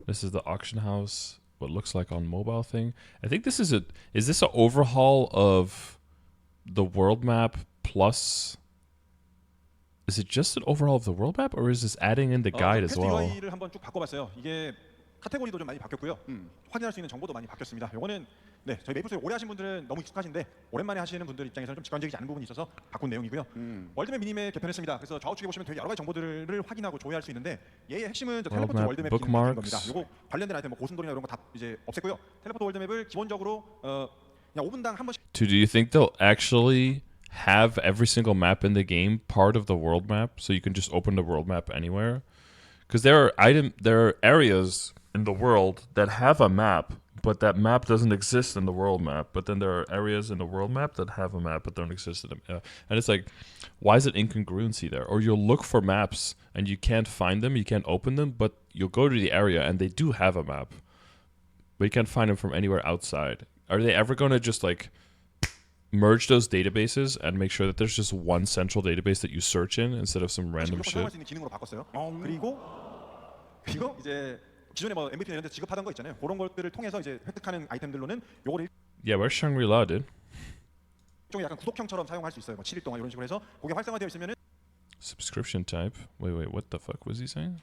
[SPEAKER 1] This is the auction house, what looks like on mobile thing. I think this is is this an overhaul of the world map plus? Is it just an overhaul of the world map, or is this adding in the guide as well?
[SPEAKER 3] UI를 한번 쭉 바꿔봤어요. 이게 카테고리도 좀 많이 바뀌었고요. 확인할 수 있는 정보도 많이 바뀌었습니다. 요거는 네, 저희 메이플 스토리 오래 하신 분들은 너무 익숙하신데 오랜만에 하시는 분들 입장에서는 좀 직관적이지 않은 부분이 있어서 바꾼 내용이고요. 월드맵 미니맵 개편했습니다. 그래서 좌우측에 보시면 되게 여러 가지 정보들을 확인하고 조회할 수 있는데 얘의 핵심은 저 텔레포트 월드맵 기능인 겁니다. 요거 관련된 아이템 뭐 고순돌이나 이런 거 다 이제 없앴고요. 텔레포트 월드맵을 기본적으로 그냥 5분당 한 번씩.
[SPEAKER 1] Do you think they'll actually have every single map in the game part of the world map, so you can just open the world map anywhere? Because there are areas in the world that have a map, but that map doesn't exist in the world map. But then there are areas in the world map that have a map but don't exist in the and it's like, why is it incongruency there? Or you'll look for maps and you can't find them, you can't open them, but you'll go to the area and they do have a map, but you can't find them from anywhere outside. Are they ever going to just like merge those databases and make sure that there's just one central database that you search in instead of some random shit?
[SPEAKER 3] 사용할 수 있는 기능으로 바꿨어요. 그리고 이제 기존에 뭐 MVP 이런 데 지급하던 거 있잖아요. 그런 것들을 통해서 이제 획득하는 아이템들로는 요거를
[SPEAKER 1] Yeah, where's Shangri-La, dude?
[SPEAKER 3] 일종의 약간 구독형처럼 사용할 수 있어요. 뭐 7일 동안 이런 식으로 해서 그게 활성화되어 있으면은
[SPEAKER 1] Subscription type. Wait, what the fuck was he saying?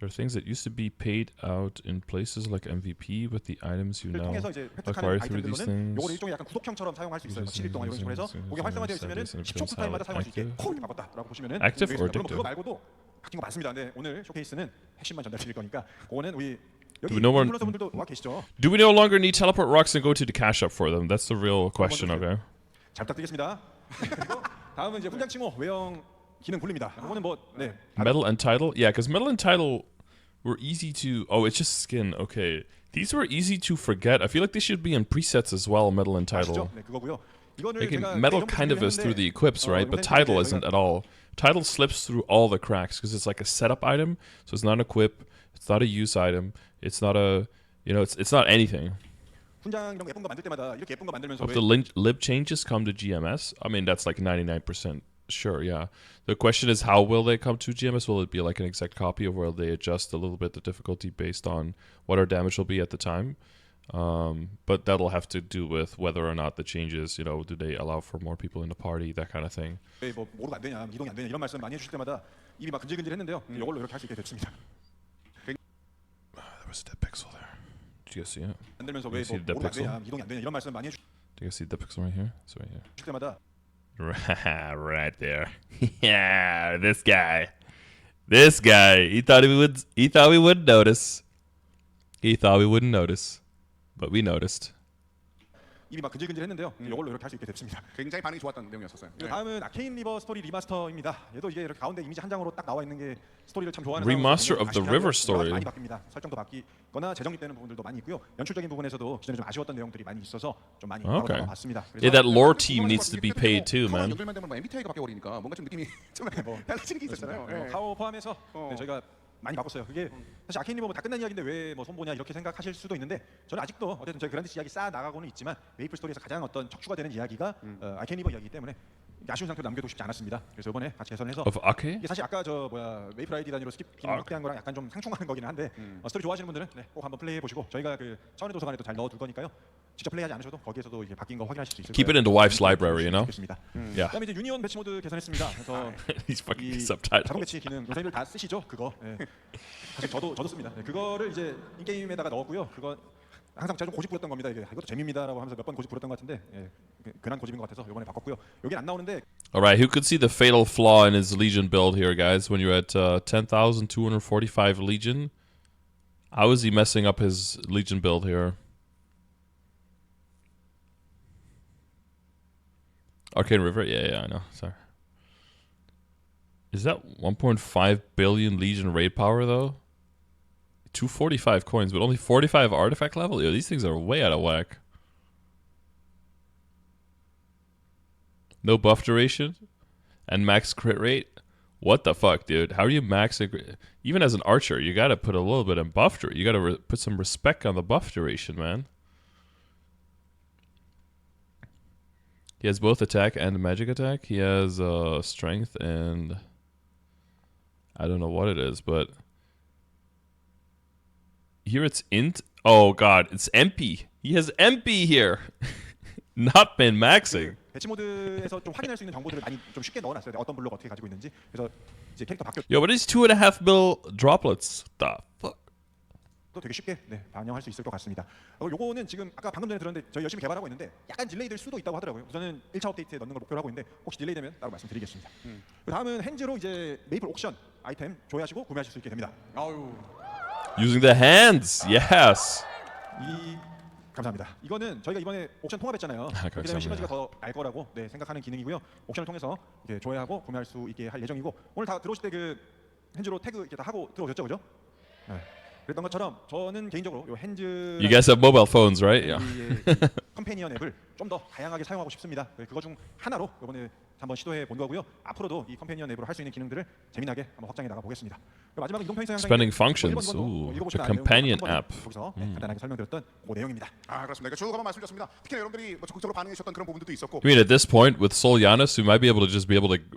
[SPEAKER 1] There are things that used to be paid out in places like MVP with the items you now
[SPEAKER 3] 통해서 이제
[SPEAKER 1] acquire
[SPEAKER 3] 획득하는
[SPEAKER 1] through these
[SPEAKER 3] 아이템들로는
[SPEAKER 1] things.
[SPEAKER 3] 요거를 일종의 약간 구독형처럼 사용할 수 있어요. 7일 동안 이런 식으로 해서 그게 활성화되어 있으면은 10초 쿨타임마다 사용할 수 있게 이렇게 바꿨다라고 보시면은
[SPEAKER 1] Active or
[SPEAKER 3] 물론
[SPEAKER 1] addictive?
[SPEAKER 3] 그거 말고도 바뀐 거 많습니다. 근데 오늘 쇼케이스는 핵심만 전달드릴 거니까 그거는 우리
[SPEAKER 1] Do
[SPEAKER 3] 여기
[SPEAKER 1] we no more-
[SPEAKER 3] 인플루언서분들도 와 계시죠?
[SPEAKER 1] Do we no longer need teleport rocks and go to the cash up for them? That's the real question, okay?
[SPEAKER 3] 잘 부탁드리겠습니다. 그리고 다음은 이제 훈장 칭호 외형 기능 굴립니다. 이거는 뭐 네.
[SPEAKER 1] Metal and title? Yeah, because metal and title were easy to... Oh, it's just skin. Okay. These were easy to forget. I feel like they should be in presets as well, metal and title.
[SPEAKER 3] 아시죠? 네, 그거고요. 이거를
[SPEAKER 1] Like
[SPEAKER 3] 제가
[SPEAKER 1] metal
[SPEAKER 3] 예전부터
[SPEAKER 1] kind of is through the
[SPEAKER 3] 준비했는데,
[SPEAKER 1] equips, right? But title isn't at all. Title slips through all the cracks because it's like a setup item. So it's not an equip. It's not a use item. It's not a... You know, it's not anything.
[SPEAKER 3] 훈장 이런 거 예쁜 거 만들 때마다 이렇게 예쁜 거 만들면서
[SPEAKER 1] If
[SPEAKER 3] 왜
[SPEAKER 1] the lib changes come to GMS, I mean, that's like 99% sure, yeah. The question is, how will they come to GMS? Will it be like an exact copy, or will they adjust a little bit the difficulty based on what our damage will be at the time? But that'll have to do with whether or not the changes, you know, do they allow for more people in the party, that kind of thing.
[SPEAKER 3] 왜 뭐 모르고 안 되냐, 이동이 안 되냐 이런 말씀 많이 해주실 때마다 입이 막 근질근질했는데요. 이걸로 이렇게 할 수 있게 됐습니다.
[SPEAKER 1] There was a dead pixel there. Did you guys see it?
[SPEAKER 3] 만들면서
[SPEAKER 1] You
[SPEAKER 3] 왜
[SPEAKER 1] see
[SPEAKER 3] 뭐
[SPEAKER 1] the
[SPEAKER 3] 모르고 안
[SPEAKER 1] pixel?
[SPEAKER 3] 되냐, 이동이 안 되냐 이런 말씀 많이 해주실
[SPEAKER 1] Do you guys see the pixel right here? It's right here.
[SPEAKER 3] 때마다
[SPEAKER 1] Right there. Yeah, this guy. This guy. He thought we wouldn't notice. He thought we wouldn't notice. But we noticed.
[SPEAKER 3] 입이 막 근질근질했는데요. 이걸로 이렇게 할 수 있게 됐습니다.
[SPEAKER 2] 굉장히 반응이 좋았던 내용이었었어요. 네.
[SPEAKER 3] 다음은 아케인 리버 스토리 리마스터입니다. 얘도 이게 이렇게 가운데 이미지 한 장으로 딱 나와 있는 게 스토리를 참 좋아하는
[SPEAKER 1] Remaster
[SPEAKER 3] 사람들은
[SPEAKER 1] of the
[SPEAKER 3] 아시긴
[SPEAKER 1] River
[SPEAKER 3] 하고요.
[SPEAKER 1] story.
[SPEAKER 3] 많이 바뀝니다. 설정도 바뀌거나 재정립되는 부분들도 많이 있고요. 연출적인 부분에서도 기존에 좀 아쉬웠던 내용들이 많이 있어서 좀 많이
[SPEAKER 1] Okay.
[SPEAKER 3] 봤습니다.
[SPEAKER 1] Yeah, that lore team needs to be paid too, man.
[SPEAKER 2] 연결만 되면 뭐 MBTI가 바뀌어버리니까 뭔가 좀 느낌이 좀 달라지는 게 있었잖아요. 예.
[SPEAKER 3] 카오 포함해서 네, 저희가 많이 바꿨어요. 그게 사실 아케인 리버 뭐다 끝난 이야기인데 왜 뭐 손보냐 이렇게 생각하실 수도 있는데 저는 아직도 어쨌든 저희 그란디스 이야기 쌓아 나가고는 있지만 메이플 스토리에서 가장 어떤 척추가 되는 이야기가 아케인 리버 이야기이기 때문에 아쉬운 상태로 남겨두고 싶지 않았습니다. 그래서 이번에 같이 개선해서
[SPEAKER 1] Of Ake?
[SPEAKER 3] 이게 사실 아까 저 메이플 아이디 단위로 스킵 기능 확대한 거랑 약간 좀 상충하는 거긴 한데 스토리 좋아하시는 분들은 네, 꼭 한번 플레이해 보시고 저희가 그 차원의 도서관에도 잘 넣어둘 거니까요. 직접 플레이하지 않으셔도 거기에서도 이게 바뀐 거 확인하실 수 있을
[SPEAKER 1] Keep it
[SPEAKER 3] 거예요.
[SPEAKER 1] in the wife's library, you know?
[SPEAKER 3] 좋겠습니다.
[SPEAKER 1] Yeah.
[SPEAKER 3] 그다음에 이제 유니온 배치 모드 개선했습니다. 그래서
[SPEAKER 1] He's fucking
[SPEAKER 3] 이
[SPEAKER 1] subtitle.
[SPEAKER 3] 자동 배치 기능 요새들 다 쓰시죠? 그거. 예. 사실 저도 씁니다. 네, 그거를 이제 인게임에다가 넣었고요. 그거 항상 제가 좀 고집 부렸던 겁니다. 이게 이것도 재미입니다라고 하면서 몇 번 고집 부렸던 것 같은데 예, 괜한 고집인 것 같아서 이번에 바꿨고요. 여긴 안 나오는데
[SPEAKER 1] All right, who could see the fatal flaw in his Legion build here, guys? When you're at 10,245 Legion, how is he messing up his Legion build here? Arcane River? Yeah, I know. Sorry. Is that 1.5 billion Legion raid power, though? 245 coins, but only 45 artifact level? Yo, these things are way out of whack. No buff duration and max crit rate. What the fuck, dude? How do you max it? Even as an archer, you gotta put a little bit of buff duration. You gotta put some respect on the buff duration, man. He has both attack and magic attack. He has strength and I don't know what it is, but here it's int. Oh god, it's MP. He has MP here. Not been maxing.
[SPEAKER 3] 배치 모드에서 좀 확인할 수 있는 정보들을 많이 좀 쉽게 넣어놨어요. 어떤 블록 어떻게 가지고 있는지. 그래서 이제 캐릭터 바뀌어도
[SPEAKER 1] Yo, what is 2.5 mil droplets? The fuck?
[SPEAKER 3] 되게 쉽게 반영할 수 있을 것 같습니다. 요거는 지금 아까 방금 전에 들었는데 저희 열심히 개발하고 있는데 약간 딜레이 될 수도 있다고 하더라고요. 우선은 1차 업데이트에 넣는 걸 목표로 하고 있는데 혹시 딜레이 되면 따로 말씀드리겠습니다. 그 다음은 핸즈로 이제 메이플 옥션 아이템 조회하시고 구매하실 수 있게 됩니다.
[SPEAKER 2] 아유.
[SPEAKER 1] Using the hands. Yes.
[SPEAKER 3] 감사합니다. 이거는 저희가 이번에 옥션 통합했잖아요. 그렇게 되면 시너지가 더 날 거라고 생각하는 기능이고요. 옥션을 통해서 이렇게 조회하고 구매할 수 있게 할 예정이고 오늘 다 들어오실 때 그 핸즈로 태그 이렇게 다 하고 들어오셨죠, 그죠? 네. 그랬던 것처럼 저는 개인적으로 요 핸즈
[SPEAKER 1] You guys have mobile phones, right? Yeah.
[SPEAKER 3] 컴패니언 앱을 좀 더 다양하게 사용하고 싶습니다. 그거 중 하나로 이번에 한번 시도해 본 거고요. 앞으로도 이 컴패니언 앱으로 할 수 있는 기능들을 재미나게 한번 확장해 나가 보겠습니다. 마지막 이동편에서
[SPEAKER 1] Spending functions. Ooh, the companion app.
[SPEAKER 3] 거기서 간단하게 설명드렸던 그 내용입니다.
[SPEAKER 2] 아 그렇습니다. 쭉 한번 말씀드렸습니다. 특히나 여러분들이 뭐 적극적으로 반응하셨던 그런 부분들도 있었고.
[SPEAKER 1] I mean, at this point, with Sol Yanis, we might be able to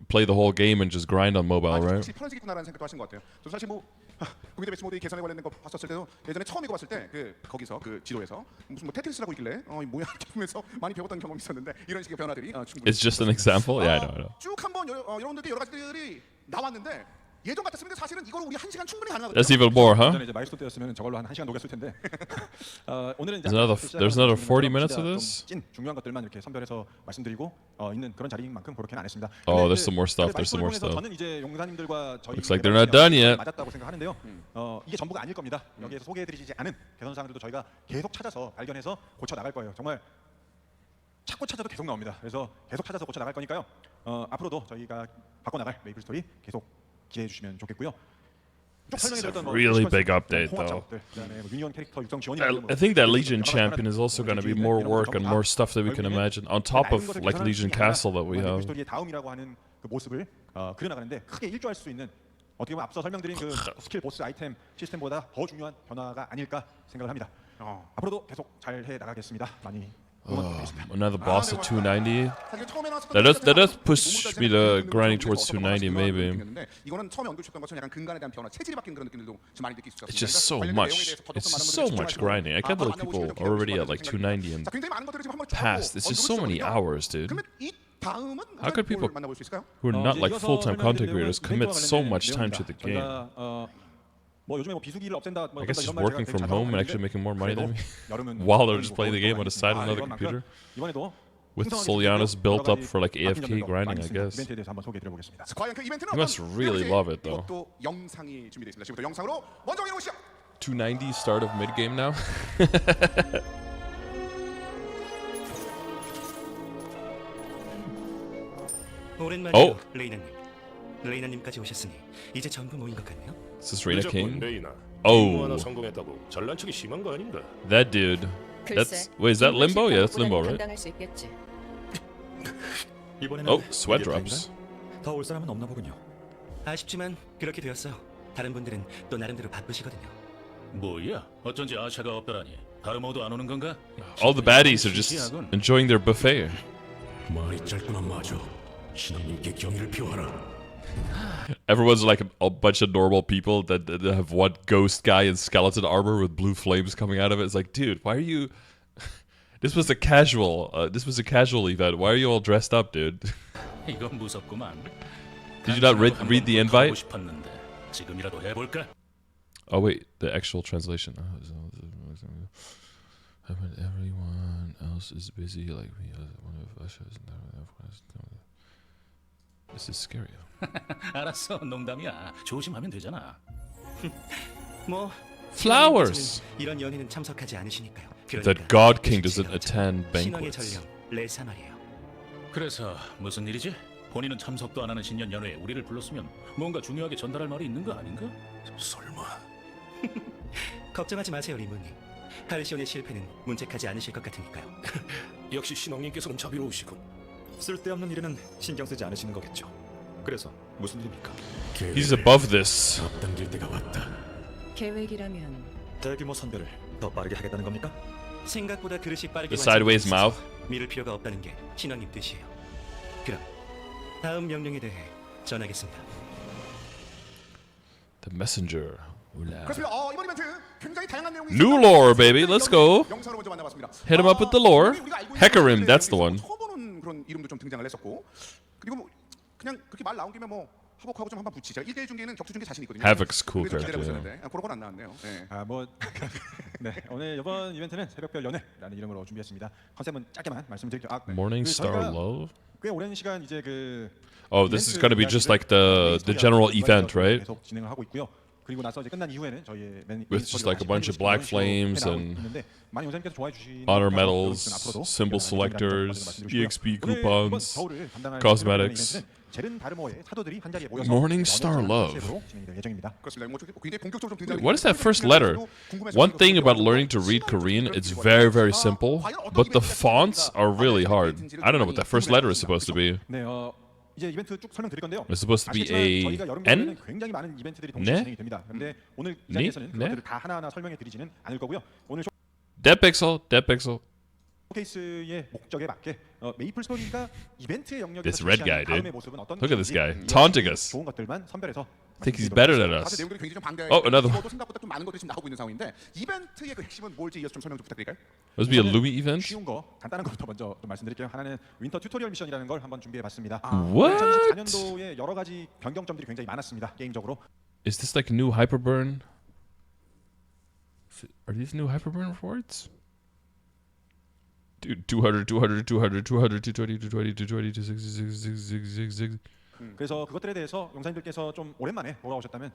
[SPEAKER 1] play the whole game and just grind on mobile, right?
[SPEAKER 2] 확실히 편해지겠구나라는 생각도 하신 것 같아요. 저 사실 뭐 공유대 배치 모드 개선에 관련된 거 봤었을 때도 예전에 처음 이거 봤을 때 그 거기서 그 지도에서 무슨 뭐 테트리스라고 있길래 이 뭐야 이렇게 보면서 많이 배웠던 경험이 있었는데 이런 식의 변화들이 충분히.
[SPEAKER 1] It's just an example. Yeah, I know.
[SPEAKER 2] 쭉 한번 여러분들께 여러 가지들이 나왔는데 예전 같았으면 사실은 이거로 우리 1시간 충분히 가능하거든요.
[SPEAKER 1] That's even more, huh?
[SPEAKER 3] 이제 마이스톤 때였으면 저걸로 한 1시간 녹였을 텐데. 오늘은 이제
[SPEAKER 1] There's another 40 minutes of this?
[SPEAKER 3] 찐 중요한 것들만 이렇게 선별해서 말씀드리고 있는 그런 자리인 만큼 그렇게는 안 했습니다.
[SPEAKER 1] Oh, there's some more stuff. There's some more stuff.
[SPEAKER 3] 저는 이제 용사님들과 저희
[SPEAKER 1] Looks like they're not done yet.
[SPEAKER 3] 맞았다고 생각하는데요. 이게 전부가 아닐 겁니다. 여기에서 소개해드리지 않은 개선 사항들도 저희가 계속 찾아서 발견해서 고쳐 나갈 거예요. 정말 찾고 찾아도 계속 나옵니다. 그래서 계속 찾아서 고쳐 나갈 거니까요. 앞으로도 저희가 바꿔 나갈 메이플 스토리 계속 기대해 주시면 좋겠고요.
[SPEAKER 1] This is a really big update, though. I think that Legion Champion is also going to be more work and more stuff that we can imagine on top of like Legion Castle that we have.
[SPEAKER 3] 다음이라고 하는 그 모습을 그려나가는데 크게 일조할 수 있는 어떻게 보면 앞서 설명드린 그 스킬 보스 아이템 시스템보다 더 중요한 변화가 아닐까 생각을 합니다. 앞으로도 계속 잘 해 나가겠습니다. 많이
[SPEAKER 1] Another boss at 290. That does push me to grinding towards 290 maybe.
[SPEAKER 2] 이거는 처음에 언급하셨던 것처럼 약간 근간에 대한 변화, 체질이 바뀐 그런 느낌들도 좀 많이 느낄 수 있었습니다.
[SPEAKER 1] It's just so much. It's just so much grinding. I can't believe people are already at like 290 and past. It's just so many hours, dude. How could people who are not like full-time content creators commit so much time to the game?
[SPEAKER 3] 뭐 요즘에 뭐 비수기를 없앤다
[SPEAKER 1] I guess just working from home and actually making more money than me while they're just playing the game on the side of another computer. With Solianos built up for like AFK grinding, I guess. You must really love it though. 290 start of mid game now.
[SPEAKER 4] 오랜만이에요, 레이나님. 레이나님까지 오셨으니 이제 전부 모인 것 같네요.
[SPEAKER 1] Is this Reina King?
[SPEAKER 5] Oh,
[SPEAKER 1] Oh, that dude. That's wait, is that Limbo? Yeah, that's Limbo, right? Oh, sweat drops.
[SPEAKER 4] 더 올 사람은 없나 보군요. 아쉽지만 그렇게 되었어요. 다른 분들은 또 나름대로 바쁘시거든요.
[SPEAKER 7] 뭐야? 어쩐지 아샤가 없더라니. 다른 모두 안 오는 건가?
[SPEAKER 1] All the baddies are just enjoying their buffet.
[SPEAKER 5] 말이 짧구나 마저. 신앙님께 경의를 표하라.
[SPEAKER 1] Everyone's like a bunch of normal people that have one ghost guy in skeleton armor with blue flames coming out of it. It's like, dude, why are you? This was a casual event. Why are you all dressed up, dude?
[SPEAKER 7] 이건 무섭구만.
[SPEAKER 1] Did you not read the invite?
[SPEAKER 7] 싶었는데 지금이라도 해볼까?
[SPEAKER 1] Oh wait, the actual translation. Everyone else is busy like me. One of us is This is scary.
[SPEAKER 7] 알았어, 농담이야. 조심하면 되잖아.
[SPEAKER 4] 뭐
[SPEAKER 1] Flowers.
[SPEAKER 4] 이런 연회는 참석하지 않으시니까요.
[SPEAKER 1] That God King doesn't attend
[SPEAKER 4] 신앙의
[SPEAKER 1] banquets.
[SPEAKER 4] 전령 레사 말이에요.
[SPEAKER 7] 그래서 무슨 일이지? 본인은 참석도 안 하는 신년 연회에 우리를 불렀으면 뭔가 중요하게 전달할 말이 있는 거 아닌가?
[SPEAKER 5] 설마
[SPEAKER 4] 걱정하지 마세요, 리모님. 하르시온의 실패는 문책하지 않으실 것 같으니까요.
[SPEAKER 5] 역시 신왕님께서는 자비로우시군.
[SPEAKER 8] 쓸데없는 일에는 신경 쓰지 않으시는 거겠죠. 그래서 무슨 일입니까?
[SPEAKER 1] He's above this.
[SPEAKER 5] 앞당길 때가 왔다.
[SPEAKER 6] 계획이라면
[SPEAKER 8] 대규모 선별을 더 빠르게 하겠다는 겁니까?
[SPEAKER 4] 생각보다 그릇이 빠르게
[SPEAKER 1] The sideways
[SPEAKER 4] 완성되어
[SPEAKER 1] mouth.
[SPEAKER 4] 있어서 미룰 필요가 없다는 게 신왕님 뜻이에요. 그럼 다음 명령에 대해 전하겠습니다.
[SPEAKER 1] The messenger. Hola.
[SPEAKER 2] 그렇습니다. 이번 이벤트 굉장히 다양한 내용이
[SPEAKER 1] New
[SPEAKER 2] 있습니다.
[SPEAKER 1] lore, baby. Let's go.
[SPEAKER 2] 영상으로 먼저 만나봤습니다.
[SPEAKER 1] Hit him up with the lore.
[SPEAKER 2] 우리가 알고 있는
[SPEAKER 1] Hecarim, that's the
[SPEAKER 2] 여기서
[SPEAKER 1] one.
[SPEAKER 2] 처음 보는 그런 이름도 좀 등장을 했었고, 그리고 뭐 그냥 그렇게 말 나온 김에 뭐 하복하고 좀 한번 붙이자. 1대1 중계는 격투 중계 자신 있거든요.
[SPEAKER 1] Havoc's cool
[SPEAKER 2] 그래서 기대를
[SPEAKER 1] character.
[SPEAKER 2] 해보셨는데 그런 건 안 나왔네요. 네.
[SPEAKER 3] 네, 오늘 이번 이벤트는 새벽별 연애라는 이름으로 준비했습니다. 컨셉은 짧게만 말씀드릴게요.
[SPEAKER 1] Morning
[SPEAKER 3] 그
[SPEAKER 1] Star
[SPEAKER 3] 저희가
[SPEAKER 1] Love.
[SPEAKER 3] 꽤 오랜 시간 이제 그
[SPEAKER 1] Oh, this is gonna be just like the general event, right?
[SPEAKER 3] 계속 진행을 하고 있고요. 그리고 나서 이제 끝난 이후에는 저희의
[SPEAKER 1] With just like a bunch of black flames and
[SPEAKER 3] 많이 원장님께서 좋아해 주시는
[SPEAKER 1] honor
[SPEAKER 3] 것과
[SPEAKER 1] medals,
[SPEAKER 3] 앞으로도
[SPEAKER 1] symbol
[SPEAKER 3] 특별한
[SPEAKER 1] selectors,
[SPEAKER 3] 말씀드리고 싶고요.
[SPEAKER 1] EXP
[SPEAKER 3] 오늘 이번
[SPEAKER 1] coupons,
[SPEAKER 3] 겨울을 담당할
[SPEAKER 1] cosmetics.
[SPEAKER 3] 이벤트는 제른 다르모의 사도들이 한 자리에 모여서
[SPEAKER 1] Morning Star Love.
[SPEAKER 3] 컨셉으로 진행이 될 예정입니다.
[SPEAKER 2] 그렇습니다. 뭐 굉장히 본격적으로 좀 등장.
[SPEAKER 1] What is that first letter? One thing about learning to read Korean, it's very, very simple, but the fonts are really hard. I don't know what that first letter is supposed to be.
[SPEAKER 3] 네, 이제 이벤트 쭉 설명드릴 건데요.
[SPEAKER 1] It's supposed to be
[SPEAKER 3] 아시겠지만
[SPEAKER 1] a
[SPEAKER 3] 저희가 여름
[SPEAKER 1] N?
[SPEAKER 3] 겨울에는 굉장히 많은 이벤트들이 동시에
[SPEAKER 1] 네?
[SPEAKER 3] 진행이 됩니다. 그런데 오늘 이
[SPEAKER 1] 네?
[SPEAKER 3] 자리에서는
[SPEAKER 1] 네?
[SPEAKER 3] 그것들을 다 하나하나 설명해 드리지는 않을 거고요. 오늘
[SPEAKER 1] Dead pixel, dead pixel.
[SPEAKER 3] 쇼케이스의 목적에 맞게 메이플 스토리가 이벤트의 영역에서
[SPEAKER 1] This red guy,
[SPEAKER 3] 다음의
[SPEAKER 1] dude.
[SPEAKER 3] 모습은 어떤
[SPEAKER 1] Look at this guy,
[SPEAKER 3] 것인지
[SPEAKER 1] taunting us.
[SPEAKER 3] 좋은 것들만 선별해서
[SPEAKER 1] Think he's better than
[SPEAKER 2] 다들
[SPEAKER 1] us.
[SPEAKER 2] 내용들이 굉장히 좀 방대해.
[SPEAKER 1] Oh, another one.
[SPEAKER 2] 생각보다 좀 많은 것들이 지금 나오고 있는 상황인데 이벤트의 그 핵심은 뭘지 이어서 좀 설명 좀 부탁드릴까요?
[SPEAKER 1] Must be a Louis event?
[SPEAKER 3] 쉬운 거, 간단한 것부터 먼저 좀 말씀드릴게요. 하나는 윈터 튜토리얼 미션이라는 걸 한번 준비해봤습니다.
[SPEAKER 1] What?
[SPEAKER 3] 2024년도에 여러 가지 변경점들이 굉장히 많았습니다. 게임적으로.
[SPEAKER 1] Is this like new Hyperburn? Are these new Hyperburn rewards? Dude, 200, 200, 200, 200, 220, 220, 220, 266, 666.
[SPEAKER 3] 그래서 그것들에 대해서 용사님들께서 좀 오랜만에 돌아오셨다면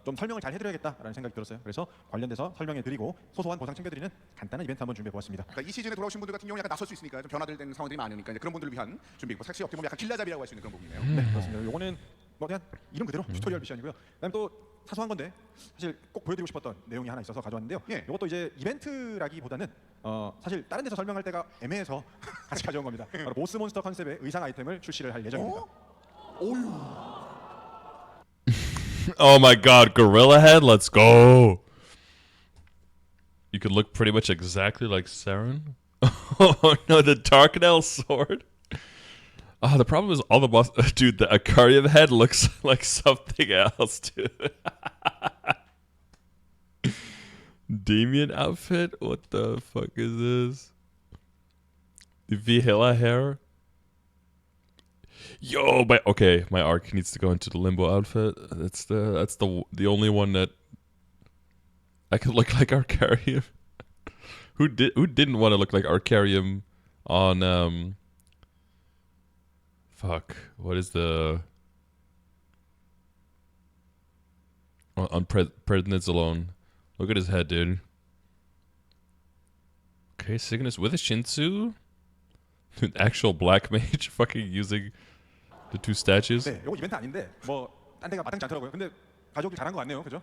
[SPEAKER 3] 좀 설명을 잘 해드려야겠다라는 생각이 들었어요. 그래서 관련돼서 설명해드리고 소소한 보상 챙겨드리는 간단한 이벤트 한번 준비해보았습니다.
[SPEAKER 2] 그러니까 이 시즌에 돌아오신 분들 같은 경우 약간 낯설 수 있으니까 좀 변화된 상황들이 많으니까 이제 그런 분들을 위한 준비고 사실 어떻게 보면 약간 길라잡이라고 할 수 있는 그런 부분이네요.
[SPEAKER 3] 네, 그렇습니다. 요거는 뭐 그냥 이름 그대로 튜토리얼 미션이고요. 그다음 또 사소한 건데 사실 꼭 보여드리고 싶었던 내용이 하나 있어서 가져왔는데요.
[SPEAKER 2] 예.
[SPEAKER 3] 이것도 이제 이벤트라기보다는 사실 다른 데서 설명할 때가 애매해서 같이 가져온 겁니다. 바로 보스 몬스터 컨셉의 의상 아이템을 출시를 할 예정입니다.
[SPEAKER 1] Oh my god, Gorilla Head, let's go! You could look pretty much exactly like Saren. Oh no, the Darknell sword. The problem is all the boss. Dude, the Akarium head looks like something else, dude. Damien outfit? What the fuck is this? The Vihela hair? Yo, my arc needs to go into the limbo outfit. That's the only one that I could look like Arcarium. Who didn't want to look like Arcarium on fuck, what is the on President's alone? Look at his head, dude. Okay, Cygnus with a Shinsu? An actual black mage fucking using the two statues.
[SPEAKER 3] 네, 이거 이벤트 아닌데 뭐 딴 데가 마땅치 않더라고요. 근데 가져오길 잘한 것 같네요, 그죠?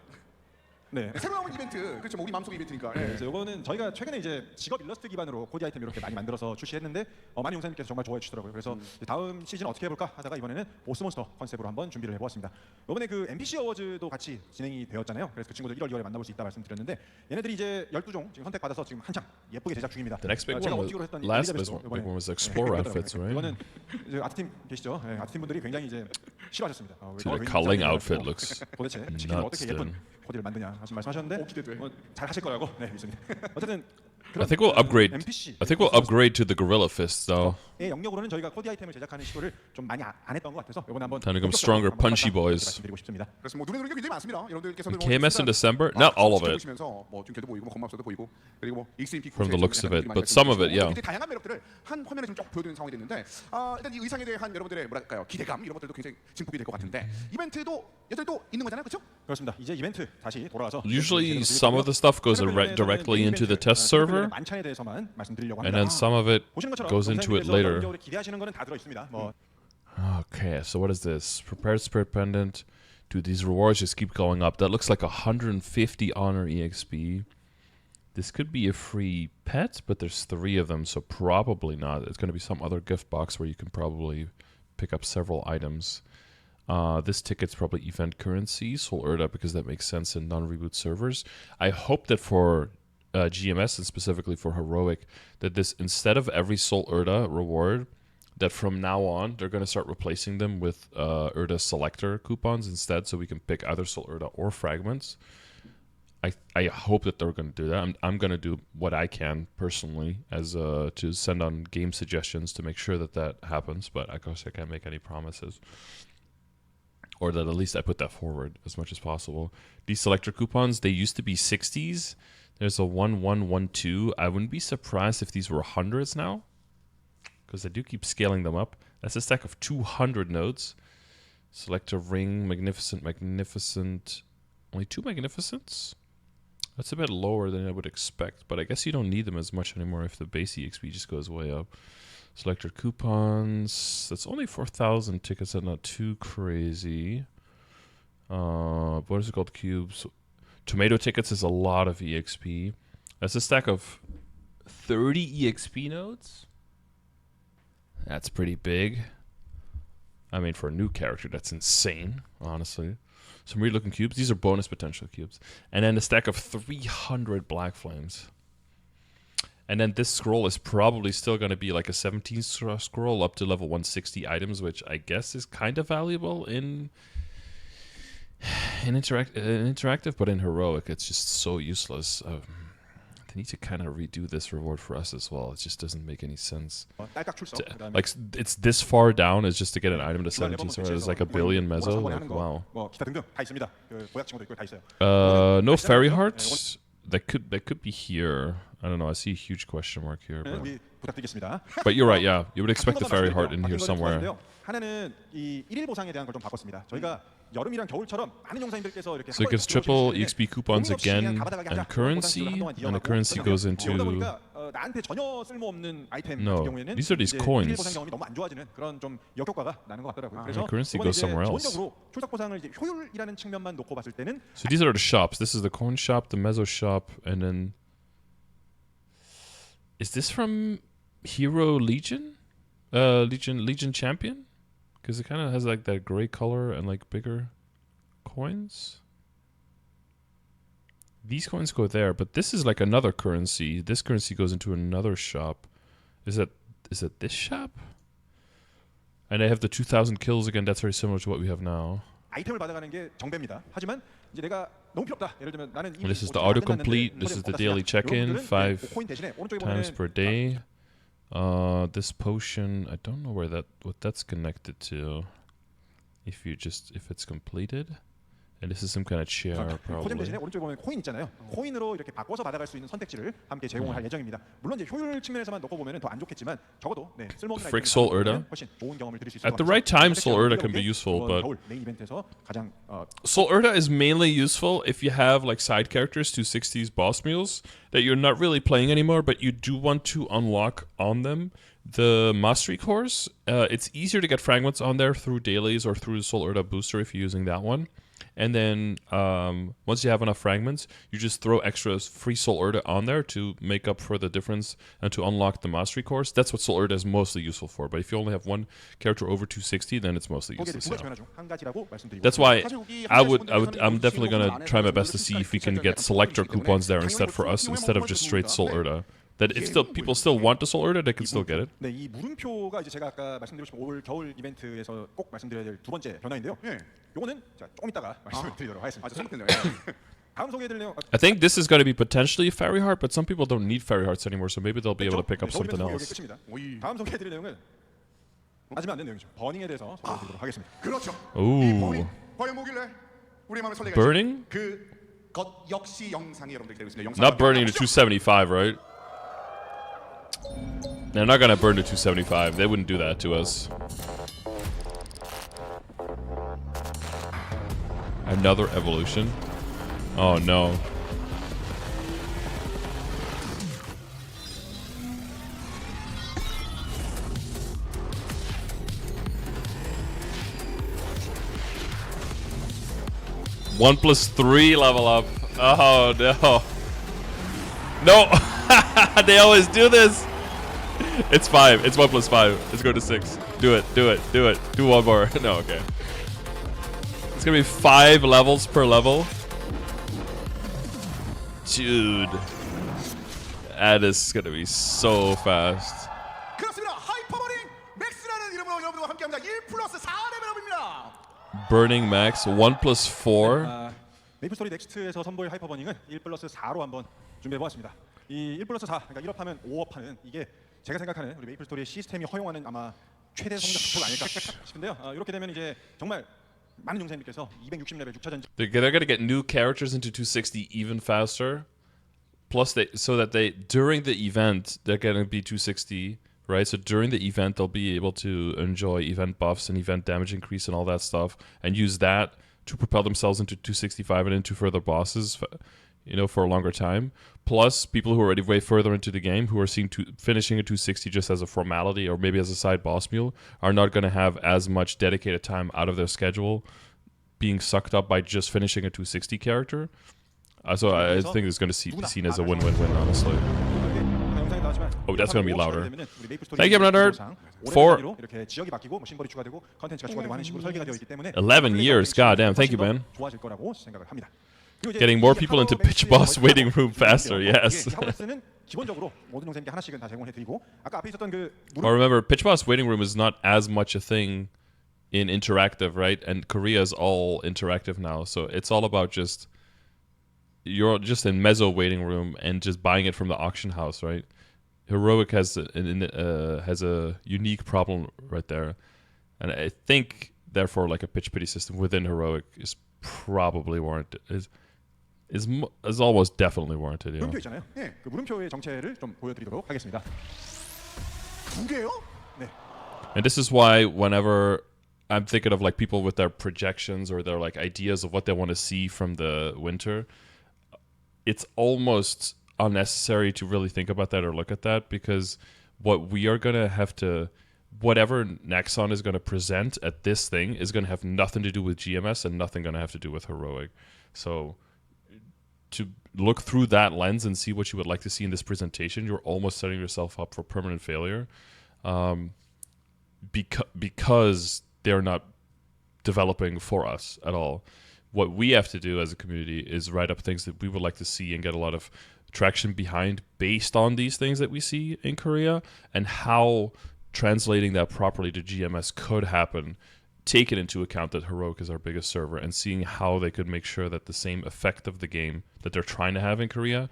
[SPEAKER 3] 네.
[SPEAKER 2] 새로 나온 이벤트, 그렇죠? 우리 마음속 이벤트니까.
[SPEAKER 3] 네, 그래서 이거는 저희가 최근에 이제 직업 일러스트 기반으로 코디 아이템 이렇게 많이 만들어서 출시했는데 많은 용사님께서 정말 좋아해 주시더라고요. 그래서 다음 시즌 어떻게 해볼까 하다가 이번에는 보스몬스터 컨셉으로 한번 준비를 해보았습니다. 이번에 그 NPC 어워즈도 같이 진행이 되었잖아요. 그래서 그 친구들 1월 2월에 만나볼 수 있다 말씀드렸는데 얘네들이 이제 12종 지금 선택받아서 지금 한창 예쁘게 제작 중입니다.
[SPEAKER 1] The next big
[SPEAKER 3] 제가
[SPEAKER 1] one,
[SPEAKER 3] object로 했던
[SPEAKER 1] last
[SPEAKER 3] 엘리자베스도
[SPEAKER 1] big one was
[SPEAKER 3] 이번에
[SPEAKER 1] Explorer
[SPEAKER 3] 그러더라고요.
[SPEAKER 1] outfits, right?
[SPEAKER 3] 이거는 이제 아트팀 계시죠? 네, 아트팀 분들이 굉장히 이제 싫어하셨습니다.
[SPEAKER 1] Dude, the culling outfit looks
[SPEAKER 3] 도대체 치킨을 어떻게 예쁜
[SPEAKER 1] nuts,
[SPEAKER 3] 코디를 만드냐 하신 말씀하셨는데
[SPEAKER 2] 기대돼.
[SPEAKER 3] 잘 하실 거라고 네 믿습니다. 어쨌든
[SPEAKER 1] I think we'll upgrade.
[SPEAKER 3] NPC
[SPEAKER 1] I think we'll upgrade to the Gorilla Fist, though.
[SPEAKER 3] 의 영역으로는 저희가 코디 아이템을 제작하는 시도를 좀 많이 안 했던 것 같아서 이번에 한번
[SPEAKER 1] Time to become
[SPEAKER 3] 본격적으로
[SPEAKER 1] stronger,
[SPEAKER 3] 한번
[SPEAKER 1] punchy
[SPEAKER 3] 해봤다
[SPEAKER 1] boys.
[SPEAKER 3] 말씀드리고 싶습니다.
[SPEAKER 2] 그래서 뭐 눈에 들어오는 게 굉장히 많습니다. 여러분들께서는
[SPEAKER 1] KMS in December? Not all of it.
[SPEAKER 2] 보시면서 뭐 중계도 보이고 뭐 건막서도 보이고 그리고 뭐 익스트림
[SPEAKER 1] From the looks of it, but some of it, yeah.
[SPEAKER 2] 굉장히 다양한 매력들을 한 화면에 좀 쫙 보여드리는 상황이 됐는데 일단 이 의상에 대한 여러분들의 뭐랄까요 기대감 이런 것들도 굉장히 증폭이 될 것 같은데 이벤트도 여전히 또 있는 거잖아요, 그렇죠?
[SPEAKER 3] 그렇습니다. 이제 이벤트 다시 돌아와서
[SPEAKER 1] Usually, some of the stuff goes directly into the test server,
[SPEAKER 3] 만찬에 대해서만 말씀드리려고
[SPEAKER 1] and
[SPEAKER 3] 합니다.
[SPEAKER 1] then some of it
[SPEAKER 3] 보시는 것처럼
[SPEAKER 1] goes into it
[SPEAKER 3] 영상님께서
[SPEAKER 1] later.
[SPEAKER 3] 여러분들이 기대하시는 거는 다 들어 있습니다. 뭐
[SPEAKER 1] Okay, so what is this? Prepared Spirit Pendant, Dude, these rewards just keep going up. That looks like 150 honor EXP. This could be a free pet, but there's 3 of them, so probably not. It's going to be some other gift box where you can probably pick up several items. This ticket's probably event currency, Sol Erda, because that makes sense in non-reboot servers. I hope that for GMS and specifically for Heroic, that this, instead of every Sol Erda reward, that from now on they're going to start replacing them with Erda selector coupons instead, so we can pick either Sol Erda or fragments. I hope that they're going to do that. I'm going to do what I can personally as to send on game suggestions to make sure that that happens, but of course I can't make any promises. Or that at least I put that forward as much as possible. These selector coupons, they used to be 60s. There's a 1112. I wouldn't be surprised if these were 100s now, because I do keep scaling them up. That's a stack of 200 nodes. Selector ring, magnificent. Only 2 magnificents? That's a bit lower than I would expect, but I guess you don't need them as much anymore if the base EXP just goes way up. Selector coupons. That's only 4,000 tickets. That's not too crazy. What is it called? Cubes. Tomato tickets is a lot of EXP. That's a stack of 30 EXP nodes. That's pretty big. I mean, for a new character, that's insane, honestly. Some weird looking cubes. These are bonus potential cubes. And then a stack of 300 black flames. And then this scroll is probably still going to be like a 17 scroll up to level 160 items, which I guess is kind of valuable in interactive, but in heroic, it's just so useless. They need to kind of redo this reward for us as well. It just doesn't make any sense. Like, it's this far down is just to get an item to 17 stars. It's like a billion meso. Like, wow. No fairy hearts. That could be here. I don't know. I see a huge question mark here. But you're right. Yeah, you would expect the fairy heart in here somewhere.
[SPEAKER 3] 하나는 이 1일 보상에 대한 걸 좀 바꿨습니다. 저희가 여름이랑 겨울처럼 많은 용사님들께서 이렇게
[SPEAKER 1] So it gives triple EXP coupons again and currency, and the currency goes into...
[SPEAKER 3] 나한테 전혀 쓸모없는 아이템
[SPEAKER 1] No,
[SPEAKER 3] 같은 경우에는
[SPEAKER 1] these are these
[SPEAKER 3] 이제
[SPEAKER 1] coins.
[SPEAKER 3] 1일 보상 경험이 너무 안 좋아지는 그런 좀 역효과가 나는 것 같더라고요. 그래서
[SPEAKER 1] currency
[SPEAKER 3] 이건
[SPEAKER 1] goes
[SPEAKER 3] 이제
[SPEAKER 1] somewhere else.
[SPEAKER 3] 기본적으로 출석 보상을 이제 효율이라는 측면만 놓고 봤을 때는
[SPEAKER 1] So these are the shops. This is the coin shop, the meso shop, and then... Is this from Hero Legion? Legion Champion? Because it kind of has like that gray color and like bigger coins. These coins go there, but this is like another currency. This currency goes into another shop. Is it this shop? And they have the 2,000 kills again. That's very similar to what we have now.
[SPEAKER 3] 아이템을 받아가는 게 정배입니다. 하지만 이제 내가 너무 필요 없다. 예를 들면 나는
[SPEAKER 1] And this is the autocomplete. This is the daily check-in. 5 times per day. This potion, I don't know what that's connected to. If it's completed. And this is some kind of chair,
[SPEAKER 3] 토템
[SPEAKER 1] probably.
[SPEAKER 3] 대신에 오른쪽에 보면 코인 있잖아요. 코인으로 이렇게 바꿔서 받아갈 수 있는 선택지를 함께 제공을 할 예정입니다. 물론 이제 효율 측면에서만 놓고 보면 더 안 좋겠지만 적어도 네, 쓸모없는
[SPEAKER 1] Frick Sol Erda.
[SPEAKER 3] 훨씬 좋은 경험을 드릴 수 있을 것
[SPEAKER 1] At the
[SPEAKER 3] 같습니다.
[SPEAKER 1] right time, Sol Erda can be useful, but
[SPEAKER 3] 겨울 메인 이벤트에서 가장
[SPEAKER 1] Sol Erda is mainly useful if you have like side characters, 260s boss mules that you're not really playing anymore, but you do want to unlock on them the mastery course. It's easier to get fragments on there through dailies or through the Sol Erda booster if you're using that one. And then once you have enough fragments, you just throw extra free Sol Erda on there to make up for the difference and to unlock the mastery course. That's what Sol Erda is mostly useful for. But if you only have one character over 260, then it's mostly useless. Yeah. That's why I'm definitely gonna try my best to see if we can get selector coupons there instead for us, instead of just straight Sol Erda. That if people still want the Sol Erda, they can still get it.
[SPEAKER 3] 네, 이 물음표가 이제 제가 아까 말씀드리고 싶은 올 겨울 이벤트에서 꼭 말씀드려야 될 두 번째 변화인데요. 요거는 자, 조금 이따가 말씀을 드리도록 하겠습니다. 다음 소개해드릴 내용.
[SPEAKER 1] I think this is going to be potentially a fairy heart, but some people don't need fairy hearts anymore, so maybe they'll be able to pick up something else.
[SPEAKER 3] 다음 소개해드릴 내용은 맞으면 안 되는 내용이죠. 버닝에 대해서 소개해드리도록 하겠습니다.
[SPEAKER 2] 그렇죠.
[SPEAKER 1] Ooh.
[SPEAKER 2] 버닝 뭐길래 우리 마음을 설레게
[SPEAKER 1] Burning?
[SPEAKER 2] 그것 역시 영상이 여러분들 기다리고 있습니다.
[SPEAKER 1] Not burning to 275, right? They're not gonna burn to 275. They wouldn't do that to us. Another evolution? Oh no. 1+3 level up. Oh no. No. They always do this. It's 5. It's 1+5. Let's go to 6. Do it. Do it. Do it. Do one more. No, okay. It's gonna be 5 levels per level. Dude. That is gonna be so fast.
[SPEAKER 2] 그렇습니다. 하이퍼버닝 맥스라는 이름으로 여러분들과 함께합니다. 1+4 레벨업입니다.
[SPEAKER 1] Burning Max 1+4.
[SPEAKER 3] 메이플 스토리 넥스트에서 선보일 하이퍼버닝은 1+4로 한번 준비해보았습니다. 이 1+4, 그러니까 1업 하면 5업 하는 이게 제가 생각하는 우리 메이플 스토리의 시스템이 허용하는 아마 최대 성적 수가 아닐까 싶은데요. 이렇게 되면 이제 정말 많은 용사님들께서 260레벨 6차 전쟁
[SPEAKER 1] They're gonna get new characters into 260 even faster. Plus, so that during the event they're gonna be 260, right? So during the event they'll be able to enjoy event buffs and event damage increase and all that stuff, and use that to propel themselves into 265 and into further bosses, you know, for a longer time. Plus, people who are already way further into the game, who are seeing finishing a 260 just as a formality or maybe as a side boss mule, are not going to have as much dedicated time out of their schedule being sucked up by just finishing a 260 character. So I think it's going to be seen as a win-win-win, honestly. Oh, that's going to be louder. Thank you, Nerd. 11 years, goddamn. Thank you, man. Getting more people into Pitch Boss waiting room faster, yes. Well, remember, Pitch Boss waiting room is not as much a thing in interactive, right? And Korea is all interactive now, so it's all about just you're just in Mezzo waiting room and just buying it from the auction house, right? Heroic has a unique problem right there, and I think therefore like a pitch pity system within Heroic is probably warranted. Is almost definitely warranted.
[SPEAKER 3] 물음표 있잖아요. 네, 그 물음표의 정체를 좀 보여드리도록 하겠습니다.
[SPEAKER 2] 두 개요?
[SPEAKER 3] 네.
[SPEAKER 1] And this is why whenever I'm thinking of like people with their projections or their like ideas of what they want to see from the winter, it's almost unnecessary to really think about that or look at that, because what we are going to have to, whatever Nexon is going to present at this thing is going to have nothing to do with GMS and nothing going to have to do with Heroic. So to look through that lens and see what you would like to see in this presentation, you're almost setting yourself up for permanent failure, because they're not developing for us at all. What we have to do as a community is write up things that we would like to see and get a lot of traction behind based on these things that we see in Korea, and how translating that properly to GMS could happen, taking into account that Heroic is our biggest server, and seeing how they could make sure that the same effect of the game that they're trying to have in Korea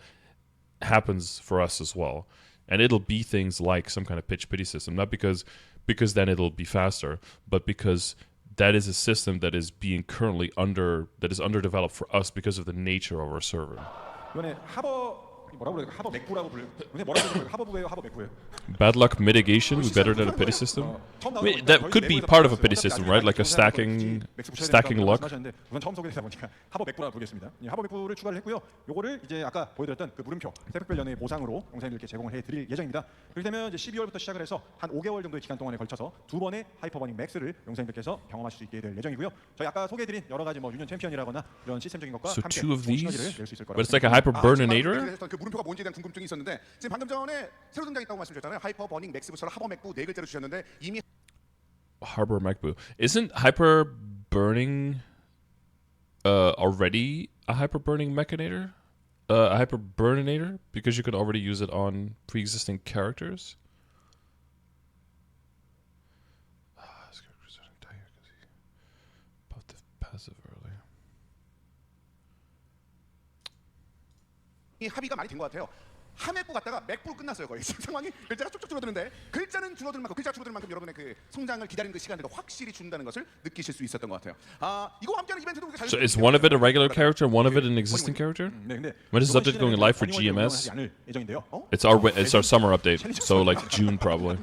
[SPEAKER 1] happens for us as well. And it'll be things like some kind of pitch pity system, not because then it'll be faster, but because that is a system that is being currently underdeveloped for us because of the nature of our server.
[SPEAKER 3] 이번에 뭐라고 그래요? 하버 맥부라고 불려요. 근데 뭐라고 그래요? 하버부예요, 하버 맥부예요.
[SPEAKER 1] Bad luck mitigation would be better than a pity system. I mean, that could be part of a pity system, right? Like a stacking luck.
[SPEAKER 3] 우선 처음 소개되다 보니까 하버 맥부라 부르겠습니다. 하버 맥부를 추가를 했고요. 요거를 이제 아까 보여드렸던 그 물음표 새벽별 연의 보상으로 용사님들께 제공을 해드릴 예정입니다. 그렇게 되면 이제 12월부터 시작을 해서 한 5개월 정도의 기간 동안에 걸쳐서 2번의 하이퍼버닝 맥스를 용사님들께서 경험하실 수 있게 될 예정이고요. 저희 아까 소개해드린 여러 가지 뭐 유년 챔피언이라거나 이런 시스템적인 것과
[SPEAKER 1] So
[SPEAKER 3] 함께
[SPEAKER 1] two of these,
[SPEAKER 3] 시너지를 낼 수 있을 거라고.
[SPEAKER 1] but it's like a hyper burninator.
[SPEAKER 2] 그 물음표가 뭔지에 대한 궁금증이 있었는데 지금 방금 전에 새로 등장했다고 말씀드렸잖아요. 하이퍼 버닝 맥스 부처를 하버 맥부 네 글자로 주셨는데 이미
[SPEAKER 1] Harbor MacBoo. Isn't hyper burning already a hyper burning mechanator? A hyper burninator? Because you can already use it on pre-existing characters? About the passive earlier.
[SPEAKER 2] 이 합의가 많이 된 것 같아요. 함액부 갔다가 맥부로 끝났어요 거의. 지금 상황이 글자가 쭉쭉 줄어드는데 글자는 줄어드는 만큼 여러분의 그 성장을 기다리는 그 시간들을 확실히 준다는 것을 느끼실 수 있었던 것 같아요. 이거 함께하는 이벤트도 우리가 잘.
[SPEAKER 1] So is one of it a regular character, one of it an existing character?
[SPEAKER 3] 네, 근데
[SPEAKER 1] When is this update going live for GMS? It's our summer update, so like June probably.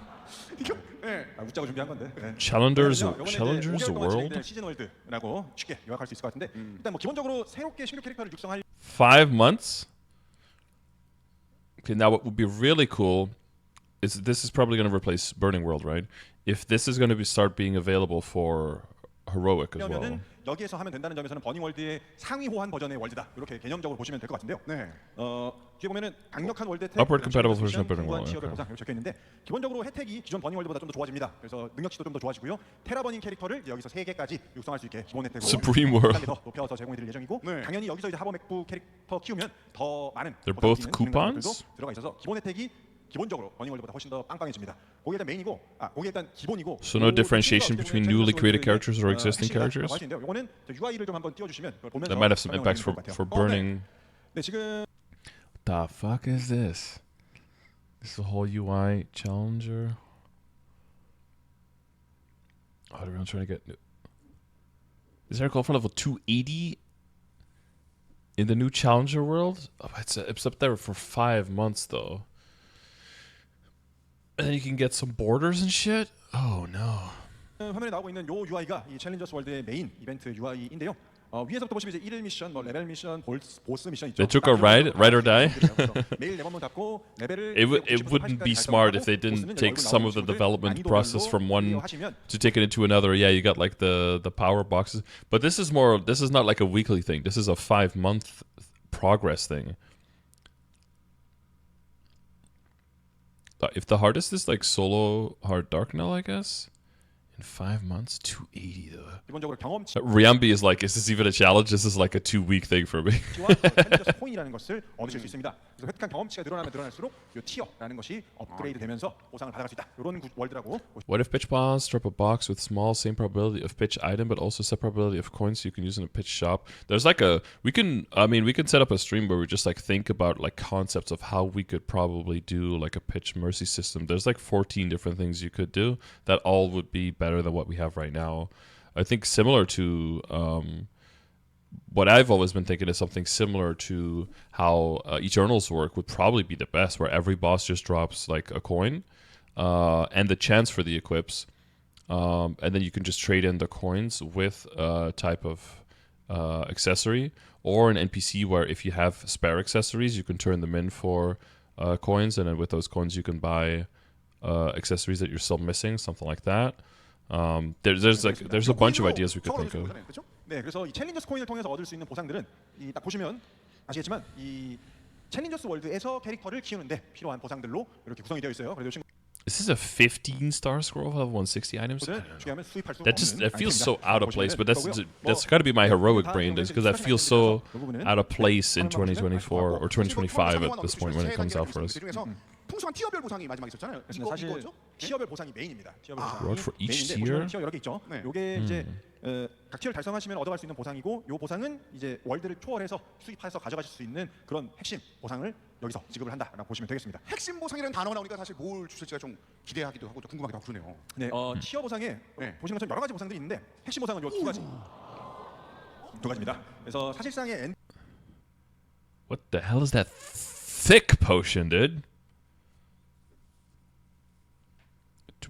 [SPEAKER 3] 웃자고 준비한 건데.
[SPEAKER 1] Challengers World?
[SPEAKER 3] 시즌 월드라고 쉽게 요약할 수 있을 것 같은데 일단 뭐 기본적으로 새롭게 신규 캐릭터를 육성할
[SPEAKER 1] 5 months? Okay, now what would be really cool is this is probably going to replace Burning World, right? If this is going to start being available for heroic as well.
[SPEAKER 3] 그러면은 여기에서 하면 된다는 점에서는 버닝월드의 상위 호환 버전의 월드다. 이렇게 개념적으로 보시면 될 것 같은데요.
[SPEAKER 2] 네.
[SPEAKER 3] 뒤에 보면은 강력한 월드 혜택,
[SPEAKER 1] Upward compatible
[SPEAKER 3] 미션,
[SPEAKER 1] version of Burning
[SPEAKER 3] 풍부한
[SPEAKER 1] World,
[SPEAKER 3] 치열의
[SPEAKER 1] okay.
[SPEAKER 3] 보상 이렇게 적혀 있는데 기본적으로 혜택이 기존 버닝월드보다 좀 더 좋아집니다. 그래서 능력치도 좀 더 좋아지고요. 테라버닝 캐릭터를 이제 여기서 3개까지 육성할 수 있게 기본 혜택으로
[SPEAKER 1] Supreme World.
[SPEAKER 3] 더 높여서 제공해드릴 예정이고
[SPEAKER 2] 네.
[SPEAKER 3] 당연히 여기서 이제 하버맥부 캐릭터 키우면 더 많은
[SPEAKER 1] They're
[SPEAKER 3] 보상
[SPEAKER 1] both
[SPEAKER 3] 기능,
[SPEAKER 1] coupons?
[SPEAKER 3] 기능들도 들어가 있어서 기본 혜택이 기본적으로 버닝월드보다 훨씬 더 빵빵해집니다. 그게 일단 메인이고, 그게 일단 기본이고.
[SPEAKER 1] So no differentiation between newly created characters or existing characters?
[SPEAKER 3] 이거는 UI를 좀 한번 띄워주시면 보면서
[SPEAKER 1] That might have some
[SPEAKER 3] 설명을
[SPEAKER 1] impacts
[SPEAKER 3] 드리면 좋을 것
[SPEAKER 1] for
[SPEAKER 3] 같아요.
[SPEAKER 1] burning.
[SPEAKER 3] 네, 지금
[SPEAKER 1] The fuck is this? This is a whole UI challenger. Oh, everyone's trying to get. Is there a call for level 280 in the new challenger world? Oh, it's up there for 5 months though. And then you can get some borders and shit. Oh no.
[SPEAKER 3] 화면에 나오고 있는 요 UI가 이 챌린저스 월드의 메인 이벤트 UI인데요. 위에서부터 보시면 이제 1일 미션, 뭐 레벨 미션, 보스 미션 있죠.
[SPEAKER 1] They took a ride or die.
[SPEAKER 3] 매일 레벨만 잡고 레벨을
[SPEAKER 1] It wouldn't be smart if they didn't take some of the development process from one to take it into another. Yeah, you got like the power boxes, but this is not like a weekly thing. This is a 5-month progress thing. If the hardest is like solo hard dark now, I guess in 5 months, 280 though.
[SPEAKER 3] 기본적으로 경험치
[SPEAKER 1] Ryambi is like, is this even a challenge? This is like a 2-week thing for me.
[SPEAKER 3] 챌린저스 코인이라는 것을 얻으실 수 있습니다. 그래서 획득한 경험치가 늘어나면 늘어날수록 이 티어라는 것이 업그레이드 되면서 보상을 받아갈 수 있다. 이런 월드라고.
[SPEAKER 1] What if pitch boss drop a box with small same probability of pitch item, but also set probability of coins you can use in a pitch shop? There's like we can set up a stream where we just like think about like concepts of how we could probably do like a pitch mercy system. There's like 14 different things you could do that all would be better than what we have right now. I think similar to what I've always been thinking is something similar to how Eternals work would probably be the best, where every boss just drops like a coin and the chance for the equips, and then you can just trade in the coins with a type of accessory or an NPC where if you have spare accessories, you can turn them in for coins, and then with those coins you can buy accessories that you're still missing, something like that. There's a bunch of ideas we could think of.
[SPEAKER 3] 그렇죠? 네, 그래서 이 챌린저스 코인을 통해서 얻을 수 있는 보상들은 딱 보시면 아시겠지만 이 챌린저스 월드에서 캐릭터를 키우는데 필요한 보상들로 이렇게 구성이 되어 있어요. 그래서
[SPEAKER 1] Is this a 15-star scroll of 160 items?
[SPEAKER 3] 중요하면 수입할 수
[SPEAKER 1] That feels so out of place, but
[SPEAKER 3] 보시면은
[SPEAKER 1] that's got to be my heroic brain, because that feels so out of place in 2024 or 2025 at this point when it comes out for us.
[SPEAKER 2] 풍성한 티어별 보상이 마지막에 있었잖아요.
[SPEAKER 3] 사실
[SPEAKER 2] 이거죠?
[SPEAKER 3] 티어별 보상이 메인입니다. 티어별 보상.
[SPEAKER 1] Reward for each
[SPEAKER 3] 메인인데
[SPEAKER 1] tier?
[SPEAKER 3] 보시면 티어 여러 개 있죠.
[SPEAKER 2] 네.
[SPEAKER 3] 요게 이제 각 티어를 달성하시면 얻어갈 수 있는 보상이고, 요 보상은 이제 월드를 초월해서 수입해서 가져가실 수 있는 그런 핵심 보상을 여기서 지급을 한다라고 보시면 되겠습니다.
[SPEAKER 2] 핵심 보상이라는 단어가 나오니까 사실 뭘 주실지가 좀 기대하기도 하고 좀 궁금하기도 하고 그러네요.
[SPEAKER 3] 네, 티어 보상에
[SPEAKER 2] 네.
[SPEAKER 3] 보시는 것처럼 여러 가지 보상들이 있는데 핵심 보상은 요 두 가지입니다. 그래서 사실상의
[SPEAKER 1] What the hell is that thick potion, dude?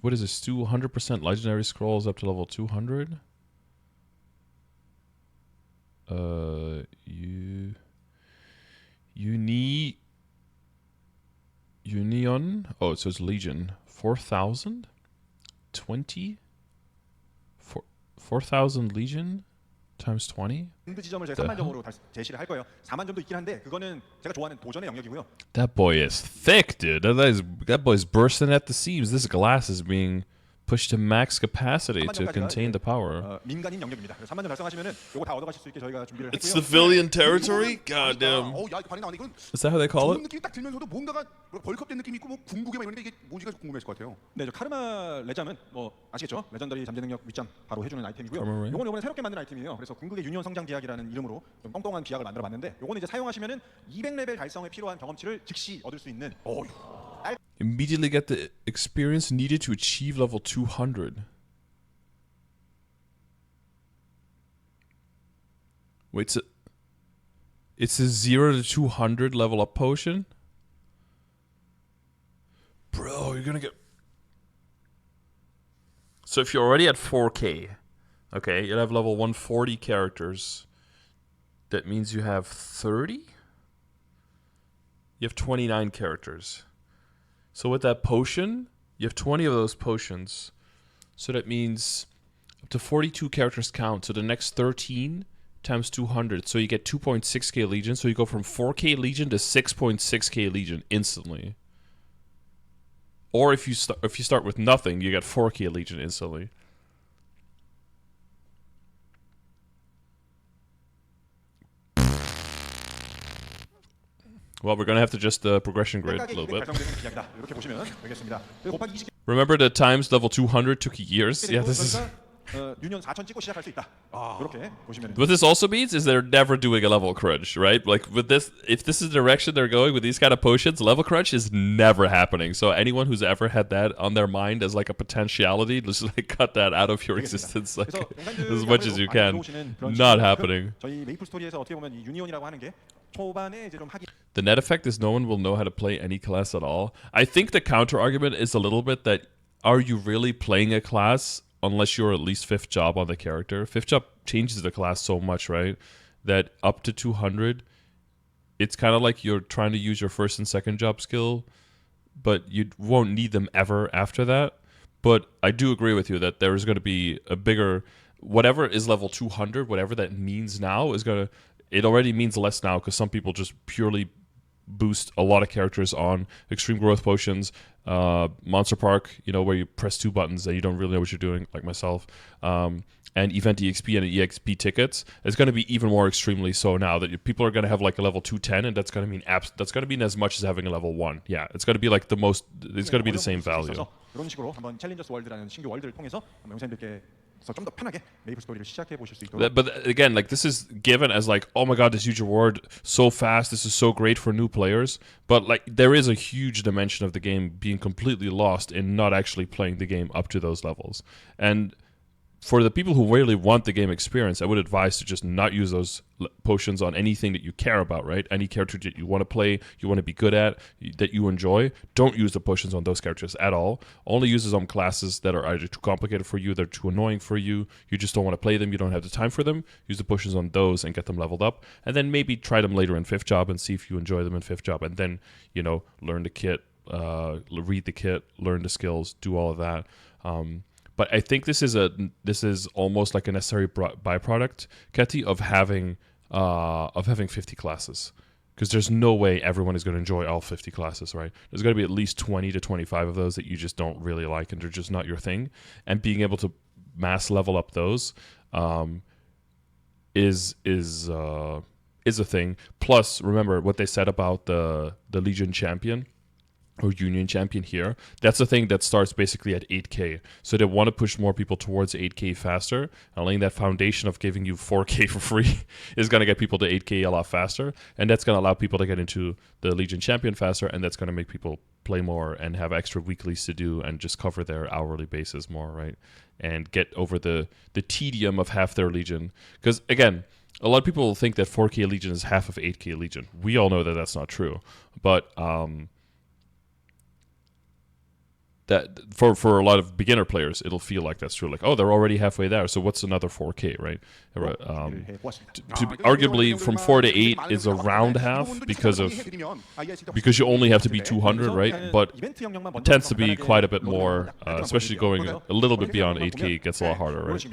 [SPEAKER 1] What is this? 200% legendary scrolls up to level 200? Union. Oh, it says Legion. 4,000? 20? 4,000 Legion times 20?
[SPEAKER 3] 엔드 지점을 제가 3만 점으로 제시를 할 거예요. 4만 점도 있긴 한데 그거는 제가 좋아하는 도전의 영역이고요.
[SPEAKER 1] That boy is thick, dude. That boy's bursting at the seams. This glass is being pushed to max capacity to contain the power.
[SPEAKER 3] 민간인 영역입니다. 3만 점 달성하시면은 요거 다 얻어가실 수 있게 저희가 준비를
[SPEAKER 1] It's
[SPEAKER 3] 했고요.
[SPEAKER 1] civilian territory? Goddamn.
[SPEAKER 2] 야, 이거 반응 나오네. 이건
[SPEAKER 1] Is that how they call
[SPEAKER 2] 좋은
[SPEAKER 1] it?
[SPEAKER 2] 느낌이 딱 들면서도 뭔가가 벌크업된 느낌이 있고 뭐 궁극이 막 이런데 이게 뭔지가 궁금했을 것 같아요.
[SPEAKER 3] 네, 저 카르마 레잠은 뭐 아시겠죠? 레전더리 잠재 능력 윗잠 바로 해주는 아이템이고요.
[SPEAKER 1] 카르마 레?
[SPEAKER 3] 요건 이번에 새롭게 만든 아이템이에요. 그래서 궁극의 유니온 성장 기약이라는 이름으로 좀 똥똥한 기약을 만들어봤는데 요거는 이제 사용하시면은 200레벨 달성에 필요한 경험치를 즉시 얻을 수 있는.
[SPEAKER 1] Immediately get the experience needed to achieve level 200. Wait, it's a 0 to 200 level up potion? Bro, you're gonna get... So if you're already at 4k, okay, you'll have level 140 characters. That means you have 30? You have 29 characters. So with that potion, you have 20 of those potions. So that means Up to 42 characters count. So the next 13 times 200. So you get 2.6k Legion. So you go from 4k Legion to 6.6k Legion instantly. Or if you start with nothing, you get 4k Legion instantly. Well, we're gonna have to adjust the progression grid a little bit.
[SPEAKER 3] 이렇게 보시면 되겠습니다. 곱하기 20
[SPEAKER 1] Remember the times level 200 took years? Yeah, this is...
[SPEAKER 3] 유년 4천 찍고 시작할 수 있다. 이렇게 보시면
[SPEAKER 1] What this also means is they're never doing a level crunch, right? Like with this, if this is the direction they're going with these kind of potions, level crunch is never happening. So anyone who's ever had that on their mind as like a potentiality, just like cut that out of your existence like as much as you can. Not happening.
[SPEAKER 3] 저희 메이플 스토리에서 어떻게 보면 이 유니온이라고 하는 게 초반에 이제 좀 하기
[SPEAKER 1] The net effect is no one will know how to play any class at all. I think the counter argument is a little bit that are you really playing a class unless you're at least 5th job on the character? 5th job changes the class so much, right? That up to 200, it's kind of like you're trying to use your 1st and 2nd job skill, but you won't need them ever after that. But I do agree with you that there is going to be a bigger, whatever is level 200, whatever that means now is going to, it already means less now because some people just purely boost a lot of characters on extreme growth potions, Monster Park, you know, where you press 2 buttons and you don't really know what you're doing, like myself, and Event EXP and EXP tickets. It's going to be even more extremely so now that people are going to have like a level 210, and that's going to mean that's going to mean as much as having a level 1. Yeah, it's going to be like the most. It's going to be the same value.
[SPEAKER 3] 이런 식으로 한번 챌린저스 월드라는 신규 월드를 통해서 영상님들께 좀 더 편하게 메이플 스토리를 시작해 보실 수 있도록.
[SPEAKER 1] But again, like this is given as like, oh my god, this huge reward so fast. This is so great for new players. But like there is a huge dimension of the game being completely lost in not actually playing the game up to those levels. And for the people who really want the game experience, I would advise to just not use those potions on anything that you care about, right? Any character that you want to play, you want to be good at, that you enjoy, don't use the potions on those characters at all. Only use them on classes that are either too complicated for you, they're too annoying for you, you just don't want to play them, you don't have the time for them. Use the potions on those and get them leveled up. And then maybe try them later in 5th job and see if you enjoy them in 5th job. And then, you know, learn the kit, read the kit, learn the skills, do all of that. But I think this is almost like a necessary byproduct, Ketty, of having 50 classes, because there's no way everyone is going to enjoy all 50 classes, right? There's going to be at least 20 to 25 of those that you just don't really like and they're just not your thing. And being able to mass level up those is a thing. Plus, remember what they said about the Legion champion or Union champion here. That's the thing that starts basically at 8k. So they want to push more people towards 8k faster. And laying that foundation of giving you 4k for free is going to get people to 8k a lot faster. And that's going to allow people to get into the Legion champion faster. And that's going to make people play more and have extra weeklies to do and just cover their hourly basis more, right? And get over the tedium of half their Legion. Because again, a lot of people will think that 4k Legion is half of 8k Legion. We all know that that's not true. But that for a lot of beginner players, it'll feel like that's true. Like, oh, they're already halfway there, so what's another 4K, right? Arguably, from 4 to 8 is around half because you only have to be 200, right? But it tends to be quite a bit more, especially going a little bit beyond 8K. It gets a lot harder, right?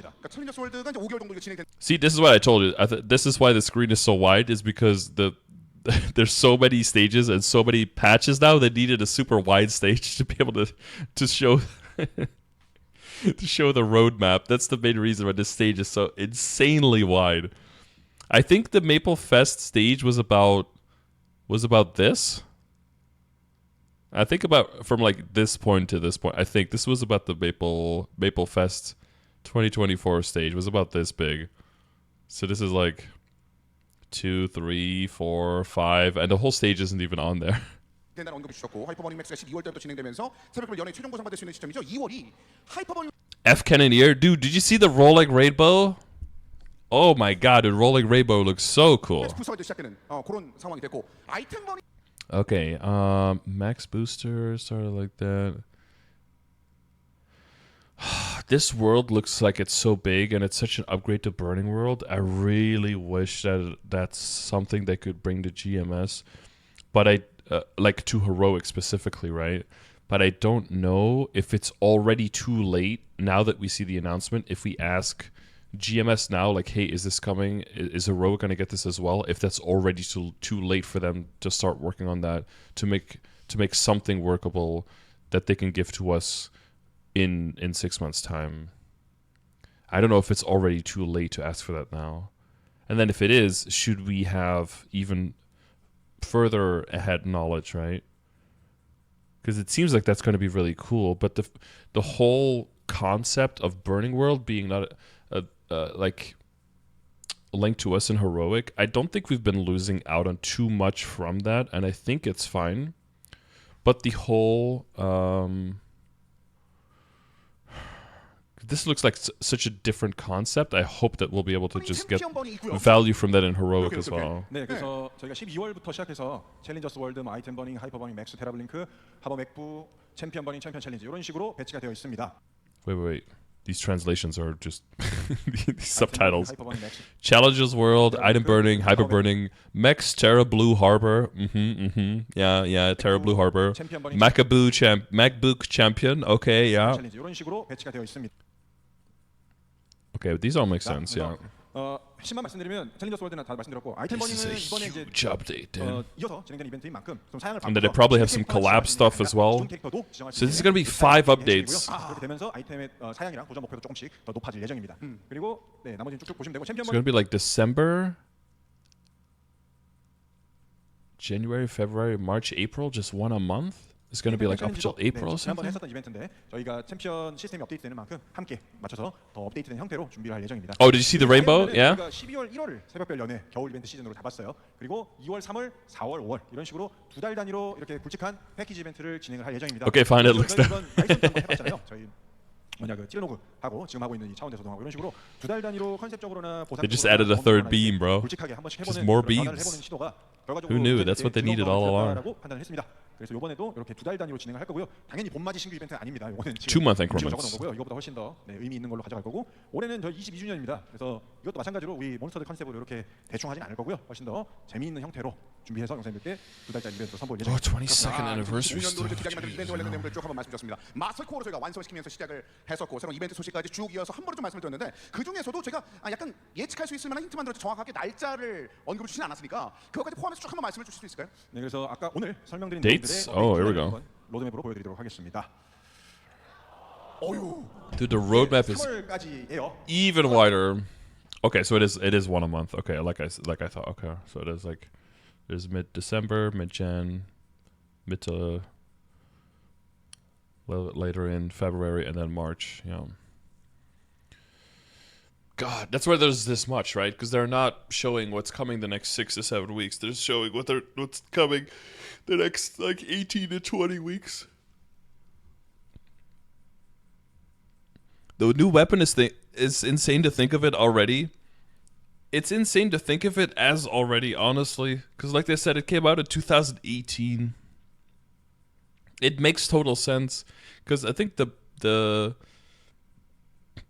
[SPEAKER 1] See, this is what I told you. This is why the screen is so wide, is because there's so many stages and so many patches now that needed a super wide stage to be able to show to show the roadmap. That's the main reason why this stage is so insanely wide. I think the Maple Fest stage was about this. I think about from like this point to this point. I think this was about the Maple Fest 2024 stage. It was about this big. So this is like 2, 3, 4, 5, and the whole stage isn't even on there. F Cannoneer, dude, did you see the rolling rainbow? Oh my god, the rolling rainbow looks so cool. Okay, max booster started like that. This world looks like it's so big and it's such an upgrade to Burning World. I really wish that that's something they could bring to GMS, but like to Heroic specifically, right? but I don't know if it's already too late now that we see the announcement. If we ask GMS now, like, hey, is this coming? Is Heroic going to get this as well? If that's already too late for them to start working on that to make something workable that they can give to us in 6 months' time. I don't know if it's already too late to ask for that now. And then if it is, should we have even further ahead knowledge, right? Because it seems like that's going to be really cool, but the whole concept of Burning World being not like linked to us in Heroic, I don't think we've been losing out on too much from that, and I think it's fine. But the whole this looks like such a different concept. I hope that we'll be able to just get value from that in Heroic as well.
[SPEAKER 3] 네, 그래서 저희가 12월부터 시작해서 챌린저스 월드, 아이템 버닝, 하이퍼 버닝, 맥스 테라블링크, 하버 맥부, 챔피언 버닝, 챔피언 챌린지 이런 식으로 배치가 되어 있습니다.
[SPEAKER 1] Wait. These translations are just these subtitles. Challenges World, Item Burning, Hyper Burning, Mex, Terra Blue Harbor. Yeah, Terra Blue Harbor. MacBook Champion. Okay, yeah.
[SPEAKER 3] 이런 식으로 배치가 되어 있습니다.
[SPEAKER 1] Okay, but these all make sense, yeah.
[SPEAKER 3] 핵심만 말씀드리면 챌린저스 월드는 다 말씀드렸고 아이템
[SPEAKER 1] This
[SPEAKER 3] 버닝은
[SPEAKER 1] is
[SPEAKER 3] 이번에
[SPEAKER 1] a
[SPEAKER 3] 이제
[SPEAKER 1] huge update, dude.
[SPEAKER 3] 이어서 진행된 이벤트인 만큼 좀 사양을
[SPEAKER 1] And then they probably have some collab stuff as well. So this is going to be 5 updates.
[SPEAKER 3] 그렇게 되면서 아이템의 사양이랑 도전 목표도 조금씩 더 높아질 예정입니다. 그리고 네, 나머지는 쭉쭉 보시면 되고 챔피언
[SPEAKER 1] It's going to be like December, January, February, March, April, just one a month? It's going to be like up till April or
[SPEAKER 3] 지난번에
[SPEAKER 1] something?
[SPEAKER 3] 했었던 이벤트인데 저희가 챔피언 시스템이 업데이트되는 만큼 함께 맞춰서 더 업데이트된 형태로 준비를 할 예정입니다.
[SPEAKER 1] Oh, did you see the rainbow? Yeah?
[SPEAKER 3] 저희가 12월 1월을 새벽별 연애 겨울 이벤트 시즌으로 잡았어요. 그리고 2월, 3월, 4월, 5월 이런 식으로 2달 단위로 이렇게 굵직한 패키지 이벤트를 진행을 할 예정입니다.
[SPEAKER 1] Okay, fine, it looks
[SPEAKER 3] 저희 이번 라이선스 한번 해봤잖아요. 저희 뭐냐 그 찌르노그 하고 지금 하고 있는 이 차원 대소동하고 이런 식으로 2달 단위로 컨셉적으로나
[SPEAKER 1] They just added a third beam, bro.
[SPEAKER 3] 굵직하게 한 번씩
[SPEAKER 1] Just
[SPEAKER 3] 해보는
[SPEAKER 1] more
[SPEAKER 3] 그런 변화를
[SPEAKER 1] beams.
[SPEAKER 3] 해보는 시도가 결과적으로
[SPEAKER 1] Who knew? That's what they needed all along.
[SPEAKER 3] 라고 판단을 했습니다. 그래서 이번에도 이렇게 2달 단위로 진행을 할 거고요. 당연히 봄맞이 신규 이벤트는 아닙니다. 이거는 지금
[SPEAKER 1] 2-month
[SPEAKER 3] 적어놓은
[SPEAKER 1] increments.
[SPEAKER 3] 거고요. 이거보다 훨씬 더 의미 있는 걸로 가져갈 거고 올해는 저희 22주년입니다. 그래서 이것도 마찬가지로 우리 몬스터들 컨셉으로 이렇게 대충 하진 않을 거고요. 훨씬 더 재미있는 형태로 준비해서 영상님들께 2달짜리 이벤트로 선보일
[SPEAKER 1] Oh,
[SPEAKER 3] 예정입니다.
[SPEAKER 1] 22nd anniversary
[SPEAKER 2] 20년도를
[SPEAKER 1] stuff.
[SPEAKER 2] 기대하게 만든 이벤트 관련 내용들 쭉 한번 말씀드렸습니다. 마스터 코어로 저희가 완성시키면서 시작을 했었고 새로운 이벤트 소식까지 쭉 이어서 한 번에 좀 말씀을 드렸는데 그 중에서도 제가 약간 예측할 수 있을 만한 힌트만 들어서 정확하게 날짜를 언급을 주시지 않았으니까 그것까지 포함해서 쭉 한번 말씀을 주실 수 있을까요?
[SPEAKER 3] 네, 그래서 아까 오늘 설명드린
[SPEAKER 1] Dates?
[SPEAKER 3] 내용들의
[SPEAKER 1] Oh, here we go.
[SPEAKER 3] 한번 로드맵으로 보여드리도록 하겠습니다. 어유.
[SPEAKER 1] Dude, the roadmap is
[SPEAKER 3] 3월까지예요.
[SPEAKER 1] even wider. Okay, so it is one a month. Okay, like I thought. Okay, so it is like there's mid-December, mid-Jan, mid to a little bit later in February, and then March. Yeah. God, that's why there's this much, right? Because they're not showing what's coming the next 6 to 7 weeks. They're showing what's coming the next like 18 to 20 weeks. The new weapon is insane to think of it already. It's insane to think of it as already, honestly, because like they said, it came out in 2018. It makes total sense because I think the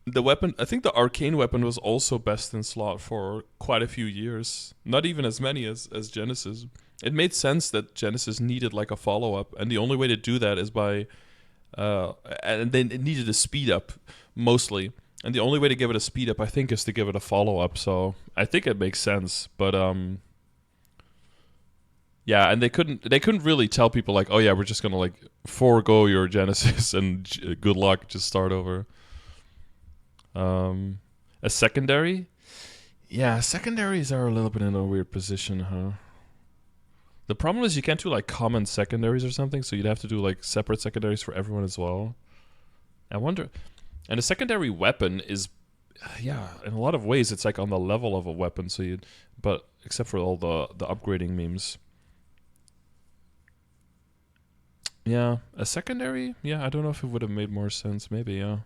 [SPEAKER 1] weapon, I think the arcane weapon was also best in slot for quite a few years. Not even as many as Genesis. It made sense that Genesis needed like a follow-up, and the only way to do that is by and then it needed a speed up mostly, and the only way to give it a speed up I think is to give it a follow-up. So I think it makes sense, but yeah, and they couldn't really tell people like, oh yeah, we're just gonna like forego your Genesis and good luck, just start over. A secondary, yeah, secondaries are a little bit in a weird position, huh? The problem is you can't do like common secondaries or something, so you'd have to do like separate secondaries for everyone as well. I wonder, and a secondary weapon is, yeah, in a lot of ways it's like on the level of a weapon. So but except for all the upgrading memes. Yeah, a secondary. Yeah, I don't know if it would have made more sense. Maybe, yeah.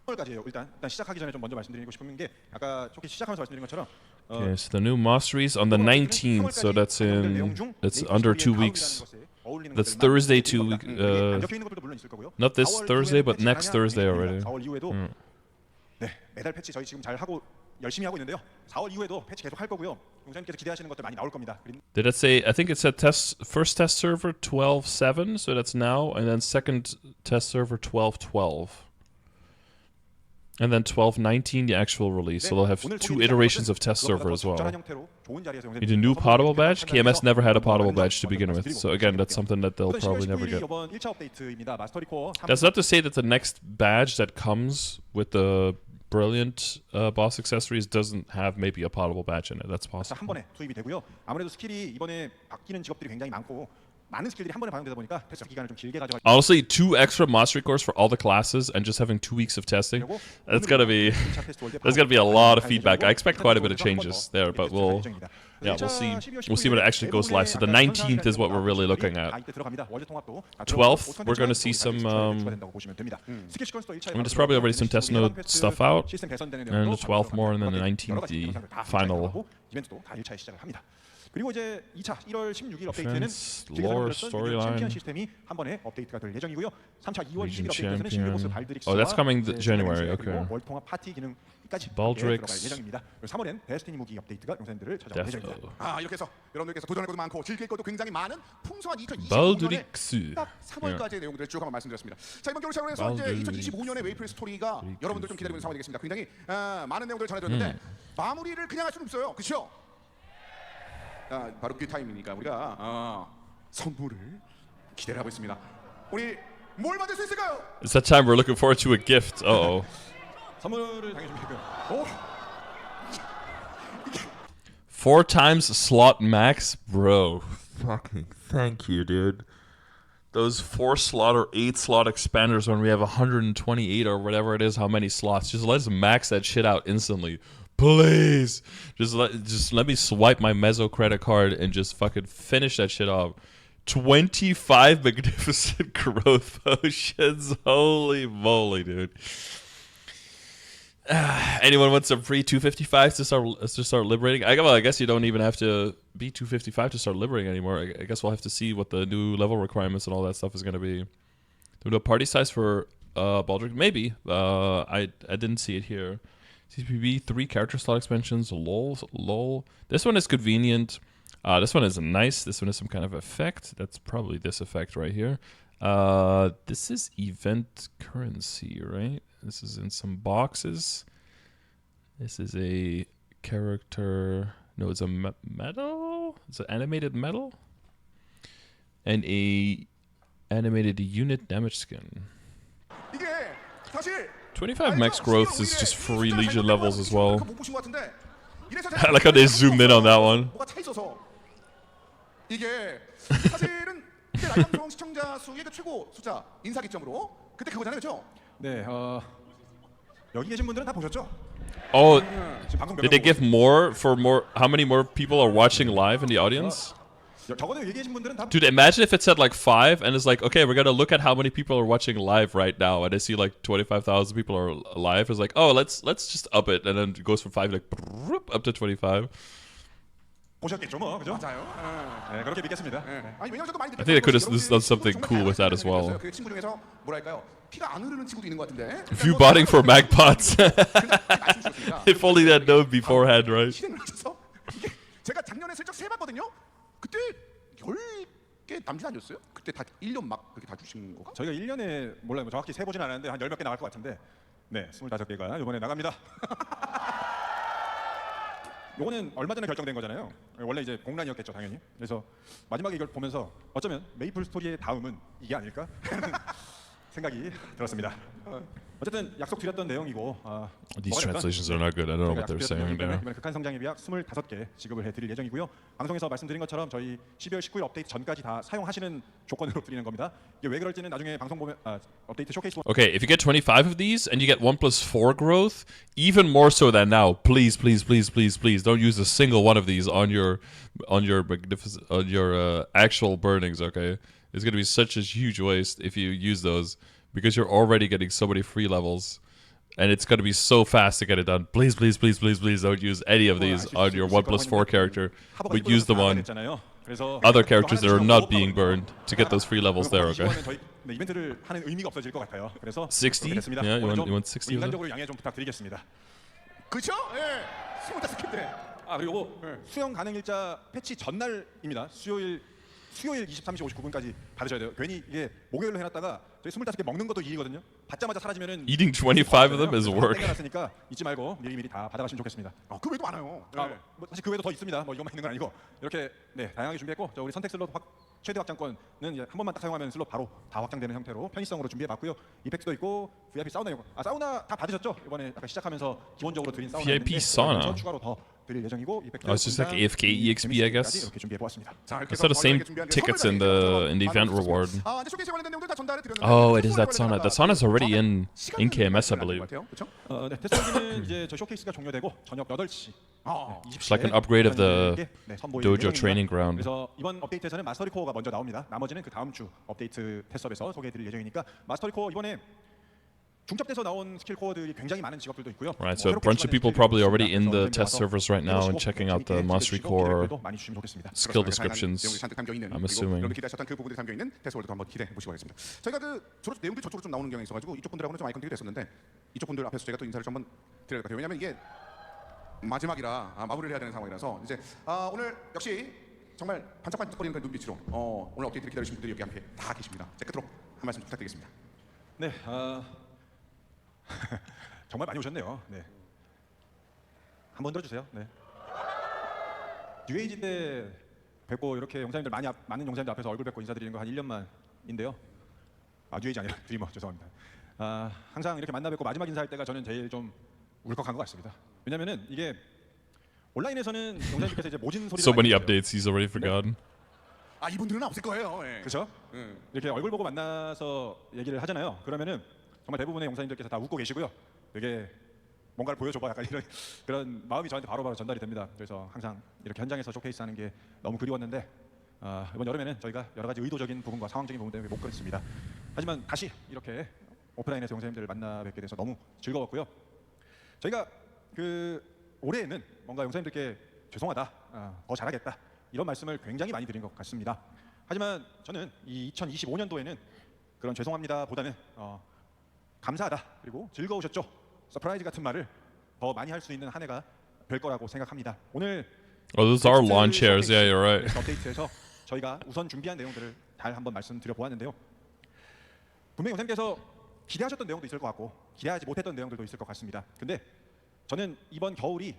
[SPEAKER 3] 까지예요. 일단 시작하기 전에 좀 먼저 말씀드리고 싶은 게 아까 초기 시작하면서 말씀드린 것처럼
[SPEAKER 1] Okay, so the new masteries on the 19th, so that's under 2 weeks. That's Thursday 2 week. Not this Thursday, but next Thursday already.
[SPEAKER 3] 4월 이후에도 네, 매달 패치 저희 지금 잘 하고 열심히 하고 있는데요. 4월 이후에도 패치 계속 할 거고요. 용사님께서 기대하시는 것들 많이 나올 겁니다.
[SPEAKER 1] Did it say? I think it said first test server 12.7, so that's now, and then second test server 12.12. And then 12.19, the actual release. So they'll have 2 iterations of test server as well. Need a new potable badge? KMS never had a potable badge to begin with. So again, that's something that they'll probably never get. That's not to say that the next badge that comes with the brilliant boss accessories doesn't have maybe a potable badge in it. That's possible.
[SPEAKER 3] 한 번에 투입이 되고요. 아무래도 스킬이 이번에 바뀌는 직업들이 굉장히 많고 많은 스킬들이 한 번에 반영되다 보니까 테스트 기간을 좀 길게 가져가.
[SPEAKER 1] Honestly, 2 extra mastery cores for all the classes and just having 2 weeks of testing, that's gonna be a lot of feedback. I expect quite a bit of changes there, but we'll see. We'll see when it actually goes live. So the 19th is what we're really looking at. 12th, we're gonna see some. I mean, there's probably already some test node stuff out, and the 12th more, and then the 19th the final.
[SPEAKER 3] 이벤트도 다 1차에 시작을 합니다. 그리고 이제 2차 1월 16일 업데이트는
[SPEAKER 1] lore, storyline,
[SPEAKER 3] 챔피언 시스템이 한 번에 업데이트가 될 예정이고요. 3차 2월 20일 업데이트는 실버보스 발드릭스와
[SPEAKER 1] Oh, that's coming January. Okay.
[SPEAKER 3] 월통합 파티 기능까지
[SPEAKER 1] Baldrix.
[SPEAKER 3] 예정입니다. 3월엔 데스티니 무기 업데이트가 용사님들을 찾아올 예정입니다.
[SPEAKER 2] 이렇게 해서 여러분들께서 도전할 것도 많고 즐길 것도 굉장히 많은 풍성한 2025년에
[SPEAKER 1] Baldrix.
[SPEAKER 2] 딱 3월까지의 내용들을 쭉 한번 말씀드렸습니다. 자, 이번 겨울 샤워에서 이제 2025년의 웨이플 스토리가 여러분들 좀 기다리고 있는 상황이 되겠습니다. 굉장히 많은 내용들을 전해드렸는데 마무리를 그냥 할 수는 없어요. 그렇죠? 바로 그 타임이니까 우리가 선물을 기대하고 있습니다. 우리 뭘 받을 수 있을까요?
[SPEAKER 1] It's that time we're looking forward to a gift. Uh-oh.
[SPEAKER 3] 선물을 당연히 준비했고요.
[SPEAKER 1] 4 times slot max? Bro. Fucking thank you, dude. Those 4 slot or 8 slot expanders when we have 128 or whatever it is, how many slots. Just let's max that shit out instantly. Please. Just let me swipe my Mezzo credit card and just fucking finish that shit off. 25 magnificent growth potions. Holy moly, dude. Anyone want some free 255 to start liberating? I guess you don't even have to be 255 to start liberating anymore. I guess we'll have to see what the new level requirements and all that stuff is going to be. Do we do a party size for Baldric? Maybe. I didn't see it here. CPB 3 character slot expansions. Lol. This one is convenient. This one is nice. This one is some kind of effect. That's probably this effect right here. This is event currency, right? This is in some boxes. This is a character. No, it's a medal. It's an animated medal. And a animated unit damage skin. 25 max growth is just free Legion levels as well. I like how they zoomed in on that one.
[SPEAKER 2] 이게 사실은 그때 라이브 방송 시청자 수의 그 최고 숫자 인사 기점으로 그때 그거잖아요, 그렇죠?
[SPEAKER 3] 네, 여기 계신 분들은 다 보셨죠?
[SPEAKER 1] Oh, did they give more for more? How many more people are watching live in the audience?
[SPEAKER 3] 적어도 여기 계신 분들은 다.
[SPEAKER 1] Dude, imagine if it said like 5 and it's like, okay, we're gonna look at how many people are watching live right now, and I see like 25,000 people are live. It's like, oh, let's just up it, and then it goes from 5 like up to 25.
[SPEAKER 3] 보셨겠죠, 뭐, 그죠?
[SPEAKER 2] 맞아요.
[SPEAKER 3] 네, 그렇게 믿겠습니다.
[SPEAKER 2] 아니, 왜냐면 저도 많이
[SPEAKER 1] I think they could have done something cool with that as well.
[SPEAKER 2] 그 친구 중에서 뭐랄까요? 피가 안 흐르는 친구도 있는 것 같은데.
[SPEAKER 1] Viewbotting for magpots. If only they'd known beforehand, right?
[SPEAKER 2] 실행을 하셔서 이게 제가 작년에 슬쩍 세봤거든요. 그때 10개 남짓 아니었어요? 그때 다 1년 막 그렇게 다 주신 거가?
[SPEAKER 3] 저희가 1년에 몰라요. 뭐 정확히 세보진 않았는데 한 10몇 개 나갈 것 같은데. 네, 25개가 이번에 나갑니다. 요거는 얼마 전에 결정된 거잖아요. 원래 이제 공란이었겠죠, 당연히. 그래서 마지막에 이걸 보면서 어쩌면 메이플 스토리의 다음은 이게 아닐까 생각이 들었습니다. 어쨌든 약속드렸던 내용이고.
[SPEAKER 1] These translations are not good. I don't know what they're saying there.
[SPEAKER 3] 이번에 극한 성장의 비약 25개 지급을 해드릴 예정이고요. 방송에서 말씀드린 것처럼 저희 12월 19일 업데이트 전까지 다 사용하시는 조건으로 드리는 겁니다. 이게 왜 그럴지는 나중에 방송 보면 업데이트 쇼케이스.
[SPEAKER 1] Okay, if you get 25 of these and you get 1+4 growth, even more so than now, please don't use a single one of these on your actual burnings. Okay, it's gonna be such a huge waste if you use those, because you're already getting so many free levels, and it's going to be so fast to get it done. Please don't use any of these on your 1+4 character, but use them on other characters that are not being burned to get those free levels there, okay? 60? Yeah, you want 60 of them?
[SPEAKER 3] 인간적으로 양해 좀 부탁드리겠습니다.
[SPEAKER 2] 그렇죠? 예. 25개.
[SPEAKER 3] 그리고 수영 가능일자 패치 전날입니다. 수요일 23시 59분까지 받으셔야 돼요. 괜히 이게 목요일로 해놨다가 저희 25개 먹는 것도 일이거든요. 받자마자 사라지면은
[SPEAKER 1] Eating 25 of them is work.
[SPEAKER 3] 땡겨놨으니까 잊지 말고 미리미리 다 받아가시면 좋겠습니다.
[SPEAKER 2] 그 외에도 많아요.
[SPEAKER 3] 뭐 사실 그 외에도 더 있습니다. 뭐 이것만 있는 건 아니고 이렇게 다양하게 준비했고 우리 선택 슬롯 최대 확장권은 이제 한 번만 딱 사용하면 슬롯 바로 다 확장되는 형태로 편의성으로 준비해봤고요. 이펙트도 있고 VIP 사우나 이거 사우나 다 받으셨죠? 이번에 약간 시작하면서 기본적으로 드린 사우나
[SPEAKER 1] VIP sauna.
[SPEAKER 3] 추가로 더 드릴 예정이고 이펙트
[SPEAKER 1] Oh, it's just like AFK EXP, I guess.
[SPEAKER 3] 이렇게 준비해보았습니다.
[SPEAKER 1] It's not the same tickets in the event reward. Oh, it is that sauna. That sauna is already in KMS, I believe.
[SPEAKER 3] 네, 테스트는 이제 저 쇼케이스가 종료되고 저녁 8시.
[SPEAKER 1] It's like an upgrade of the dojo training ground.
[SPEAKER 3] 그래서 이번 업데이트에서는 마스터리 코어가 먼저 나옵니다. 나머지는 그 다음 주 업데이트 테스트업에서 소개해드릴 예정이니까 마스터리 코어 이번에 중첩돼서 나온 스킬 코어들이 굉장히 많은 직업들도 있고요.
[SPEAKER 1] Right, so a bunch of people probably already in the test servers right now and checking out the Mastery Core skill descriptions. I'm assuming.
[SPEAKER 2] 여러분 기대하셨던 그 부분들이 담겨 있는 테스트월드도 한번 기대해 보시고 하겠습니다. 저희가 그 주로 내용들이 저쪽으로 좀 나오는 경향이 있어가지고 이쪽 분들하고는 좀 아이 컨택이 됐었는데 이쪽 분들 앞에서 제가 또 인사를 좀 한번 드려야 될 것 같아요. 왜냐하면 이게 마지막이라 마무리를 해야 되는 상황이라서 이제 오늘 역시 정말 반짝반짝거리는 그 눈빛으로 오늘 업데이트를 기다리신 분들이 여기 함께 다 계십니다. 제 끝으로 한 말씀 부탁드리겠습니다.
[SPEAKER 3] 네, 정말 많이 오셨네요. 네, 한번 들어주세요. 네, 뉴에이지 때 뵙고 이렇게 영상님들 많은 영상님들 앞에서 얼굴 뵙고 인사드리는 거 한 1년 만인데요. 뉴에이지 아니라 드리머 죄송합니다. 항상 이렇게 만나 뵙고 마지막 인사할 때가 저는 제일 좀 울컥한 것 같습니다. 왜냐면은 이게 온라인에서는 영상님께서 이제 모진 소리를
[SPEAKER 1] So many
[SPEAKER 3] 많이
[SPEAKER 1] updates he's already forgotten.
[SPEAKER 2] 이분들은 없을 거예요.
[SPEAKER 3] 그렇죠? 이렇게 얼굴 보고 만나서 얘기를 하잖아요. 그러면은 정말 대부분의 영상님들께서 다 웃고 계시고요. 되게 뭔가를 보여줘봐 약간 이런 그런 마음이 저한테 바로바로 전달이 됩니다. 그래서 항상 이렇게 현장에서 쇼케이스 하는 게 너무 그리웠는데 이번 여름에는 저희가 여러 가지 의도적인 부분과 상황적인 부분 때문에 못 그랬습니다. 하지만 다시 이렇게 오프라인에서 영상님들을 만나 뵙게 돼서 너무 즐거웠고요. 저희가 그 올해에는 뭔가 영상님들께 죄송하다, 더 잘하겠다 이런 말씀을 굉장히 많이 드린 것 같습니다. 하지만 저는 이 2025년도에는 그런 죄송합니다 보다는 감사하다 그리고 즐거우셨죠? 서프라이즈 같은 말을 더 많이 할 수 있는 한 해가 될 거라고 생각합니다. 오늘
[SPEAKER 1] those are lawn chairs. Yeah, you're right.
[SPEAKER 3] 업데이트에서 저희가 우선 준비한 내용들을 잘 한번 말씀드려 보았는데요. 분명히 선생님께서 기대하셨던 내용도 있을 것 같고 기대하지 못했던 내용들도 있을 것 같습니다. 근데 저는 이번 겨울이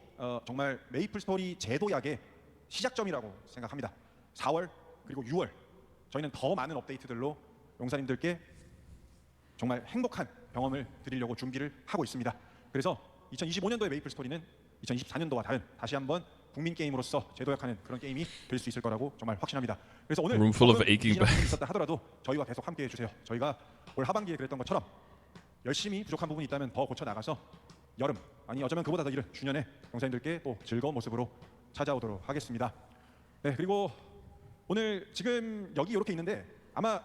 [SPEAKER 3] 정말 메이플 스토리 제도약의 시작점이라고 생각합니다. 4월 그리고 6월 저희는 더 많은 업데이트들로 용사님들께 정말 행복한 경험을 드리려고 준비를 하고 있습니다. 그래서 2025년도의 메이플 스토리는 2024년도와 다른 다시 한번 국민 게임으로서 제도약하는 그런 게임이 될 수 있을 거라고 정말 확신합니다. 그래서 오늘
[SPEAKER 1] Room full of aching bags.
[SPEAKER 3] 있었다 하더라도 저희와 계속 함께 해주세요. 저희가 올 하반기에 그랬던 것처럼 열심히 부족한 부분이 있다면 더 고쳐 나가서 여름 아니 어쩌면 그보다 더 이른 주년에 영상님들께 또 즐거운 모습으로 찾아오도록 하겠습니다. 네, 그리고 오늘 지금 여기 이렇게 있는데 아마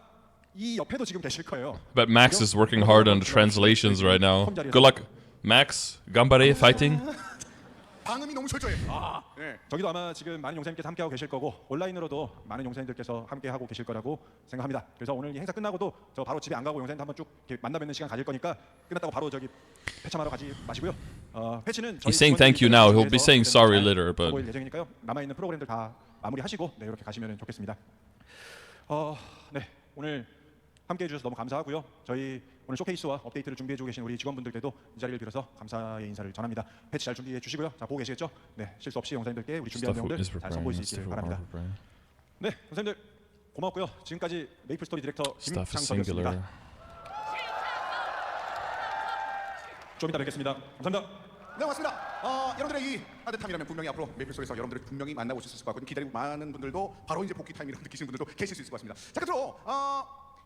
[SPEAKER 3] 이 옆에도 지금 계실 거예요.
[SPEAKER 1] But Max is working hard on the translations right now. Good luck, Max. Gambare fighting.
[SPEAKER 2] 방음이 너무 철저해. 네.
[SPEAKER 3] 저기도 아마 지금 많은 용사님께서 함께하고 계실 거고 온라인으로도 많은 용사님들께서 함께하고 계실 거라고 생각합니다. 그래서 오늘 이 행사 끝나고도 저 바로 집에 안 가고 용사님들 한번 쭉 이렇게 만나 뵙는 시간 가질 거니까 끝났다고 바로 저기 패참하러 가지 마시고요. 패치는
[SPEAKER 1] He's saying thank you now. He'll be saying sorry later, but
[SPEAKER 3] 보일 예정이니까요. 남아 있는 프로그램들 다 마무리하시고 네, 이렇게 가시면 좋겠습니다. 네, 오늘 함께해 주셔서 너무 감사하고요. 저희 오늘 쇼케이스와 업데이트를 준비해주고 계신 우리 직원분들께도 이 자리를 빌어서 감사의 인사를 전합니다. 패치 잘 준비해 주시고요. 자, 보고 계시겠죠? 네, 실수 없이 영상님들께 우리 준비한 내용들 잘 선보일 수 있기를 바랍니다. 네, 선생님들 고맙고요. 지금까지 메이플 스토리 디렉터 김창섭이었습니다. 좀 이따 뵙겠습니다. 감사합니다.
[SPEAKER 2] 네, 맞습니다. 여러분들의 이 따뜻함이라면 분명히 앞으로 메이플 스토리에서 여러분들을 분명히 만나보실 수 있을 것 같고 기다리고 많은 분들도 바로 이제 복귀 타임이라고 느끼시는 분들도 계실 수 있을 것 같습니다. 자, 끝으로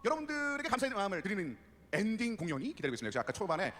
[SPEAKER 2] 여러분들에게 감사의 마음을 드리는 엔딩 공연이 기다리고 있습니다. 제가 아까 초반에